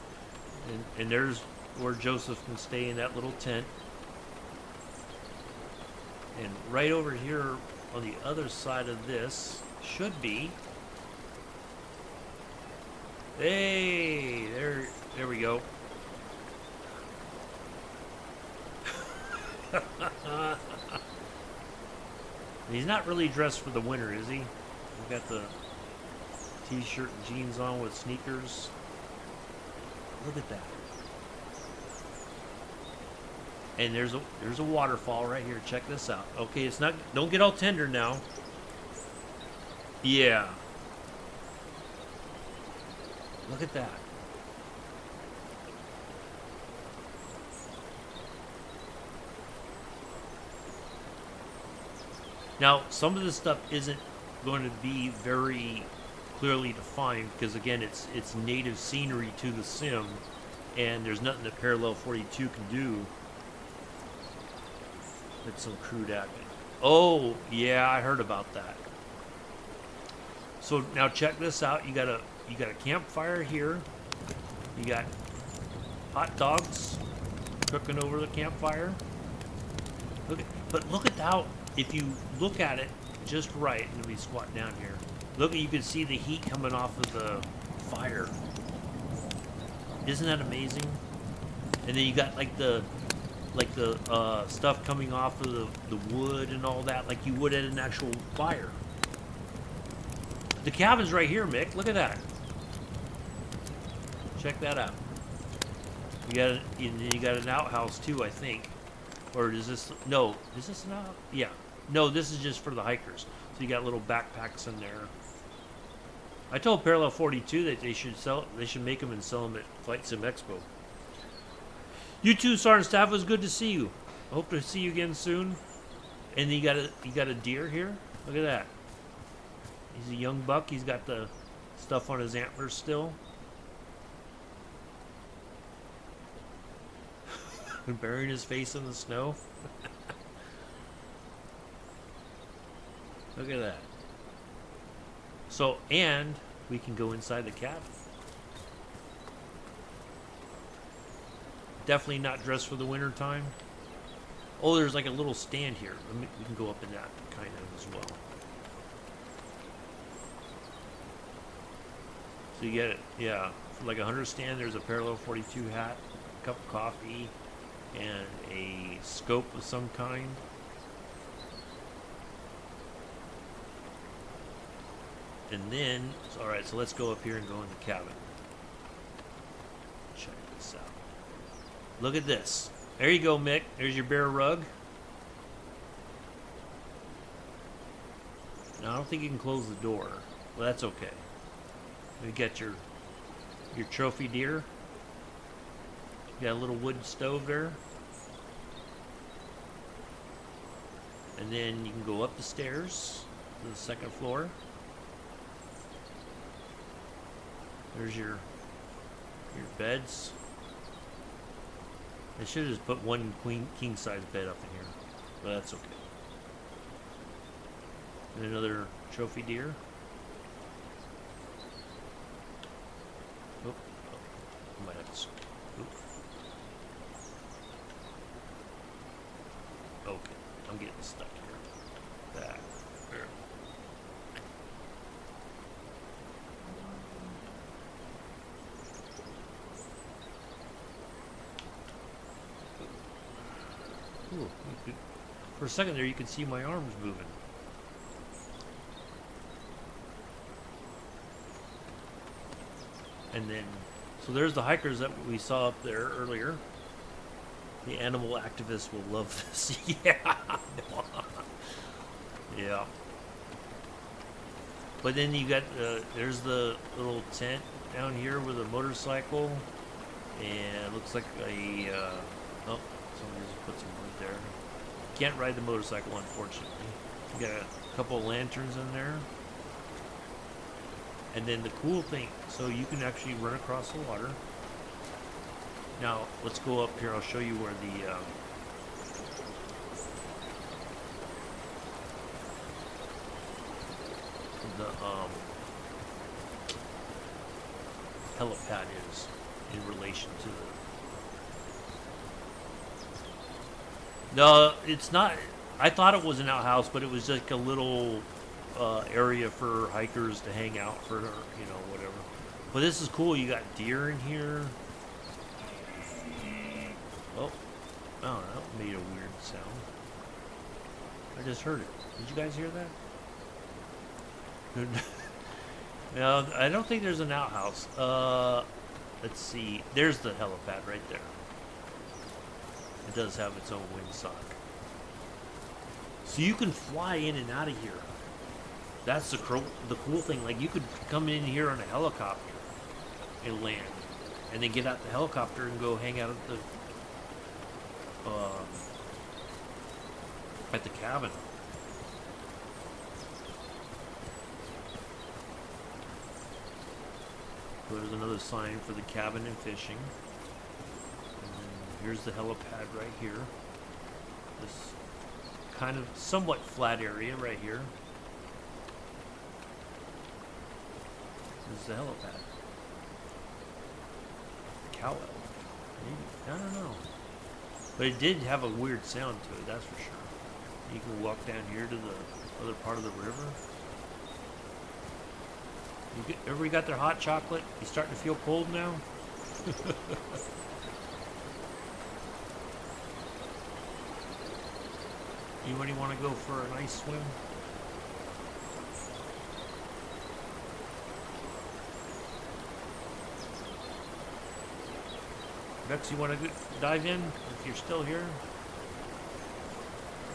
and there's where Joseph can stay in that little tent. And right over here on the other side of this should be. Hey, there we go. He's not really dressed for the winter, is he? He's got the t-shirt and jeans on with sneakers. Look at that. And there's a waterfall right here. Check this out. Okay, it's not. Don't get all tender now. Yeah. Look at that. Now, some of this stuff isn't going to be very clearly defined because, again, it's native scenery to the sim, and there's nothing that Parallel 42 can do. That's some crude acting. Oh, yeah, I heard about that. So now check this out. You got a campfire here. You got hot dogs cooking over the campfire. Look at how, if you look at it just right, let me squat down here. Look, you can see the heat coming off of the fire. Isn't that amazing? And then you got like the stuff coming off of the wood and all that, like you would at an actual fire. The cabin's right here, Mick. Look at that. Check that out. You got an outhouse too, I think. Or is this, no, is this an out? Yeah. No, this is just for the hikers. So you got little backpacks in there. I told Parallel 42 that they should make them and sell them at Flight Sim Expo. You too, Sergeant Staff. It was good to see you. I hope to see you again soon. And you got a deer here. Look at that. He's a young buck. He's got the stuff on his antlers still. Burying his face in the snow. Look at that. So, and we can go inside the cabin. Definitely not dressed for the winter time. Oh, there's like a little stand here. We can go up in that kind of as well. So you get it, yeah. For like a hunter stand, there's a Parallel 42 hat, a cup of coffee, and a scope of some kind. And then, alright, so let's go up here and go in the cabin. Check this out. Look at this. There you go, Mick. There's your bear rug. Now, I don't think you can close the door. Well, that's okay. You got your trophy deer. You got a little wood stove there. And then you can go up the stairs to the second floor. There's your beds. They should have just put one king size bed up in here, but that's okay. And another trophy deer. Oop. Oh, I might have to. Oop. Okay, I'm getting stuck here. That. There. Ooh, for a second there, you could see my arms moving. And then, so there's the hikers that we saw up there earlier. The animal activists will love this. Yeah. Yeah. But then you got, there's the little tent down here with a motorcycle. And it looks like a, oh, somebody just put some wood there. Can't ride the motorcycle, unfortunately. You got a couple of lanterns in there. And then the cool thing, so you can actually run across the water. Now, let's go up here. I'll show you where the helipad is in relation to the... No, it's not. I thought it was an outhouse, but it was like a little area for hikers to hang out for, you know, whatever. But this is cool. You got deer in here. Oh, that made a weird sound. I just heard it. Did you guys hear that? No, I don't think there's an outhouse. Let's see. There's the helipad right there. It does have its own windsock. So you can fly in and out of here. That's the cool thing. Like, you could come in here on a helicopter and land, and then get out the helicopter and go hang out at the cabin. So there's another sign for the cabin and fishing. And then here's the helipad right here. This kind of somewhat flat area right here. This is the helipad. Cow elk. Maybe. I don't know. But it did have a weird sound to it, that's for sure. You can walk down here to the other part of the river. Everybody got their hot chocolate? You starting to feel cold now? Anybody want to go for an ice swim? Bex, you want to dive in if you're still here?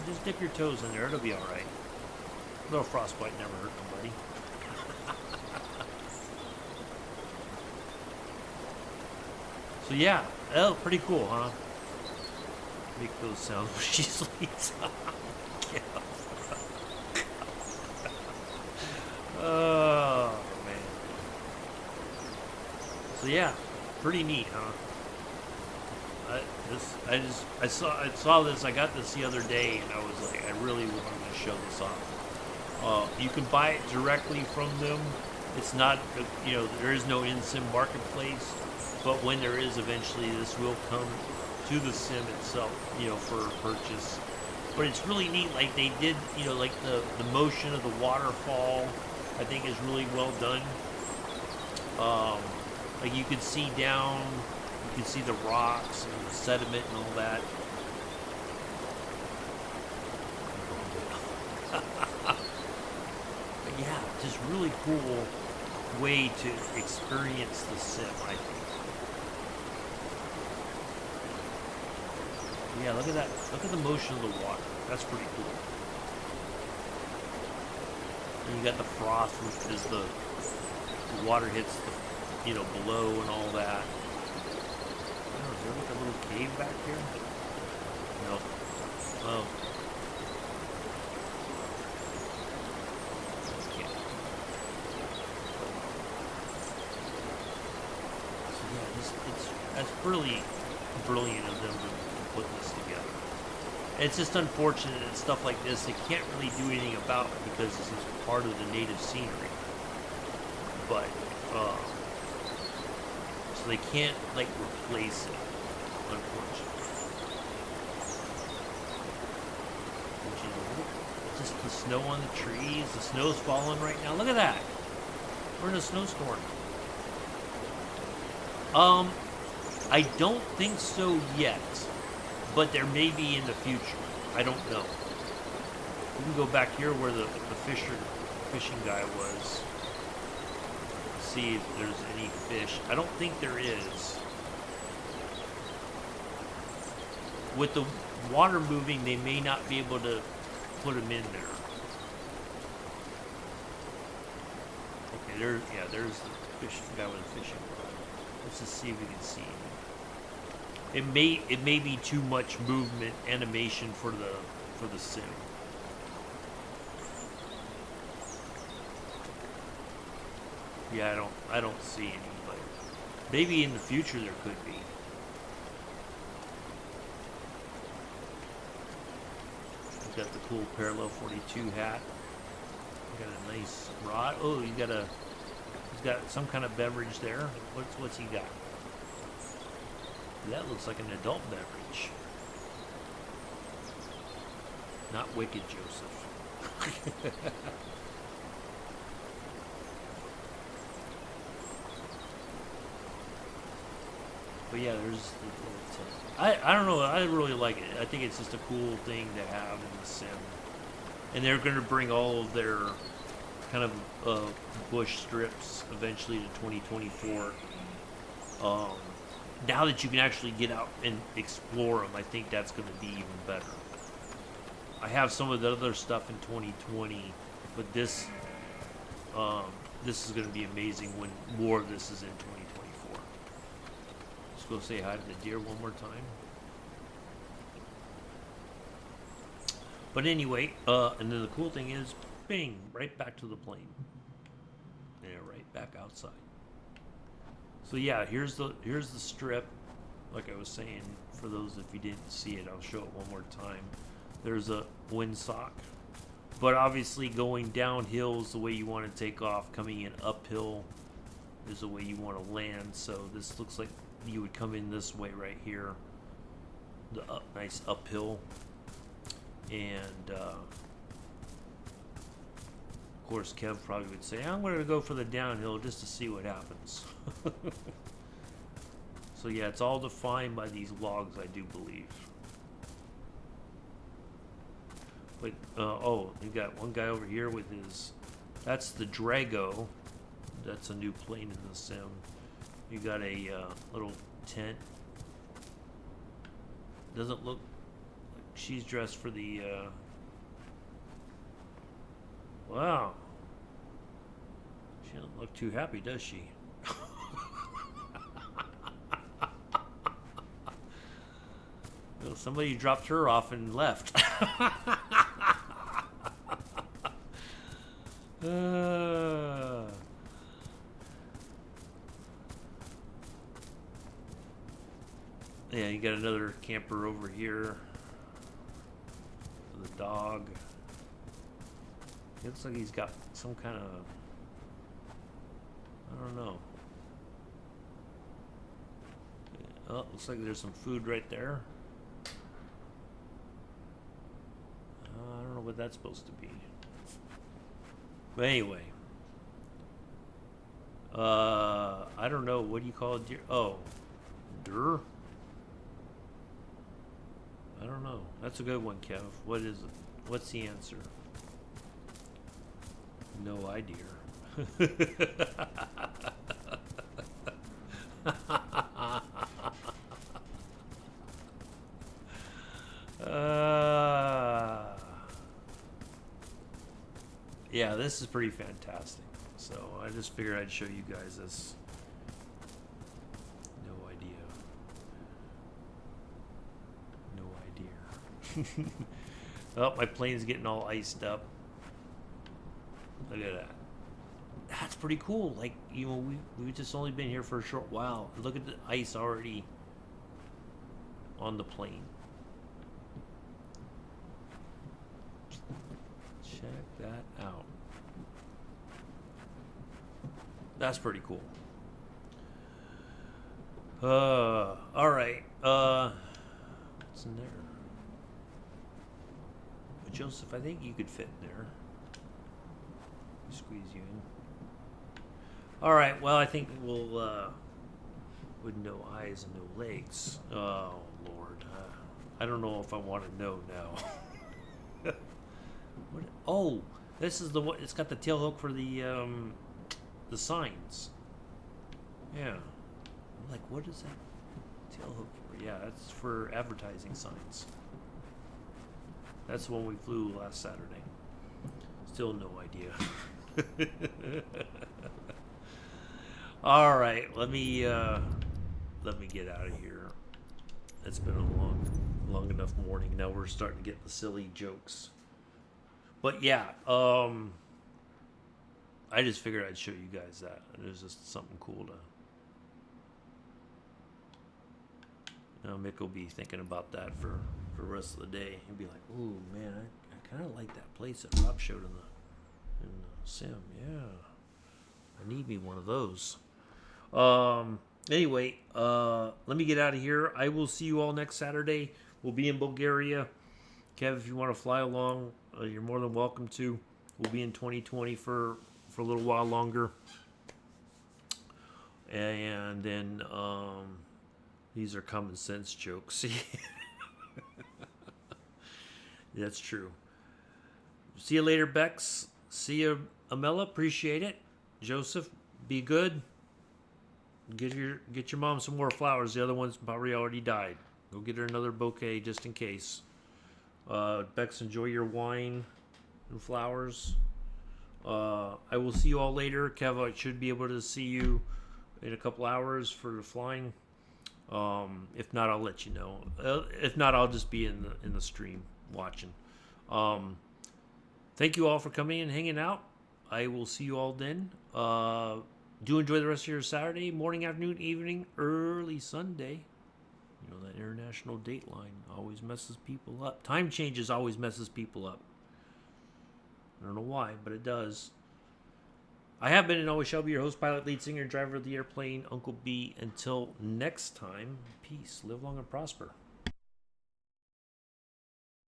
Just dip your toes in there, it'll be alright. A little frostbite never hurt nobody. So yeah, oh, pretty cool, huh? Make those sounds when she sleeps. Oh man. So yeah, pretty neat, huh? I saw this. I got this the other day, and I was like, I really wanted to show this off. You can buy it directly from them. It's not, you know, there is no in-sim marketplace, but when there is, eventually this will come to the sim itself, you know, for purchase. But it's really neat. Like they did, you know, like the motion of the waterfall, I think is really well done. Like you can see down. You can see the rocks and the sediment and all that. But yeah, just really cool way to experience the sim, I think. Yeah, look at that. Look at the motion of the water. That's pretty cool. And you got the froth, which is the water hits the, you know, below and all that. Is there like a little cave back here? No. Oh. it's that's really brilliant of them to put this together. It's just unfortunate that stuff like this they can't really do anything about because this is part of the native scenery. But so they can't like replace it, unfortunately. But, you know, just the snow on the trees. The snow's falling right now. Look at that. We're in a snowstorm. I don't think so yet, but there may be in the future. I don't know. We can go back here where the fishing guy was. See if there's any fish. I don't think there is. With the water moving, they may not be able to put them in there. Okay, there's the guy with the fishing rod. Let's just see if we can see him. It may be too much movement animation for the sim. Yeah, I don't see any, but maybe in the future there could be. We've got the cool Parallel 42 hat. Got a nice rod. Oh, he's got some kind of beverage there. What's he got? That looks like an adult beverage. Not Wicked Joseph. But yeah, there's the I don't know. I really like it. I think it's just a cool thing to have in the sim. And they're going to bring all of their kind of bush strips eventually to 2024. Now that you can actually get out and explore them, I think that's going to be even better. I have some of the other stuff in 2020, but this is going to be amazing when more of this is in 2024. Let's go say hi to the deer one more time. But anyway, and then the cool thing is, bing, right back to the plane. Yeah, right back outside. So yeah, here's the strip. Like I was saying, for those if you didn't see it, I'll show it one more time. There's a windsock, but obviously going downhill is the way you want to take off. Coming in uphill is the way you want to land. So this looks like you would come in this way right here, the nice uphill, and of course Kev probably would say, I'm going to go for the downhill just to see what happens. So yeah, it's all defined by these logs, I do believe. But oh, you got one guy over here with his, that's the Drago. That's a new plane in the sim. You got a little tent. Doesn't look like she's dressed for the wow. She doesn't look too happy, does she? Well, somebody dropped her off and left. Yeah, you got another camper over here. The dog. It looks like he's got some kind of, I don't know. Oh, looks like there's some food right there. I don't know what that's supposed to be. But anyway. I don't know. What do you call it? Deer? Oh. Deer? I don't know. That's a good one, Kev. What is it? What's the answer? No idea. Yeah, this is pretty fantastic. So I just figured I'd show you guys this. No idea. No idea. Oh, my plane's getting all iced up. Look at that. that's pretty cool. Like, you know, we've just only been here for a short while. Look at the ice already on the plane. Check that out. That's pretty cool. All right. What's in there? Joseph, I think you could fit in there. Squeeze you in. All right. Well, I think we'll with no eyes and no legs. Oh Lord, I don't know if I want to know now. What? Oh, this is the one. It's got the tail hook for the signs. Yeah. I'm like, what is that tail hook for? Yeah, that's for advertising signs. That's the one we flew last Saturday. Still no idea. All right, let me get out of here. It's been a long enough morning. Now we're starting to get the silly jokes. But yeah, I just figured I'd show you guys that. It was just something cool to. Mick will be thinking about that for the rest of the day. He'll be like, "Ooh, man, I kind of like that place that Rob showed in the sim. Yeah, I need me one of those." Anyway, let me get out of here. I will see you all next Saturday. We'll be in Bulgaria. Kev, if you want to fly along, you're more than welcome to. We'll be in 2020 for a little while longer. And then these are common sense jokes. That's true. See you later, Bex. See you, Amela. Appreciate it. Joseph, be good. Get your mom some more flowers. The other one's probably already died. Go get her another bouquet just in case. Bex, enjoy your wine and flowers. I will see you all later. Kev, I should be able to see you in a couple hours for the flying. If not, I'll let you know. If not, I'll just be in the stream watching. Thank you all for coming and hanging out. I will see you all then. Do enjoy the rest of your Saturday, morning, afternoon, evening, early Sunday. You know, that international date line always messes people up. Time changes always messes people up. I don't know why, but it does. I have been and always shall be your host, pilot, lead singer, and driver of the airplane, Uncle B. Until next time, peace, live long and prosper.